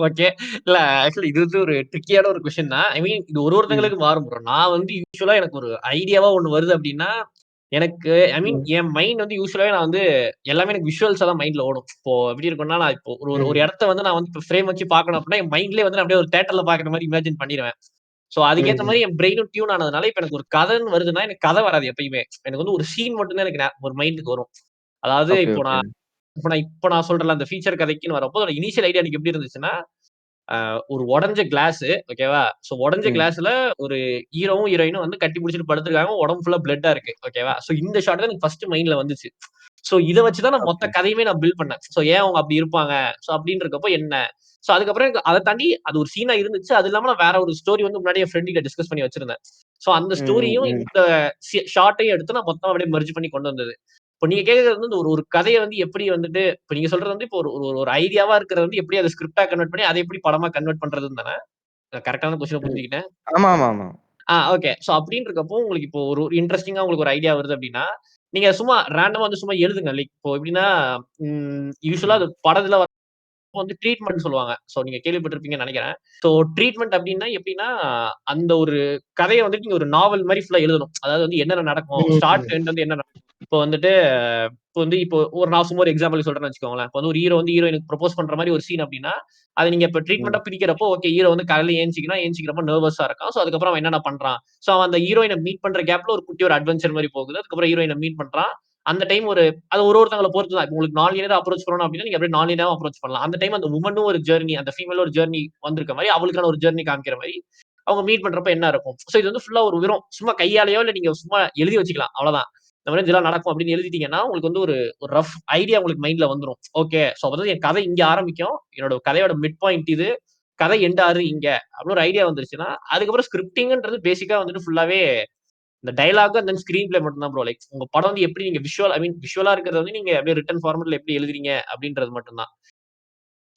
ஓகே. இல்ல ஆக்சுவலி இது வந்து ஒரு ட்ரிக்கியான ஒரு கொஸ்டின் தான். ஐ மீன் இது ம். ஒருத்தங்களுக்கு மாறும் ப்ரோ. நான் வந்து யூசுவலா எனக்கு ஒரு ஐடியாவா ஒண்ணு வருது அப்படின்னா, எனக்கு ஐ மீன் ம், என் மைண்ட் வந்து யூசுவலாவே நான் வந்து எல்லாமே எனக்கு விஷுவல்ஸா தான் மைண்ட்ல ஓடும். இப்போ எப்படி இருக்கும்னா, நான் இப்போ ஒரு ஒரு ஒரு ம், இடத்த வந்து நான் வந்து இப்போ ஃப்ரேம் வச்சு பார்க்கணும் அப்படின்னா, என் மைண்ட்லயே வந்து நான் அப்படியே ஒரு தியேட்டர்ல பார்க்குற மாரி இமேஜின் பண்ணிருவேன். சோ அதுக்கேத்த ம். மாரி என் பிரெயினும் டியூன் ஆனதுனால, இப்ப எனக்கு ஒரு கதைன்னு வருதுன்னா, எனக்கு கதை வராது எப்பயுமே. எனக்கு வந்து ஒரு சீன் மட்டும் தான் எனக்கு ஒரு மைண்டுக்கு வரும். அதாவது ஓகே, இப்போ ஓகே. நான் சொல்றேன்ல அந்த ஃபீச்சர் கதைக்குன்னு வரப்போ, அதோட இனிஷியல் ஐடியா எனக்கு எப்படி இருந்துச்சுன்னா, ஒரு உடைஞ்ச கிளாஸ் ஓகேவா? சோ உடைஞ்ச ம். கிளாஸ்ல ஒரு ஹீரோவும், ஹீரோயினும் வந்து கட்டி பிடிச்சுட்டு படுத்துருக்காங்க. உடம்பு ஃபுல்லா பிளட்டா இருக்கு. ஓகேவா? சோ இந்த ஷாட் தான் எனக்கு ஃபர்ஸ்ட் மைண்ட்ல வந்துச்சு. சோ இத வச்சு தான் நான் மொத்த ஓகே. கதையுமே நான் பில்ட் பண்ணேன். சோ ஏன் அவங்க அப்படி இருப்பாங்க? சோ அப்படின்னு இருக்கப்போ என்ன? சோ அதுக்கப்புறம் எனக்கு அத தாண்டி அது ஒரு சீனா இருந்துச்சு. அது இல்லாம நான் வேற ஒரு ஸ்டோரி வந்து முன்னாடியே என் ஃப்ரெண்ட் கிட்ட டிஸ்கஸ் பண்ணி வச்சிருந்தேன். சோ அந்த ம், ம், ஸ்டோரியும் ம். இந்த ஷார்ட்டையும் எடுத்து நான் மொத்தமா அப்படியே மெர்ஜ் பண்ணி கொண்டு வந்தது. இப்ப நீங்க கேட்கறது வந்து ஒரு ஒரு கதைய வந்து எப்படி வந்துட்டு இப்ப நீங்க சொல்றது வந்து இப்போ ஒரு ஒரு ஒரு ஐடியாவா இருக்கிறது வந்து எப்படி அத ஸ்கிரிப்ட்டா கன்வெர்ட் பண்ணி, அத எப்படி படமா கன்வெர்ட் பண்றதுன்னு தானே? கரெக்ட்டான கொஸ்டின ம். புரிஞ்சுக்கிட்டேன். ஆமாமாமா. ஓகே. சோ அப்டின்னு இருக்கப்போ, உங்களுக்கு இப்போ ஒரு இன்ட்ரஸ்டிங்கா உங்களுக்கு ஒரு ஐடியா வருது அப்டின்னா, நீங்க சும்மா ரேண்டமா வந்து சும்மா எழுதுங்க. லைக் இப்போ எப்டின்னா, யூசுவலா ம். அது படத்துல வந்து ட்ரீட்மெண்ட் சொல்லுவாங்க. சோ நீங்க கேள்விப்பட்டிருப்பீங்கன்னு நெனைக்கிறேன். சோ ட்ரீட்மெண்ட் அப்டின்னா எப்படின்னா, அந்த ஒரு கதைய வந்துட்டு நீங்க ஒரு நாவல் மாரி ஃபுல்லா எழுதணும். அதாவது வந்து என்னென்ன நடக்கும்? ஸ்டார்ட் டு எண்ட் வந்து என்ன நடக்கும்? இப்போ வந்துட்டு இப்போ ஒரு நான் சும்மா ஒரு எக்ஸாம்பிள் சொல்றேன்னு வச்சுக்கோங்களேன். இப்போ வந்து ஒரு ஹீரோ வந்து ஹீரோயினுக்கு ப்ரொபோஸ் பண்ற மாரி ஒரு சீன் அப்டின்னா, அத நீங்க இப்ப ட்ரீட்மெண்ட்டா பிரிக்கிறப்போ, ஓகே ஹீரோ வந்து காலையில ஏந்திச்சிக்கிறப்போ நர்வஸா இருக்கான். சோ அதுக்கப்புறம் அவன் என்னென்ன பண்றான்? சோ அவன் அந்த ஹீரோயின மீட் பண்ற கேப்ல ஒரு குட்டி ஒரு அட்வென்ச்சர் மாரி போகுது. அதுக்கப்புறம் ஹீரோயின மீட் பண்றான். அந்த டைம் அது ஒருத்தங்கள பொறுத்து தான். இப்ப உங்களுக்கு நான் லீனியரா அப்ரோச் பண்ணணும் அப்டின்னா, நீங்க அப்படியே நான் லீனியராவும் அப்ரோச் பண்ணலாம். அந்த டைம் அந்த வுமனும் ஒரு ஜர்னி, அந்த ஃபீமேலும் ஒரு ஜர்னி வந்திருக்க மாரி, அவளுக்கான ஒரு ஜர்னி காமிக்கிற மாரி, அவங்க மீட் பண்றப்ப என்ன இருக்கும்? சோ இது வந்து ஃபுல்லா ஒரு வெறும் சும்மா கையாலயோ, இல்ல நீங்க சும்மா எழுதி வச்சுக்கலாம். அவ்வளவுதான். இந்த மாரி இதெல்லாம் நடக்கும் அப்படின்னு எழுதிட்டீங்கன்னா, உங்களுக்கு வந்து ஒரு ஒரு ரஃப் ஐடியா உங்களுக்கு மைண்ட்ல வந்துரும். ஓகே. சோ அதாவது என் கதை இங்க ஆரம்பிக்கும். என்னோட கதையோட மிட் பாயிண்ட் இது. கதை எண்ட் ஆகுது இங்க. அப்படின்னு ஒரு ஐடியா வந்துருச்சுன்னா, அதுக்கப்புறம் ஸ்கிரிப்டிங்ன்றது பேசிக்கா வந்துட்டு ஃபுல்லாவே இந்த dialogue and then screen play மட்டும் தான் ப்ரோ. லைக் உங்க படம் வந்து எப்படி நீங்க விஷுவலா இருக்கிறத வந்து நீங்க அப்படியே ரிட்டன் ஃபார்மட்ல எப்படி எழுதுறீங்க அப்படின்றது மட்டும் தான்.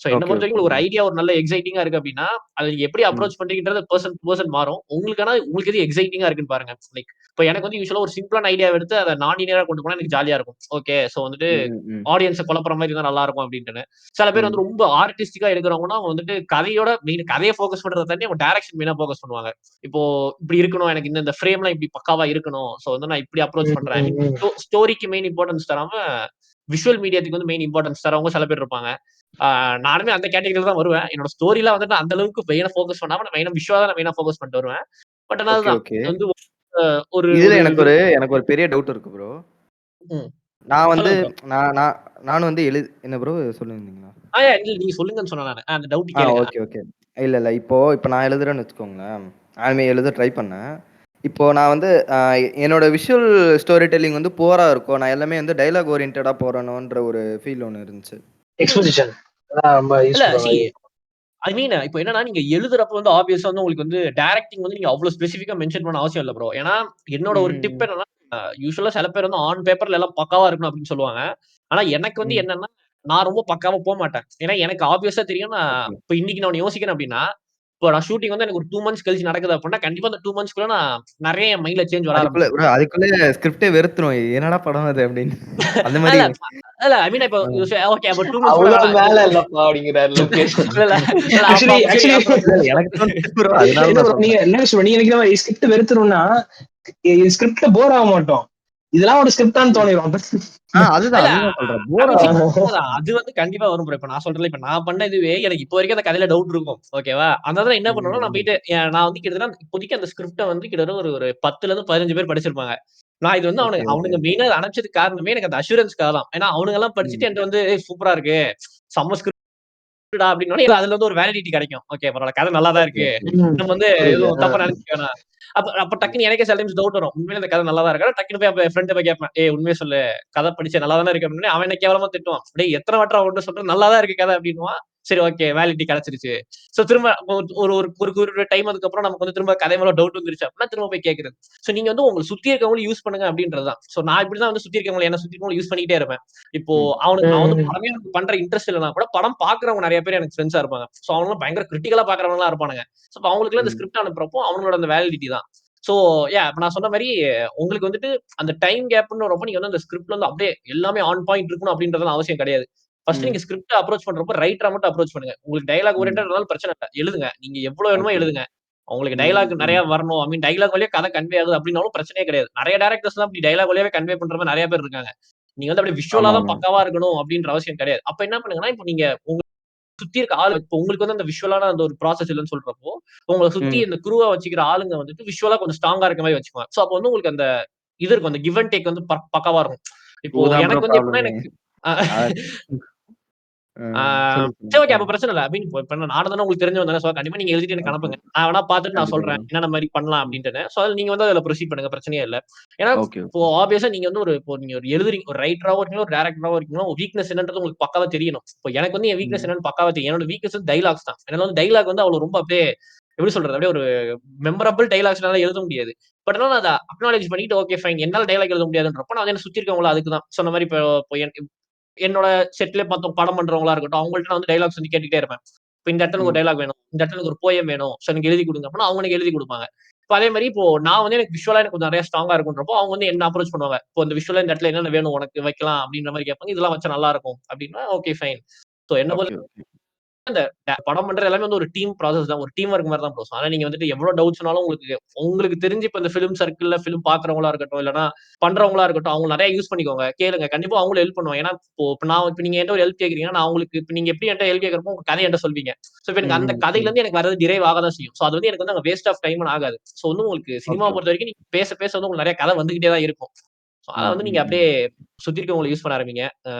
சோ என்ன ஓகே, பொறுத்தவரைக்கும் ஒரு ஓகே. ஐடியா ஒரு நல்ல எக்ஸைட்டிங்கா இருக்கு அப்படின்னா, அத நீங்க எப்படி ம். அப்ரோச் பண்றீங்கன்றது பெர்சன் டூ பெர்சன் மாறும். உங்களுக்கு எது எக்ஸைட்டிங்கா இருக்குன்னு பாருங்க. லைக் இப்ப எனக்கு வந்து யூசுவலா ஒரு சிம்பிளான ஐடியாவ எடுத்து அத நான் லீனியரா கொண்டு போனா எனக்கு ஜாலியா இருக்கும். ஓகே. சோ வந்துட்டு ம், ம், ம். ஆடியன்ஸ குழப்புற மாரி இருந்தா நல்லா இருக்கும் அப்டின்ட்டுன்னு. சில பேர் வந்து ம். ரொம்ப ஆர்டிஸ்டிக்கா எடுக்கிறவங்கன்னா, அவங்க வந்துட்டு கதைய ஃபோக்கஸ் பண்றத தாண்டி அவங்க டைரக்ஷன் மெயினா ஃபோக்கஸ் பண்ணுவாங்க. இப்போ இப்படி இருக்கணும். எனக்கு இந்த ஃப்ரேம்லாம் இப்படி பக்காவா இருக்கணும். சோ வந்து நான் இப்படி அப்ரோச் பண்றேன். ஐ மீன் ஸ்டோரிக்கு மெயின் இம்பார்ட்டன்ஸ் தராம, விஷுவல் மீடியாத்துக்கு வந்து மெயின் இம்பார்ட்டன்ஸ் தரவங்க சில பேர் இருப்பாங்க. ஆ நானுமே அந்த கேட்டகரில தான் வருவேன். என்னோட ஸ்டோரிலாம் வந்துட்டு நான் அந்த அளவுக்கு மெயினா ஃபோக்கஸ் பண்ணாம, நான் விஷுவலா தான் மெயினா ஃபோக்கஸ் பண்ணிட்டு வருவேன். பட் ஆனா ஓகே, அதுதான். ஓகே. இது வந்து ஒரு இதுல ஒரு எனக்கு ஒரு பெரிய டவுட் இருக்கு ப்ரோ. ம். நான் வந்து சொல்லுங்க ப்ரோ. நான் நான் நானும் வந்து என்ன ப்ரோ சொல்லியிருந்தீங்களா? இல்ல நீங்க சொல்லுங்கன்னு சொன்னேன் நானு. அந்த டவுட் கேளுங்க. Okay, okay. இல்ல. இப்போ நான் எழுதுறேன்னு வச்சுக்கோங்களேன். ஆனிமே எழுத ட்ரை பண்ணேன். இப்போ நான் வந்து என்னோட விஷுவல் ஸ்டோரி டெல்லிங் வந்து புவரா இருக்கும். நான் எல்லாமே வந்து டயலாக் ஓரியன்டடா போறணுன்ற ஒரு ஃபீல் ஒண்ணு இருந்துச்சு. எக்ஸ்போசிஷன் அதான் ரொம்ப யூஸ் இல்ல பண்ணுவாங்க அது. ஐ மீன் இப்ப என்னன்னா, நீங்க எழுதுறப்ப வந்து ஆப்வியஸா வந்து உங்களுக்கு வந்து டைரக்டிங் வந்து நீங்க அவ்ளோ ஸ்பெசிஃபிக்கா மென்ஷன் பண்ண அவசியம் இல்ல ப்ரோ. ஏன்னா, என்னோட ஒரு டிப் ம், என்னன்னா, யூசுவலா சில பேர் வந்து ஆன் பேப்பர்ல எல்லாம் பக்காவா இருக்கணும் அப்படின்னு சொல்லுவாங்க. ஆனா எனக்கு வந்து ம். என்னன்னா, நான் ரொம்ப பக்காவா போமாட்டேன். ஏன்னா எனக்கு ஆப்வியஸா தெரியும். ஓகே. இப்ப இன்னைக்கு நான் ஒண்ணு யோசிக்கிறேன் அப்படின்னா, இப்போ நான் ஷூட்டிங் வந்து எனக்கு ஒரு 2 மந்த்ஸ் கழிச்சு நடக்குது அப்படின்னா, கண்டிப்பா அந்த 2 மந்த்ஸ்க்குள்ள நான் நெறைய என் மைண்ட்ல சேஞ்ச் வர அதுக்குள்ள ஆரம்பிச்சுரும். ப்ரோ அதுக்குள்ள ஸ்கிரிப்டே வெறுத்துரும். என்னடா படம் அது அப்படின்னு. அந்த மாரி இல்ல இல்ல ஐ மீன் இப்போ அ. ஓகே அப்ப 2 மந்த்ஸ் கூட அவ்வளவு வேணாம். மேல இல்லப்பா அப்படிங்கிறாரு லோகேஷ். இல்ல இல்ல இல்ல அப்ப ஆக்சுவலி அப்ப சரி ஆக்சுவலி அப்புறம் இல்ல எனக்கு தோணுச்சு ப்ரோ. அதனால இல்ல நான் bro, நீங்க சொல்றேன். என்ன சொல்ற நீங்க நினைக்கிற மாதிரி ஸ்கிரிப்ட் வெறுத்துரும்னா ஸ்கிரிப்ட்ல போர் ஆக மாட்டோம். இதெல்லாம் ஒரு ஸ்கிரிப்டான்னு தோணிரும். இல்ல அதுதான் சொல்றேன். ஐ போர் மீன் சி ஆகும். உண்மதான். அது வந்து கண்டிப்பா வரும் ப்ரோ. இப்ப நான் சொல்றேன்ல, இப்ப நான் பண்ண இதுவே எனக்கு இப்போ வரைக்கும் அந்த கதையில டவுட் இருக்கும். ஓகேவா? அதனால தான் என்ன ம், பண்ணுவேன்னா, நான் ம். போயிட்டு நான் வந்து கிட்டத்தட்ட இப்போதைக்கு அந்த ஸ்கிரிப்ட்ட வந்து கிட்டத்தட்ட ஒரு ஒரு 10லருந்து 15 பேர் படிச்சிருப்பாங்க. நான் இது வந்து ஓகே, ஓகே. அவனுங்க மெயினா அனுப்பிச்சதுக்கு காரணமே எனக்கு அந்த அஷ்யூரன்ஸ்க்காக தான். ஏன்னா அவனுங்கலாம் படிச்சுட்டு ம். என்ட்ட வந்து "ஏய் சூப்பரா இருக்கு. செம்ம ஸ்கிரிப்ட்டா" அப்படின்னோனே அதுல இருந்து ஒரு வேலிடிட்டி கிடைக்கும். ஓகே பரவால்ல. கதை நல்லா தான் ஓகே, இருக்கு. ஓகே. நம்ம வந்து புரியுது. எதுவும் தப்பா நினைச்சுக்க வேணாம். அப்ப அப்ப ம். டக்குனு எனக்கே சில டைம்ஸ் டவுட் வரும். உண்மையிலே இந்த கதை நல்லா தான் இருக்கா? டக்குனு போய் என் ஃப்ரெண்ட்ட போய் கேட்பேன். "ஏய் உண்மைய சொல்லு. கதை படிச்சேன் நல்லா தானே இருக்கு" அப்படின்னோனே, அவன் என்ன கேவலமா திட்டுவான். "டேய் எத்தன வாட்டிறா உன்ட்ட சொல்றேன் நல்லா தான் இருக்கு கதை" அப்படின்னுவான். சரி ஓகே வேலிடிட்டி கிடைச்சிருச்சு. சோ திரும்ப ஒரு ஒரு ஒரு குறிப்பிட்ட டைம் அதுக்கப்புறம் நமக்கு வந்து திரும்ப கதை மேல டவுட் வந்துருச்சு அப்படின்னா, திரும்ப போய் கேட்கிறது. சோ நீங்க வந்து உங்கள சுத்தி இருக்கவங்கள யூஸ் பண்ணுங்க அப்படின்றது தான். சோ நான் இப்படிதான் வந்து என்ன சுத்தி இருக்கவங்கள யூஸ் பண்ணிக்கிட்டே இருப்பேன். இப்போ ம். நான் வந்து படமே எனக்கு பண்ற இன்ட்ரெஸ்ட் இல்லன்னா கூட, படம் பார்க்கிறவங்க நெறைய பேர் எனக்கு ஃப்ரெண்ட்ஸா இருப்பாங்க. சோ அவங்கலாம் பயங்கர கிரிட்டிகலா பார்க்கிறவங்களா இருப்பானுங்க. சோ அவங்களுக்குலாம் இந்த ம். ஸ்கிரிப்ட் அனுப்புறப்போ அவங்களோட அந்த வேலிடிட்டி தான். சோ இப்ப நான் சொன்ன மாரி உங்களுக்கு வந்துட்டு அந்த டைம் கேப்ன்னு வரப்போ நீங்க வந்து அந்த ஸ்கிரிப்ட்ல வந்து அப்படியே எல்லாமே ஆன் பாயிண்ட் இருக்கணும் அப்படின்றதெல்லாம் அவசியம் கிடையாது. ஃபர்ஸ்ட் ம். நீங்க ஸ்கிரிப்ட் அப்ரோச் பண்றப்போ ரைட்டரா மட்டும் அப்ரோச் பண்ணுங்க. உங்களுக்கு டயலாக் ஓரியன்டட் ம். இருந்தாலும் பிரச்சனை இல்ல. எழுதுங்க. நீங்க எவ்வளவு வேணுமோ ஓகே. எழுதுங்க. உங்களுக்கு ம். டயலாக் ம். நெறைய வரணும். ஐ மீன் டயலாக் வழியா கதை கன்வே ஆகுது அப்படின்னாலும் பிரச்சனையே கிடையாது. நெறைய டைரக்டர்ஸ்லாம் அப்படி டயலாக் வழியாவே கன்வே பண்ற மாரி நெறைய பேர் இருக்காங்க. நீங்க வந்து அப்படியே விஷுவலா தான் ஆமாமா. பக்காவா இருக்கணும் அப்படின்ற அவசியம் கிடையாது. அப்ப என்ன பண்ணுங்கன்னா, இப்ப நீங்க சுத்தி இருக்க ஆளு இப்ப உங்களுக்கு வந்து அந்த விஷுவலான அந்த ஒரு ப்ராசஸ் இல்லன்னு சொல்றப்போ, உங்கள சுத்தி ம். இந்த குரூவா வச்சுக்கிற ஆளுங்க வந்துட்டு விஷுவலா கொஞ்சம் ஸ்ட்ராங்கா இருக்க மாரி வச்சுக்குவேன். சோ அப்ப வந்து உங்களுக்கு அந்த இது இருக்கும். அந்த கிவ் அண்ட் டேக் வந்து பக்காவா இருக்கும். இப்போ இதுதான் ப்ரோ எனக்கு வந்து எப்படின்னா ப்ராப்ளமே. எனக்கு அ அ ஆ சொல்லுங்க, சரி சொல்லுங்க. ஓகே. அப்ப பிரச்சனை இல்ல. ஐ மீன் இப்ப நானும் தானே உங்களுக்கு தெரிஞ்சவன் தானே. சோ கண்டிப்பா நீங்க எழுதிட்டு எனக்கு ஓகே. அனுப்புங்க. நான் வேணா பார்த்துட்டு நான் கண்டிப்பா ப்ரோ. சொல்றேன். என்னென்ன மாரி பண்ணலாம் ம். அப்டின்ட்டுன்னு. சோ அதுல நீங்க வந்து அதுல ப்ரொசீட் பண்ணுங்க. பிரச்சனையே இல்ல. ஏன்னா ஓகே, இப்போ ஓகே. ஆப்வியஸா நீங்க வந்து நீங்க ஒரு எழுதுறீங்க. ஒரு ரைட்டராவோ இருக்கீங்களோ, ஒரு டைரக்டராவோ இருக்கீங்களோ, உங்க வீக்னஸ் என்னன்றது உங்களுக்கு பக்காவா தெரியணும். இப்போ எனக்கு வந்து என் வீக்னஸ் ம். என்னன்னு பக்காவா தெரியும். என்னோட வீக்னஸ் வந்து டயலாக்ஸ் தான். என்னால வந்து டயலாக் வந்து அவ்வளவு ரொம்ப அப்படியே எப்படி சொல்றது? அப்படியே ஒரு மெமரபிள் டயலாக்ஸ் என்னால எழுத முடியாது. பட் ஆனா நான் அத அக்னாலெட்ஜ் பண்ணிட்டு ஓகே ஃபைன். என்னால டயலாக் எழுத முடியாதுன்றப்போ, நான் வந்து என்ன சுத்தி இருக்கவங்கள அதுக்கு தான். சொன்ன மாரி இப்போ இப்போ என்னோட செட்ல மத்தவங்க படம் பண்றவங்களா இருக்கட்டும், அவங்கள்ட்ட நான் வந்து டயலாக்ஸ் வந்து கேட்டுட்டே இருப்பேன். இப்ப இந்த இடத்துல எனக்கு ஒரு ம். டயலாக் வேணும். இந்த இடத்துல எனக்கு ஒரு போயம் வேணும். சோ எனக்கு எழுதி குடுங்க அப்படின்னா, அவங்க எனக்கு எழுதி குடுப்பாங்க. இப்ப அதே மாரி இப்போ நான் வந்து எனக்கு விஷுவலா எனக்கு கொஞ்சம் நெறைய ஸ்ட்ராங்கா இருக்குன்றப்போ, அவங்க வந்து என்ன அப்ரோச் பண்ணுவாங்க. இப்போ இந்த விஷுவலா இந்த இடத்துல என்னென்ன வேணும் உனக்கு வைக்கலாம் அப்படின்ற மாரி கேட்பாங்க. இதெல்லாம் வச்சா நல்லா இருக்கும் அப்படின்னா, ஓகே ஃபைன். சோ என்ன ஓகே, ஓகே. படம் பண்றது எல்லாமே வந்து ஒரு டீம் ப்ராசஸ் தான். ஒரு டீம் ஒர்க் மாரி தான் ப்ரோ. ஆனா நீங்க வந்துட்டு எவ்வளோ டவுட்ஸ்னாலும் உங்களுக்கு தெரிஞ்சு இப்ப இந்த ஃபிலிம் சர்க்கிள்ல ஃபிலிம் பார்க்குறவங்களா இருக்கட்டும், இல்லன்னா பண்றவங்களா இருக்கட்டும், அவங்க நெறைய யூஸ் பண்ணிக்கோங்க. கேளுங்க. கண்டிப்பா அவங்களும் ஹெல்ப் பண்ணுவாங்க. ஏன்னா இப்ப நீங்க என்ட்ட ஒரு ஹெல்ப் கேட்கிறீங்கன்னா, நான் உங்களுக்கு இப்ப நீங்க எப்படி என்ட்ட ஹெல்ப் கேட்கிறப்போ உங்க கதைய என்ட்ட சொல்வீங்க. சோ இப்ப எனக்கு அந்த கதையிலருந்து எனக்கு வர்றது டிரைவ் ஆக தான் செய்யும். சோ அது வந்து எனக்கு வந்து அங்க வேஸ்ட் ஆஃப் டைம்னு ஆகாது. சோ வந்து உங்களுக்கு சினிமாவ ஓகே. பொறுத்தவரைக்கும் நீங்க பேச பேச வந்து உங்களுக்கு நெறைய கதை வந்துகிட்டே தான் இருக்கும். சோ அத வந்து நீங்க அப்படியே சுத்தி இருக்கவங்கள யூஸ் பண்ண ஆரம்பிங்க.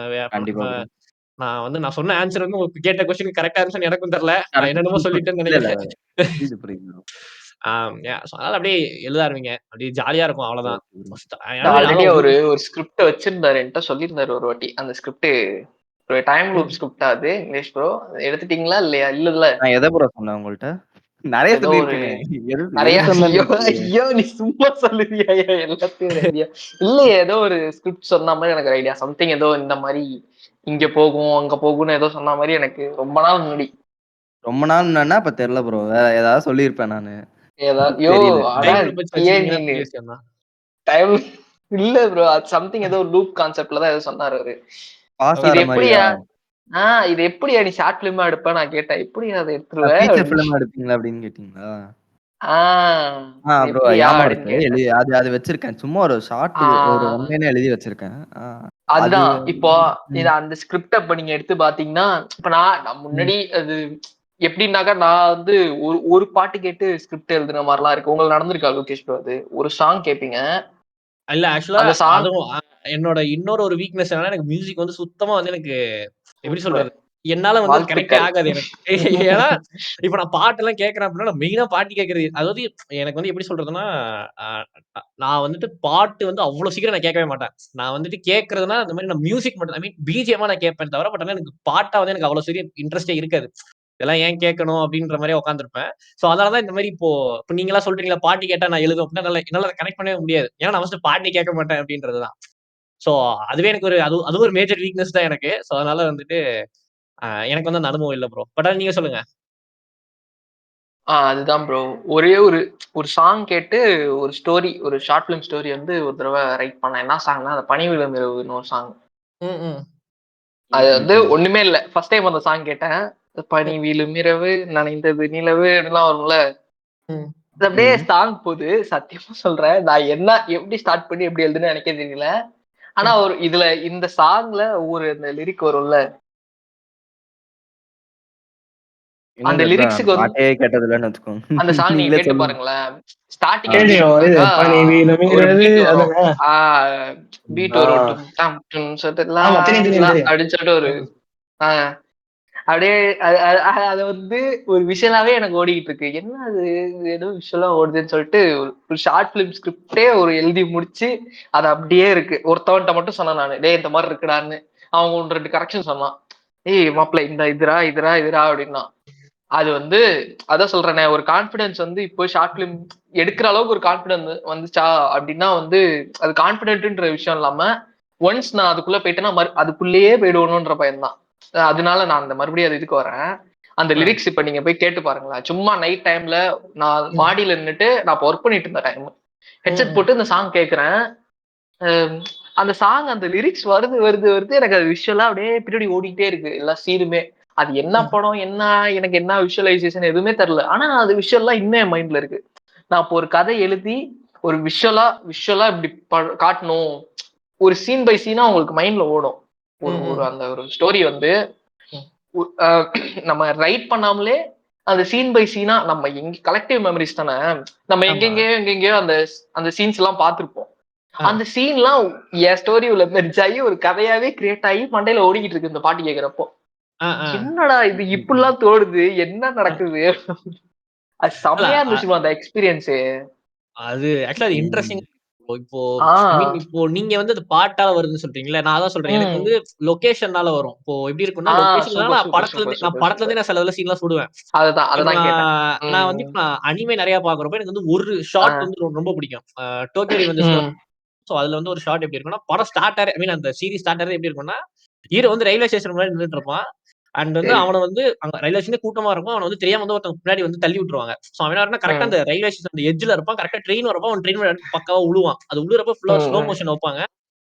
கண்டிப்பா ப்ரோ. நான் சொன்ன ஆன்சர் வந்து உங்களுக்கு கேட்ட கொஸ்டினுக்கு கரெக்ட்டா இருந்துச்சுன்னு எனக்கும் தெரியல. நான் கரெக்ட். என்னென்னமோ சொல்லிட்டேன்னு இல்ல, இல்ல. நெனைக்கிறேன். புரியுது, புரியுது ப்ரோ. அதனால அப்படியே எழுத ஆரம்பிங்க. அப்படியே ஜாலியா இருக்கும் ஓகே, அவ்வளோதான். Okay bro. ஆல்ரெடி அதான் ஒரு ஒரு ஸ்கிரிப்ட் வச்சிருந்தாரு, என்கிட்ட சொல்லியிருந்தாரு ஒரு வாட்டி. அந்த ஸ்கிரிப்ட் ஒரு டைம் லூப் ஸ்கிரிப்டா அது இங்கிலீஷ் ப்ரோ. எடுத்துட்டீங்களா இல்லையா? இல்ல நான் எத ப்ரோ சொன்னேன் உங்கள்ட்ட? நெறைய ஏதோ ஒரு சொல்லியிருப்பேனே. எது எது நிறைய சொன்னேன்னு ஐயோ தெரியலையே. ஐயோ நீ சும்மா சொல்லுவியா எல்லாத்தையும் ஒரு ஐடியா இல்லையே. ஏதோ ஒரு ஸ்கிரிப்ட் சொன்ன மாதிரி எனக்கு ஒரு ஐடியா சம்திங், ஏதோ இந்த மாதிரி இங்க போகும் அங்க போகும்னு ஏதோ சொன்ன மாதிரி எனக்கு ரொம்ப நாள் முன்னாடி. ரொம்ப நாள் முன்னாடினா அப்ப தெரியல ப்ரோ. வேற ஏதாவது சொல்லியிருப்பேன் நானு. ஏதாவது யோ தெரியல. ஆனா டைம் லூப் வச்சு ஏன் வச்சிருந்தீங்கன்னா நீ பெரிய விஷயம் தான். டைம் இல்ல ப்ரோ, அது சம்திங் ஏதோ லூப் கான்செப்ட்ல தான் ஏதோ சொன்னாரு அவரு. பாஸ் இது ஆற மாரியா? எப்படியா இது எப்படியா நீ ஷார்ட் பிலிமா எடுப்ப நான் கேட்டேன். எப்படி அதை எடுத்துருவ ஃபீச்சர் அப்படின்னு. ஃபிலிமா எடுப்பீங்களா அப்படின்னு கேட்டீங்களா? இது ப்ரோ எப்படியா ஞாபகம் அப்படின்னு இருக்கு. கேட்டேன். அது அது வச்சிருக்கேன். சும்மா ஒரு ஷார்ட் ஒரு ஒன் ஆஹ் லைனா எழுதி வச்சிருக்கேன். அது அதுதான் இப்போ ம். இது அந்த ஸ்கிரிப்ட இப்ப நீங்க எடுத்து பாத்தீங்கன்னா, இப்ப நான் ம். முன்னாடி அது எப்படின்னாக்கா, நான் வந்து ஒரு ஒரு பாட்டு கேட்டு ஸ்கிரிப்ட் எழுதுன மாதிரிலாம் இருக்கு. உங்களுக்கு நடந்திருக்கா லோகேஷ் ப்ரோ? அது ஒரு சாங் கேட்பீங்க, இல்ல ஆக்சுவலா அந்த சாங் அதுவும் என்னோட இன்னொரு ஒரு வீக்னஸ் என்னன்னா, எனக்கு மியூசிக் வந்து சுத்தமா வந்து எனக்கு எப்படி சூப்பர் சொல்றது? என்னால வந்து அது கனெக்டே வாழ்த்துக்கள். ஆகாது எனக்கு. ஏன்னா, இப்ப நான் பாட்டெல்லாம் கேட்கிறேன் அப்படின்னா, நான் மெயினா பாட்டு கேட்கறது அதாவது எனக்கு வந்து எப்படி சொல்றதுன்னா, அ நான் வந்துட்டு பாட்டு வந்து அவ்வளோ சீக்கிரம் நான் கேட்கவே மாட்டேன். நான் வந்துட்டு கேட்கறதுன்னா, அந்த மாரி நான் மியூசிக் மட்டும் ஐ மீன் பிஜிஎம்மா நான் கேட்பேன் தவிர, பட் ஆனா எனக்கு பாட்டா வந்து எனக்கு அவ்வளோ சீரிய இன்ட்ரெஸ்ட்டே இருக்காது. இதெல்லாம் ஏன் கேட்கணும் அப்படின்ற மாரியே உட்கார்ந்திருப்பேன். சோ அதனால தான் இந்த மாரி இப்ப நீங்கலாம் சொல்றீங்கல்ல, பாட்டு கேட்டா நான் எழுதுவேன் அப்படின்னா, என்னால கனெக்ட் பண்ணவே முடியாது. ஏன்னா நான் ஃபர்ஸ்ட் பாட்டே கேட்க மாட்டேன் அப்படின்றது தான். சோ அதுவே எனக்கு அது ஒரு மேஜர் வீக்னஸ் தான் எனக்கு. சோ அதனால வந்துட்டு எனக்கு வந்து அந்த அனுபவம் இல்ல ப்ரோ. பட் ஆனா நீங்க சொல்லுங்க. அதுதான் ப்ரோ. ஒரே ஒரு ஒரு சாங் கேட்டு ஒரு ஸ்டோரி, ஒரு ஷார்ட் ஃபிலிம் ஸ்டோரி வந்து ஒரு தடவை ரைட் பண்ணேன். என்ன சாங்னா, அந்த பனி விழும் இரவுன்னு ஒரு சாங். ம், ம், ம், அது ம், வந்து ம். ஒண்ணுமே இல்ல. ஃபர்ஸ்ட் டைம் அந்த சாங் கேட்டேன். ம், பனி விழும் இரவு நனைந்தது நிலவு அப்படிலாம் வரும்ல. ம். அது அப்படியே ம். சாங் போது. சத்தியமா சொல்றேன், நான் என்ன எப்படி ஸ்டார்ட் பண்ணி எப்படி எழுதுன்னு எனக்கே தெரியல. ஆனா ம். ஒரு இதுல இந்த சாங்ல ஒவ்வொரு இந்த லிரிக் வரும்ல, அந்த என்னன்னு அதான் அந்த லிரிக்ஸுக்கு வந்து பாட்டே கேட்டதில்லன்னு வச்சுக்கோங்க. அந்த சாங் நீங்க நீங்களே கேட்டு சொல்லுங்க. பாருங்களேன். ஸ்டார்டிங் எப்படி ஆ. கேள்வியும் இது இருக்கும்னாக்கா, பனி ஒரு வீழுகிறது பீட் வரும். அதானே? பீட் ஆ. வரும். டும் டாம் டும் சொல்லிட்டு லா ஆமா, தெரியும் தெரியும் லா தெரியும். அப்படின்னு சொல்லிட்டு ஒரு ம். ஆஹ் அப்படியே அது வந்து ஒரு விஷயலாவே எனக்கு ஓடிக்கிட்டு இருக்கு. என்ன அது, இது ஏதோ விஷயலா ஓடுதுன்னு சொல்லிட்டு ஒரு ஷார்ட் பிலிம் ஸ்கிரிப்டே ஒரு எழுதி முடிச்சு அது அப்படியே இருக்கு. ஒருத்தவன்ட்ட மட்டும் சொன்னேன் நானு, டேய் இந்த மாதிரி இருக்குடான்னு. அவங்க 1 2 கரெக்ஷன் சொன்னான். ஏய் மாப்பிள்ள இந்த இதுரா அப்படின்னா. அது வந்து அதான் சொல்றேனே, ஒரு கான்பிடன்ஸ் வந்து இப்போ ஷார்ட் பிலிம் எடுக்கிற அளவுக்கு ஒரு கான்பிடன்ஸ் வந்துச்சா அப்படின்னா வந்து, அது கான்பிடென்ட்ன்ற விஷயம் இல்லாம ஒன்ஸ் நான் அதுக்குள்ள போயிட்டேன்னா அதுக்குள்ளேயே போயிடுவணுன்ற பயம் தான். அதனால நான் அந்த மறுபடியும் அது இதுக்கு வரேன். அந்த ஆ. லிரிக்ஸ் இப்ப நீங்க போய் கேட்டு பாருங்களேன். சும்மா நைட் டைம்ல நான் ம், மாடியில நின்னுட்டு நான் இப்போ ஒர்க் பண்ணிட்டு இருந்த டைம் ம், ஹெட்செட் ம். போட்டு இந்த சாங் கேட்கிறேன். அந்த சாங் அந்த லிரிக்ஸ் வருது எனக்கு அது விஷுவலா அப்படியே பின்னாடி ஓடிக்கிட்டே இருக்கு எல்லா சீனுமே. அது என்ன ம். படம், என்ன எனக்கு என்ன விஷுவலைசேஷன் எதுவுமே தெரியல. ஆனா அது விஷுவலா இன்னும் என் மைண்ட்ல இருக்கு. நான் இப்போ ஒரு கதை எழுதி ஒரு விஷுவலா இப்படி காட்டணும். ஒரு சீன் பை சீனா உங்களுக்கு மைண்ட்ல ஓடும். ம், ஒரு ஒரு ம். அந்த ஒரு ஸ்டோரி வந்து ம். அஹ் நம்ம ரைட் பண்ணாமலே அந்த சீன் பை சீனா நம்ம எங்க கலெக்டிவ் மெமரிஸ் தானே. நம்ம ஆமா. எங்கெங்கயோ அந்த அந்த சீன்ஸ் எல்லாம் பார்த்திருப்போம். ஆ. அந்த சீன்லாம் என் ஸ்டோரி உள்ள மெர்ஜ் ஆகி ஒரு கதையாவே கிரியேட் ஆகி மண்டையில ஓடிக்கிட்டு இருக்கு இந்த பாட்டு கேட்கிறப்போ. ஆ, ஆ. என்னடா இது ம், ம். இப்படிலாம் தோடுது, என்ன அ நடக்குது. அது இல்ல செம்மையா இருந்துச்சு அந்த எக்ஸ்பீரியன்ஸ். அது ஆக்சுவலா அது இன்ட்ரஸ்டிங். ம். இப்போ ஐ மீன் ஆஹ் இப்போ நீங்க வந்து அது பாட்டால வருதுன்னு சொல்றீங்கல்ல. நான் அதான் சொல்றேன். எனக்கு உம் வந்து லொகேஷன்னால வரும். இப்போ எப்படி இருக்கும்னா, லொகேஷன்னால சூப்பர் நான் சூப்பர் படத்துல சூப்பர் இருந்தே சூப்பர் சூப்பர். நான் சில இதுல சீன்லாம் சுடுவேன். அதுதான் இப்ப அததான் கேட்டேன். நான் வந்து உம் இப்ப நான் அனிமே நெறைய பார்க்குறப்போ எனக்கு வந்து ஒரு ஷாட் ஆஹ் வந்து ரொம்ப பிடிக்கும். டோக்கியோ ரிவெஞ்சர்ஸ்ல உம் சோ அதுல வந்து ஒரு ஷாட் எப்படி இருக்கும்னா, படம் ஸ்டார்ட் ஐ மீன் அந்த சீரிஸ் ஸ்டார்ட் ஆறது எப்படி இருக்கும்னா, ஹீரோ வந்து ரயில்வே ஸ்டேஷன் முன்னாடி நின்னுட்டு இருப்பான். அண்ட் வந்து சரி. அவன வந்து அங்க ரயில்வே ஸ்டேஷனே கூட்டமா இருக்கும். அவன வந்து தெரியாம வந்து ஒருத்தவங்க பின்னாடி வந்து தள்ளி விட்டுருவாங்க. சோ அவன் என்ன ஆகும்னா கரெக்ட்டா உம் அந்த ரயில்வே ஸ்டேஷன் அந்த எட்ஜ்ல இருப்பான். கரெக்ட்டா ட்ரெயின் வரப்போ அவன் ட்ரெயின் மேல பக்காவா உழுவான். அது உழுறப்போ ஃபுல்லா உம் ஸ்லோ உம் மோஷன் வைப்பாங்க.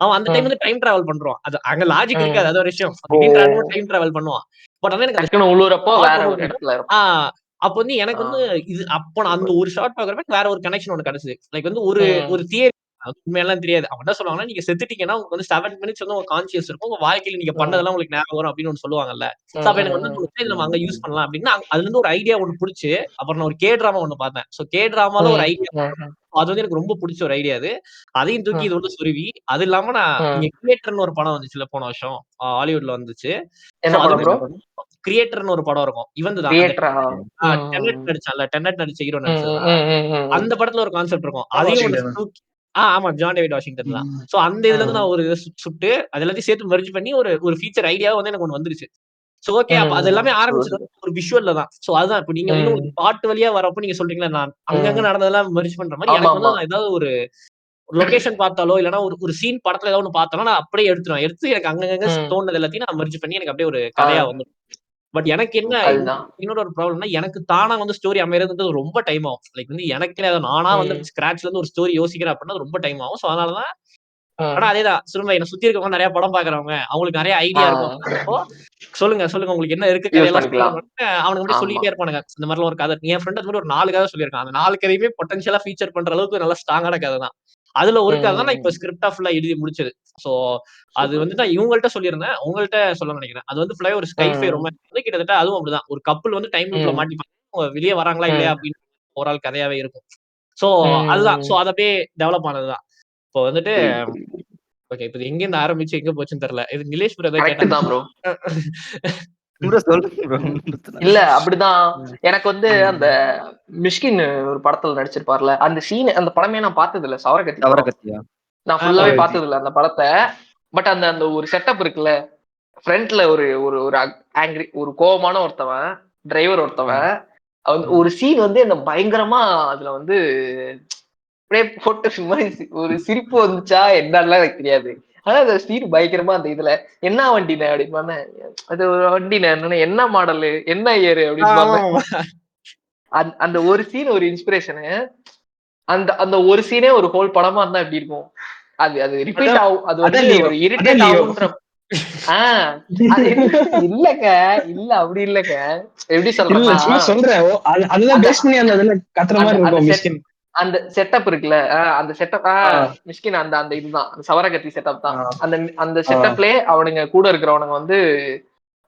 அவன் அந்த டைம் உம் வந்து டைம் டிராவல் பண்றான். அது அங்க லாஜிக் உம் இருக்காது. அது ஒரு விஷயம். ஓ திடீர்னு ரேண்டமா டைம் டிராவல் பண்ணுவான். பட் ஆனா எனக்கு அந்த டக்குன்னு உள்ளூரப்போ ஷாட் வேற ரொம்ப ஒரு பிடிக்கும். இடத்துல ஆ இருக்கும். அப்ப வந்து எனக்கு வந்து இது அப்ப நான் அந்த சூப்பர். ஒரு ஷாட் பார்க்குறப்ப வேற ஒரு கனெக்ஷன் ஒண்ணு கிடைச்சது. லைக் வந்து ஒரு ம். ஒரு தியரி உண்மையெல்லாம் தெரியாது. அவங்க என்ன சொல்லுவாங்கன்னா, நீங்க செத்துட்டீங்கன்னா உங்களுக்கு வந்து 7 மினிட்ஸ் வந்து உங்க கான்ஷியஸ் இருக்கும். உங்க வாழ்க்கையில நீங்க ம். பண்ணதெல்லாம் உங்களுக்கு ஞாபகம் வரும் அப்படின்னு ஒண்ணு சொல்லுவாங்கல்ல. சோ ம். அப்ப எனக்கு வந்து ம். தோணுச்சு, இத நம்ம அங்க யூஸ் பண்ணலாம் அப்படின்னு அதுல இருந்து ஒரு ஐடியா ஒண்ணு புடிச்சு, அப்புறம் நான் ஒரு கே ட்ராமா ஒண்ணு பார்த்தேன். சோ கே ட்ராமால ஒரு ம். ஐடியா ம். அது வந்து எனக்கு ரொம்ப புடிச்ச ஒரு ஐடியா அது. அதையும் தூக்கி ம். இது உள்ள சொருவி, அது இல்லாம நான் ம். இங்க கிரியேட்டர்ன்னு ஒரு படம் வந்துச்சுல்ல போன வருஷம். ஹாலிவுட்ல வந்துச்சு. சோ என்ன படம் அதுவுமே ப்ரோ? கிரியேட்டர்ன்னு ஒரு படம் இருக்கும். இவன்து தான். அந்த தியேட்டரா? டெனட் ம். நடிச்சான்ல, டெனட் நடிச்ச ஹீரோ ம். நடிச்சது தான். ம். ம். ம். ம். அந்த படத்துல ஒரு கான்செப்ட் இருக்கும். ஆமா அதையும் ஒண்ணு வாஷிங்டன். தூக்கி ஆமா. ஜான் டேவிட் வாஷிங்டன் தான். ம். சோ அந்த இதுல இருந்து ம். நான் ஒரு இத சுட்டு, அது எல்லாத்தையும் சேர்த்து மெர்ஜ் பண்ணி ஒரு ஒரு ஃபீச்சர் ஐடியாவா வந்து எனக்கு ஒண்ணு வந்துருச்சு. So okay. அப்ப அது ம். எல்லாமே சூப்பர் ஆரம்பிச்சது வந்து சூப்பர். ஒரு விஷுவல்ல தான். சோ அதுதான் இப்ப நீங்க வந்து ஒரு ம். பாட்டு வழியா வரப்போ நீங்க சொல்றீங்கல்ல, நான் அங்கங்க ம். நடந்ததெல்லாம் மெர்ஜ் பண்ற மாரி எனக்கு வந்து ஆமாமா. நான் ஏதாவது ஒரு லொகேஷன் பார்த்தாலோ, இல்லன்னா ஒரு ஒரு சீன் படத்துல ஏதாவது ஒண்ணு பார்த்தேன்னா, நான் அப்படியே எடுத்துருவேன். எடுத்து எனக்கு அங்கங்க ம். தோணுனது எல்லாத்தையும் நான் மெர்ஜ் பண்ணி எனக்கு அப்படியே ஒரு ஆ. கதையா வந்துரும். பட் எனக்கு என்ன அதுதான். இன்னொரு ஒரு ப்ராப்ளம்னா, எனக்கு தானா வந்து ஸ்டோரி அமையறதுன்றது ரொம்ப டைம் ஆகும். லைக் வந்து எனக்கே நானா வந்து ம். ஸ்க்ராட்ச்ல இருந்து ஒரு ஸ்டோரி யோசிக்கிறேன் அப்படின்னா, அது ரொம்ப டைம் ஆகும். சோ அதனால தான் ஆனா ம். அதேதான். திரும்ப என்ன சுத்தி இருக்கவங்க நெறைய படம் பார்க்குறவங்க, அவங்களுக்கு நெறைய ஆ. ஐடியா இருக்கும் அப்படின்றப்போ, சொல்லுங்க, சொல்லுங்க உங்களுக்கு என்ன இருக்கு யூஸ் கதையெல்லாம் பண்ணிக்கலாம். சொல்லுங்கன்னு அவனுங்க அப்படியே ஆமா. சொல்லிட்டே இருப்பானுங்க. இந்த மாரிலாம் ஒரு கதை என் ஃப்ரெண்ட் அது மாரி ஒரு 4 கதை சொல்லியிருக்கான். அந்த 4 கதையுமே பொட்டன்ஷியலா ஃபீச்சர் பண்ற அளவுக்கு நல்ல ஸ்ட்ராங்கான கதை தான். அதுல ஒரு கதை தான் நான் இப்ப ம். ஸ்கிரிப்ட்டா ஃபுல்லா எழுதி முடிச்சது. சோ அது சூப்பர். வந்து நான் இவங்கள்ட்ட சொல்லியிருந்தேன். உங்கள்ட்ட சொல்லணும்னு நெனைக்கிறேன். அது வந்து ஃபுல்லாவே ஒரு ஸ்கை-ஃபை ம். ரொமான்ஸ் வந்து கிட்டத்தட்ட அதுவும் அப்படிதான். ஒரு கப்புள் வந்து டைம் லூப்ல ம். மாட்டிப்பாங்க. அவங்க வெளிய வராங்களா இல்லையா ம். அப்படின்னு ஓவரால் கதையாவே இருக்கும். சோ அதுதான். சோ ம். அது அப்படியே டெவலப் ஆனது தான். இப்போ வந்துட்டு புரியுது, புரியுது. ஓகே. இப்ப இது எங்கேருந்து ஆரம்பிச்சு எங்க போச்சுன்னு தெரியல. இது நிலேஷ் ப்ரோ ஏதாவது கரெக்ட் கேட்டாங்க. தான் ப்ரோ. ப்ரோ சொல்லுங்க ப்ரோ. ஒண்ணும் பிரச்சனை இல்ல. இல்ல அப்படிதான். ம். எனக்கு வந்து அந்த ம். மிஷ்கின் ஒரு படத்துல நடிச்சிருப்பார்ல. அந்த சீன் அந்த படமே நான் பார்த்தது இல்ல. சவரகத்தி படம். சவரக்கத்தியா? நான் ஆ ஃபுல்லாவே சவரக்கத்தி. பார்த்தது இல்ல அந்த படத்த. பட் அந்த அந்த ஒரு செட்டப் இருக்குல்ல. ஃப்ரண்ட்ல ஒரு ஒரு ஒரு ஆங்கிரி ஒரு கோவமான ஒருத்தவன், டிரைவர் ஒருத்தவன். ம். ம். ஒரு சீன் வந்து என்ன பயங்கரமா அதுல வந்து அப்படியே போட்டு சும்மா ஒரு சிரிப்பு வந்துச்சா என்னன்னுலாம் எனக்கு தெரியாது. ஆனா அந்த சீன் பயங்கரமா அந்த இதுல, "என்ன வண்டிண்ணே?" அப்படிம்பாங்க. அது ஒரு வண்டிண்ணே. என்னண்ணே என்ன மாடலு? என்ன இயரு? அப்படிம்பாங்க. ஆமாமா. அந்த ஒரு சீன் ஒரு இன்ஸ்பிரேஷனு. அந்த அந்த ஒரு சீனே ஒரு ஹோல் படமா இருந்தா எப்படி இருக்கும்? அது அது ரிப்பீட் அதான் ஆகும். அது வந்து அதான் லியோ. ஒரு அதான் இரிட்டேட் லியோ. ஆகுன்ற ஆ அது இல்லங்க. இல்ல அப்படி இல்லங்க. எப்படி இல்ல சொல்றேன்னா, சும்மா சொல்றேன். அதுதான் அந்த பேஸ் பண்ணி அந்த இதுல கத்துற அந்த மாதிரி அந்த இருக்கும் செட் மிஷ்கின். அந்த செட்டப் இருக்குல்ல. அந்த செட்டப் ஆ, மிஷ்கின் அந்த அந்த இதுதான். அந்த சவரகத்தி செட்டப் தான். ஆ, அந்த அந்த ஆ. செட்டப்லயே அவனுங்க கூட இருக்கிறவனுங்க வந்து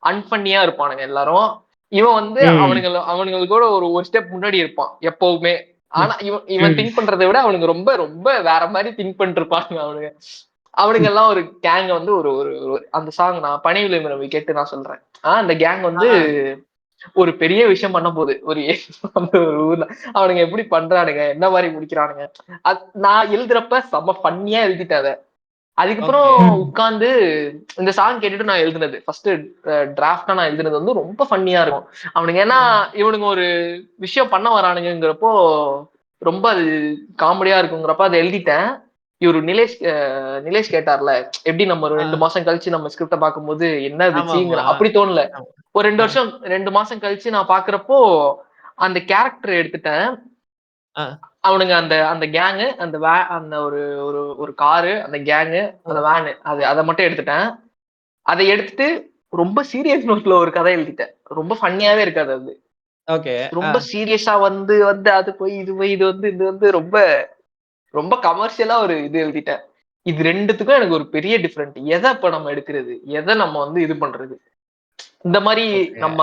அன்ஃபன்னியா இருப்பானுங்க எல்லாரும். இவன் வந்து ம், அவனுங்களுக்கு கூட ஒரு ஒரு ஸ்டெப் முன்னாடி இருப்பான் எப்பவுமே. ம், ஆனா இவன் இவன் ம், திங்க் பண்றத விட அவனுங்க ரொம்ப ரொம்ப வேற மாரி திங்க் பண்ணிட்டு இருப்பானுங்க அவனுங்க. அவனுங்க ம். எல்லாம் ஒரு கேங்க வந்து ஒரு ஒரு அந்த சாங் நான் பனிவிலை மரபு கேட்டு நான் சொல்றேன். அந்த கேங் ஆ, வந்து ஆ. ஒரு பெரிய விஷயம் பண்ண போகுது. அந்த ஒரு ஊர்ல. அவனுங்க எப்படி பண்றானுங்க? என்ன மாரி முடிக்கிறானுங்க? நான் எழுதுறப்ப செம்ம ஃபன்னியா எழுதிட்டேன் அத. அதுக்கப்புறம் ஓகே. ம். உட்கார்ந்து இந்த சாங் கேட்டுட்டு நான் எழுதுனது. ஃபர்ஸ்ட் டிராஃப்ட்டா நான் எழுதுனது வந்து ரொம்ப ஃபன்னியா இருக்கும். அவனுங்க ஏன்னா ம். இவனுங்க ஒரு விஷயம் பண்ண வரானுங்கங்கிறப்போ, ரொம்ப அது காமெடியா இருக்குங்கிறப்ப அத எழுதிட்டேன். இவரு நிலேஷ் கேட்டார்ல, எப்படி நம்ம ஒரு ஆ. 2 மாசம் கழிச்சு நம்ம ஸ்கிரிப்ட்ட பார்க்கும்போது என்ன இது ஆமாமா. சீங்கிற அப்படி தோணல. ஆமா. ஒரு 2 ஆ, வருஷம் 2 மாசம் கழிச்சு நான் பார்க்கிறப்போ, அந்த கேரக்டர் எடுத்துட்டேன். ஆ. அவனுங்க அந்த அந்த கேங்கு, அந்த ஒரு ஒரு ஒரு காரு, அந்த கேங்கு, அந்த ம். வேனு அத மட்டும் எடுத்துட்டேன். அத எடுத்துட்டு ரொம்ப சீரியஸ் நோட்ல ஒரு கதை எழுதிட்டேன். ரொம்ப ஃபன்னியாவே இருக்காது அது. ஓகே. ஆ. ரொம்ப சீரியஸா வந்து வந்து அது போய் இது போய் இது வந்து ரொம்ப ரொம்ப கமர்ஷியலா ஒரு இது எழுதிட்டேன். இது 2த்துக்கும் எனக்கு ஒரு பெரிய டிஃபரெண்ட். எத அப்ப நம்ம எடுக்குறது? எத நம்ம வந்து இது பண்றது? இந்த மாரி ஓகே. நம்ம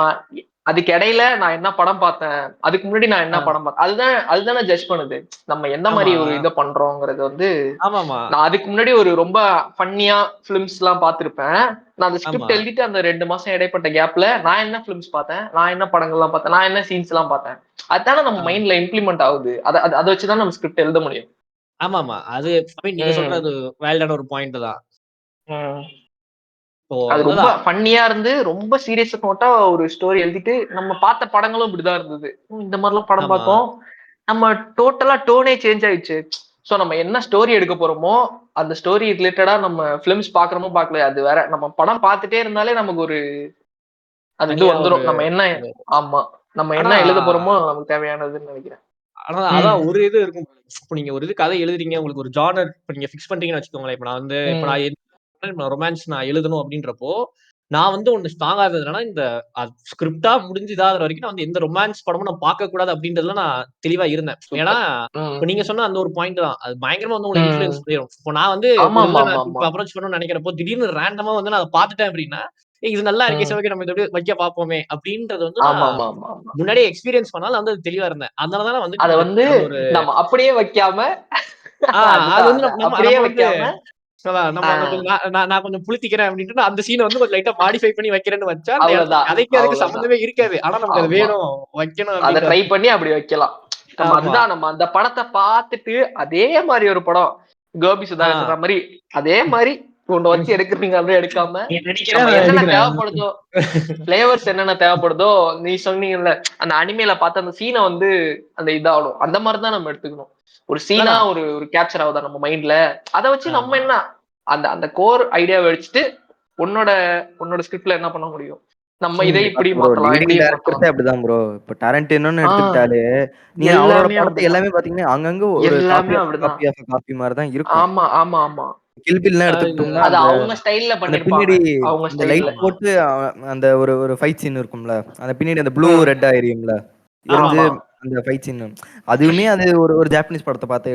அதுக்கு இடையில நான் என்ன படம் பார்த்தேன்? அதுக்கு முன்னாடி நான் என்ன ஆ. படம் பார்த்தேன்? அதுதானே ஜட்ஜ் பண்ணுது. நம்ம எந்த மாரி ஆமா. ஒரு இத பண்றோங்கிறது வந்து ஆமாமா. நான் அதுக்கு முன்னாடி ஒரு ரொம்ப ஃபன்னியா ஃபிலிம்ஸ்லாம் பார்த்திருப்பேன். நான் அந்த ஆமா. ஸ்கிரிப்ட் எழுதிட்டு அந்த 2 மாசம் இடைப்பட்ட கேப்ல நான் என்ன ஃபிலிம்ஸ் பார்த்தேன்? நான் என்ன படங்கள்லாம் பார்த்தேன்? நான் என்ன சீன்ஸ்லாம் பார்த்தேன்? அதானே நம்ம ஆ. மைண்ட்ல இம்ப்ளிமெண்ட் ஆகுது. அத வச்சு தான் நம்ம ஸ்கிரிப்ட் எழுத முடியும். ஆமாமா. அது ஐ மீன் நீங்க ம். சொல்றது வேலிடான ஒரு பாயிண்ட் தான். ம். இப்போ அது ரொம்ப அதுதான். ஃபன்னியா இருந்து, ரொம்ப சீரியஸ் நோட்டா ஒரு ஸ்டோரி எழுதிட்டு, நம்ம பார்த்த படங்களும் இப்படிதான் இருந்தது. இந்த மாரிலாம் படம் ஆமா. பார்த்தோம். நம்ம டோட்டலா டோனே சேஞ்ச் ஆயிடுச்சு. சோ நம்ம என்ன ஸ்டோரி எடுக்க போறோமோ, அந்த ஸ்டோரி ரிலேட்டடா நம்ம ஃபிலிம்ஸ் பார்க்குறோமோ பார்க்கலையோ அது வேற. நம்ம படம் பார்த்துட்டே இருந்தாலே நமக்கு ஒரு அது இது தனியா ஒரு வந்துரும். நம்ம என்ன இது. ஆமா. நம்ம ஆனா என்ன எழுத போறோமோ நமக்கு தேவையானதுன்னு நெனைக்கிறேன். ஆனா ம். அதான் ஒரு இது இருக்கும். இப்ப நீங்க ஒரு இது கதை எழுதுறீங்க. உங்களுக்கு ஒரு ஜானர் இப்ப நீங்க ஃபிக்ஸ் பண்றீங்கன்னு வச்சுக்கோங்களேன். இப்ப நான் வந்து இப்ப ம். நான் ரொமான்ஸ் நான் எழுதணும் அப்படின்றப்போ, நான் வந்து ஒண்ணு ஸ்ட்ராங்கா இருந்தது என்னன்னா, இந்த ஸ்கிரிப்ட்டா முடிஞ்சுதாகுற வரைக்கும் நான் வந்து எந்த ரொமான்ஸ் படமும் நான் பார்க்கக்கூடாது அப்படின்றதுல நான் தெளிவா இருந்தேன். ஏன்னா, சூப்பர். ம். இப்ப நீங்க சொன்ன அந்த ஒரு பாயிண்ட் தான். அது பயங்கரமா வந்து உங்கள ம். இன்ஃப்ளூயன்ஸ் பண்ணிரும். இப்போ நான் வந்து ஒரு வில்லன இப்ப ஆமாமாமாமா. அப்ரோச் பண்ணணும்னு நெனைக்கிறப்போ, திடீர்னு ரேண்டமா வந்து நான் அத பார்த்துட்டேன் அப்படின்னா, "ஏய் இது நல்லா இருக்கே! ம். சரி ஓகே நம்ம இத அப்படியே வைக்க பார்ப்போமே" அப்படின்றது வந்து நான் ஆமாமாமாமா. முன்னாடியே எக்ஸ்பீரியன்ஸ் பண்ணால வந்து அது தெளிவா இருந்தேன். அதனால தான் நான் வந்துட்டு அத இந்த வந்து அந்த ஒரு நம்ம அப்படியே வைக்காம அது அது வந்து நம்ம அப்படியே நம்ம வந்து வைக்காம அதான் ஆ நம்ம நான் கொஞ்சம் நான் கொஞ்சம் புளித்திக்கிறேன் அப்படின்ட்டு நான் அந்த சீன வந்து கொஞ்சம் லைட்டா மாடிஃபை பண்ணி வைக்கிறேன்னு வச்சா, அந்த இடத்துல அவ்வளோதான், கதைக்கு அதுக்கு அவ்வளோதான். சம்மந்தமே இருக்காது. ஆனா நமக்கு அது ஆமா. வேணும், வைக்கணும் அத அப்படின்ற ட்ரை பண்ணி அப்படி வைக்கலாம். ஆமா. அதுதான் நம்ம அந்த படத்த பார்த்துட்டு, அதே மாரி ஒரு படம், கோபி சுதாகர் ஆ. சொல்ற மாரி, அதே மாரி ஒண்ணு வச்சு எடுக்குறீங்க அப்படியே எடுக்காம, நீ நடிக்கிற நம்ம நான் என்னென்ன எடுக்கிறேன். தேவைப்படுதோ, ஃப்ளேவர்ஸ் என்னென்ன தேவைப்படுதோ, நீ சொன்னீங்கல்ல, அந்த அனிமேல பார்த்து அந்த சீன வந்து அந்த இதாகணும். அந்த மாரி தான் நம்ம எடுத்துக்கணும். ஒரு சீனா அதான் ஒரு ஒரு கேப்சர் ஆகுதா நம்ம மைண்ட்ல, அத வச்சு நம்ம ஆமா. என்ன அந்த அந்த கோர் ஐடியாவ வச்சுட்டு, உன்னோட உன்னோட ஸ்கிரிப்ட்ல என்ன பண்ண முடியும்? நம்ம இதை இப்படி கரெக்ட் ப்ரோ. மாத்தலாம், லீடிங் இப்படி மாத்தலாம். டைரக்டர்ஸே அப்படிதான் ப்ரோ. இப்ப டாரன்டினோன்னு ஆ எடுத்துக்கிட்டாலே, நீங்க அவரோட எல்லாமே படத்த அப்படிதான். எல்லாமே பார்த்தீங்கன்னா, அங்கங்க ஒரு எல்லாமே காப்பி ஆஃப் அப்படிதான். காப்பி ஆஃப் காப்பி மாரி தான் இருக்கும். ஆமா, ஆமா, ஆமா. கில் பில்லாம் இது எடுத்துக்கிட்டோம்னா, அது அந்த அவங்க ஸ்டைல்ல அந்த பண்ணிருப்பாங்க. பின்னாடி அவங்க அந்த லைட் ஸ்டைல்ல. ஆமா. போட்டு அந்த ஒரு ஒரு ஃபைட் சீன் இருக்கும்ல. அந்த பின்னாடி அந்த ப்ளூ ம். ரெட்டா எரியும்ல. எரிஞ்சு ஆமா. அந்த ஃபைட் சீன். அதுவுமே அது ஒரு ஒரு ஜாப்பனீஸ் படத்த பார்த்து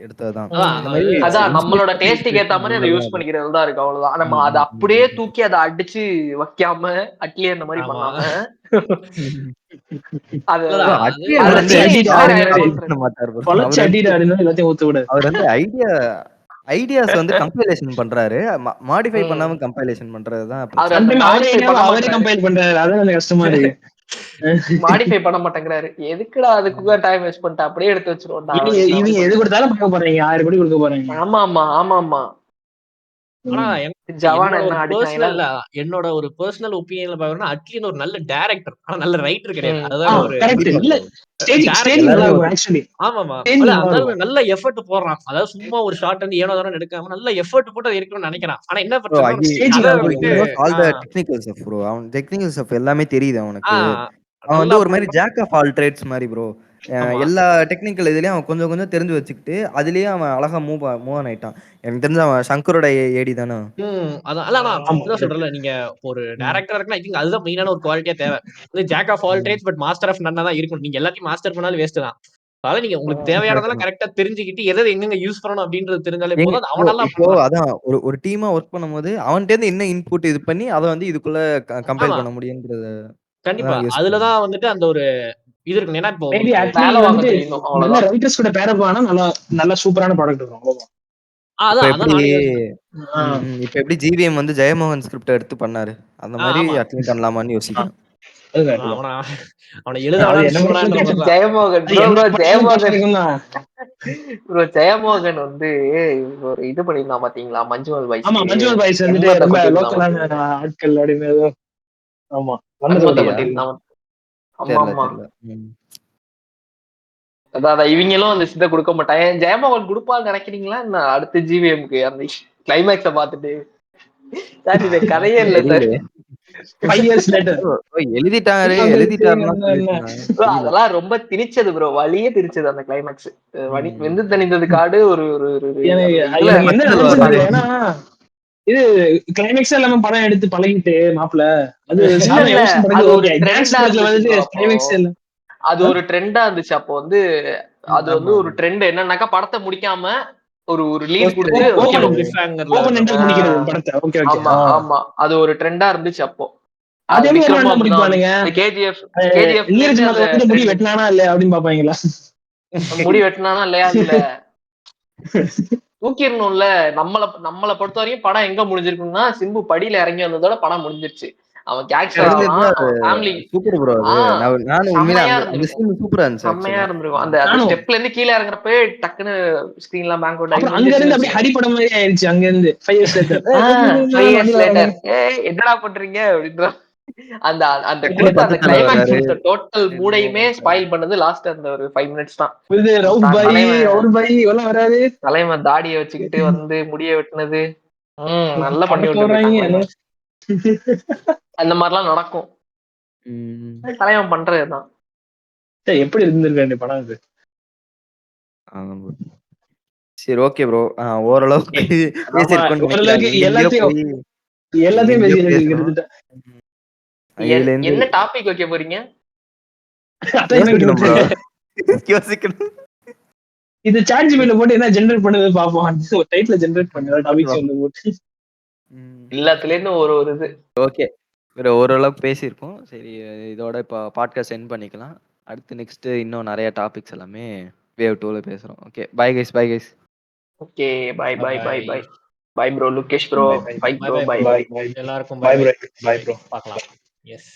எடுத்தது தான். அதான் அந்த அது மாரி அதான் நம்மளோட இன்ஸ்பிரேஷன் டேஸ்ட்டுக்கு ஏத்த மாரி அத நல்லது யூஸ் தான். பண்ணிக்கிறது தான் இருக்கு. அவ்வளவுதான். நம்ம ம், அத ம், அப்படியே ம், தூக்கி அத அடிச்சு வைக்காம, அட்லி அந்த மாரி ஆமா. பண்ணாம, ம். அது ப்ரோ இல்லடா அது அட்லி அதுல வந்து சீனே ஐடியா இன்ஸ்பயர் காப்பி அடிடாடி, பண்ண ஆயிருமோன்றது. மாட்டாரு ப்ரோ. பொழச்சு அடிடா அப்படின்னு எல்லாத்தையும் ஊத்த விடாது. அவர் வந்து ஐடியாஸ் வந்து கம்பைலேஷன் பண்றாரு. மாடிஃபை ம். பண்ணாம கம்பைலேஷன் பண்றது தான் அவரு பிரச்சனை. அந்த சம்டைம் அவரே மாடிஃபை ஐடியாவை பண்ண அவரே மாட்றாரு. கம்பைல் பண்றாரு. அதான் கொஞ்சம் கஷ்டமா இருக்கு. மாடிஃபை பண்ண மாட்டேங்கிறாரு. எதுக்குடா அதுக்குள்ள டைம் வேஸ்ட் பண்ணிட்டு அப்படியே எடுத்து வச்சிருவோம்டா இவங்க அப்படின்ற மாரி இவங்க எது பண்றாரு. கொடுத்தாலும் பார்க்க போறீங்க, 1000 கோடி கொடுக்க போறாங்க. ஆமாமா, ஆமாமா. ஆனா ம். ஜவான் என்னோட என்ன ஒரு அடிச்சாங்களா? பெர்சனல் என்னோட ஒரு பெர்சனல் ஒப்பீனியன்ல பார்க்கணும்னா, அட்லி ஒரு நல்ல டைரக்டர். ஆனா நல்ல ரைட்டர் கிடையாது. ம். ஆ, அதுதான் ஒரு கரெக்ட். கண்டிப்பா இல்ல, ப்ரோ. ஸ்டேஜிங் ஸ்டேஜிங் டைரக்டர் நல்லா எல்லாருமே இருக்கும் ஒத்துக்க ஆக்சுவலி. ஆமாமா. ஸ்டேஜிங் இல்ல நல்லா அந்த ஆளு இருக்கும். நல்ல எஃபோர்ட் போடுறான். அதாவது சும்மா ஒரு ஷாட் வந்து ஏனோ தானோன்னு எடுக்காம நல்ல எஃபோர்ட் போட்டு அத எடுக்கணும்னு நெனைக்கிறான். ஆனா என்ன ப்ரோ பிரச்சனைன்னா, உனக்கு ஸ்டேஜிங் கதை நல்லா ஹி வந்துட்டு இருக்கும். Knows all uh, the technical stuff bro. அவன் டெக்னிக்கல் ஸ்டஃப் எல்லாமே தெரியுது ஆ அவனுக்கு. அவன் நல்லா வந்து ஒரு மாரி ஜாக் ஆஃப் ஆல் ட்ரேட்ஸ் மாரி ப்ரோ. ஆமா. எல்லா டெக்னிக்கல் இதுலயும் அவன் கொஞ்சம் கொஞ்சம் தெரிஞ்சு வச்சுக்கிட்டு, அதிலேயே அவன் அழகா மூவ் ஆன் ஆயிட்டான். எனக்கு தெரிஞ்சு அவன் சங்கரோட ஏடி தான? அதான் இல்ல நான் ஆமா. அப்படிதான் சொல்றேன்ல. நீங்க ஒரு ம். டைரக்டரா இருக்குன்னா, ஐ திங்க் அதுதான் மெயினான ஒரு குவாலிட்டியா தேவை. வந்து ஜாக் ஆஃப் ஆல் ம். ட்ரேட்ஸ் பட் மாஸ்டர் ஆஃப் நன்னா தான் இருக்கணும். நீங்க எல்லாத்தையும் மாஸ்டர் பண்ணாலும் வேஸ்ட் தான். அதாவது நீங்க உங்களுக்கு கரெக்ட் தேவையானதெல்லாம் தான். கரெக்ட்டா தெரிஞ்சுக்கிட்டு, எத எங்கெங்க யூஸ் பண்ணணும் அப்படின்றது தெரிஞ்சாலே எங்க போதும். அது ப்ரோ அவன் நல்லா இப்போ பண்றான். அதான் ஒரு டீமா ஒர்க் பண்ணும்போது, அவன்ட்டேருந்து என்ன இன்புட் இது பண்ணி, அத வந்து இதுக்குள்ள கம்பைல் ஆமா. பண்ண முடியும்ன்றத கண்டிப்பா. தான் அதுல யோசிக்கணும். தான் வந்துட்டு அந்த ஒரு இது இருக்கும். ஏன்னா இப்போ மேபி உங்களுக்கு அட்லி வேலை வாங்க வந்துட்டு தெரியணும். நல்ல அவ்வளவுதான். ரைட்டர்ஸ் கூட பேரப் ஆனா நல்லா நல்ல சூப்பரான ப்ராடக்ட் இருக்கும். அவ்வளவுதான். இப்ப அதான் எப்படி அதான் நானும் யோசிக்கிறேன். ஆ, இப்ப எப்படி ஜிவிஎம் வந்து ஜெயமோகன் ஸ்கிரிப்ட் எடுத்து பண்ணாரு. அந்த மாரி ஆமா. அட்லீன் பண்ணலாமான்னு ஆ, யோசிக்கிறேன். அது கரெக்ட் தான். அவன அவன எழுத அது வேணாம்னு என்ன பண்றாலும் சொல்றான்ற மாரி கரெக்ட். தான். ஜெயமோகன் அது ப்ரோ என்ன ப்ரோ பண்றாலும் கரெக்டா ஜெயமோகன் இருக்கும் தான். ப்ரோ ஜெயமோகன் வந்து ஒரு இது பண்ணியிருந்தான் பாத்தீங்களா மஞ்சுமல் ஆமா, பாய்ஸ்க்கு மஞ்சுமல் பாய்ஸ் வந்துட்டு எண்ணத்தை ரொம்ப கொட்டியிருந்தான் லோக்கலான பாத்தீங்களா? ஆட்கள் அப்படின்னு ஏதோ. ஆமா, வண்ணத்தை வன்மத்தை அப்படியா? கொட்டியிருந்தான். கொட்டியிருந்தான். ஆமா தெர்ல, ஆமா. தெர்ல. ம். அதான் அதான் இவங்களும் அந்த இதை கொடுக்க மாட்டாங்க. ஜெயமோகன் கொடுப்பான்னு நினைக்கிறீங்களா என்ன அடுத்த ஜிவிஎம்க்கு அந்த கிளைமேக்ஸ பார்த்துட்டு சார் இது கதையே இல்ல சார். தெரியலையே. 5 years later. எழுதிட்டாருன்னு தான் சொல்லிட்டு இருந்தாங்க. Bro, தெரியல. அதெல்லாம் ரொம்ப திணிச்சது ப்ரோ, வழியே திணிச்சது அந்த கிளைமேக்ஸ். வழி ம். வெந்து தணிந்தது காடு ஒரு ஒரு எனக்கு அந்த இதுல எனக்கு என்ன பச்சல் நினைச்சு வருவாரு. தெரியல. ஏன்னா இது கிளைமேக்ஸா இல்லாம படம் எடுத்து பழகிட்டு மாப்பிள அது இல்ல சாதாரண இல்ல எமோஷன் அது படகு ஒரு ஓகே. கேங்ஸ்டர் ட்ரெண்டா படத்துல இருந்துச்சு வந்துட்டு ப்ரோ. அப்போ கிளைமேக்ஸ் இல்ல. அது ஆ? ஒரு ட்ரெண்டா இருந்துச்சு அப்போ வந்து. அது வந்து ஆமா, ஒரு ஆமா. ட்ரெண்ட் என்னன்னாக்கா படத்தை முடிக்காம ஒரு ஒரு லீட் போஸ்ட் கொடுத்து கிரெடிட் ஓபன் வைக்கணும். போடுறது. கிளிஃப் ஹேங்கர்ல ஓபன் விடுற எண்டல் மாரி. முடிக்கிறது ஆஹ் படத்தை. Okay okay. ஆமா ஆமா, அது ஒரு ட்ரெண்டா இருந்துச்சு அப்போ. அது அதே மாதிரி விக்ரமும் என்ன அப்படிதான் முடிப்பானுங்க? இந்த கேஜிஎஃப் கேஜிஎஃப்ல நீரஜ் இருந்து அந்த மாதிரி வந்து முடி ட்ரெண்ட். வெட்டினானா இல்ல அப்படின்னு பாப்பாங்களா? முடி வெட்டினானா இல்லையா இல்ல தூக்கிடணும்ல. நம்மள நம்மளை பொறுத்த வரைக்கும் படம் எங்க முடிஞ்சிருக்குன்னா சிம்பு படியில இறங்கி வந்ததோட படம் முடிஞ்சிருச்சு. அவன் கேங்ஸ்டர் தெரிஞ்சதுன்னா ஆகலாம், அவன் ஃபேமிலி. சூப்பர் ப்ரோ அது. ஆஹ் நானும் உண்மையிலே செம்மையா அந்த இருந்திருக்கும். சீன் சூப்பரா இருந்துச்சு செம்மையா ஆக்சுவலா. இருந்திருக்கும். அந்த அந்த நானும். ஸ்டெப்ல இருந்து கீழே இறங்குறப்ப டக்குன்னு ஸ்கிரீன்லாம் பேங்க் அவுட் ஆகி அப்புறம் அங்க முடிஞ்சிருச்சுன்னு இருந்து அப்படியே வச்சுக்கோங்க. ஹரி படம் மாதிரி ஆயிடுச்சு. அங்க இருந்து 5 years later. 5 years வண்டியில later வரணும். என்னடா பண்றீங்க அப்படின்ற அந்த அந்த டக்குனு கொடுத்த பத்து அந்த தல கிளைமேக்ஸ் வர்றாரு. கொடுத்த டோட்டல் சரி ப்ரோ. மூடையுமே ஸ்பாயில் பண்ணது லாஸ்ட் அந்த ஒரு 5 மினிட்ஸ் தான். இது ரவுப் பாய், தலைவன் ரவுல் பாய் எல்லாம் வராது. தலைவன் தாடியை வச்சுக்கிட்டு வந்து முடிய வெட்டினது. நல்லா பண்ணி படத்தை விட்டு போயிட்டான் வர்றாங்க. கிளைமேக்ஸ். அந்த மாதிரிலாம் நடக்கும். ம். தலைவன் பண்றதுதான். எப்படி இருந்திருக்காரு படம் அது? ஆமா ப்ரோ. சரி ஓகே ப்ரோ. ஓரளவுக்கு ஆமா, பேசியிருக்கோம்னு ஓரளவுக்கு நினைக்கிறேன். எங்கெங்கேயோ எல்லாத்தையும் போய் எல்லாத்தையும் எங்கெங்கேயோ பேசிட்டு பேசணும். கிட்டத்தட்ட. இதுலேருந்து என்ன டாபிக் வைக்க போறீங்க? அதான் எனக்கு யோசிக்கணும் ப்ரோ. தெரியல. யோசிக்கணும். இது சாட் ஜிபில போட்டு என்ன ஜெனரேட் பண்ணுது பாப்போம். ஒரு டைட்டில் ஜெனரேட் பண்ணுற டாபிக்ஸ் வந்து போட்டு. எல்லாத்துல இருந்து ஒரு ஒரு இது. ஓகே. ஒரு ஓரளவுக்கு பேசியிருக்கோம். சரி இதோட இப்போ பாட்காஸ்ட் எண்ட் பண்ணிக்கலாம். அடுத்து நெக்ஸ்ட் இன்னும் நிறைய டாபிக்ஸ் எல்லாமே வேவ் 2ல பேசுறோம். Okay. Bye guys. Bye guys. Okay bye bye bye bye bye bye bro. Lukesh bro. Bye bye bye bro. Bye bye bye. Bye எல்லாருக்கும் bye bye bro. Bye bye bro. பார்க்கலாம். எஸ்.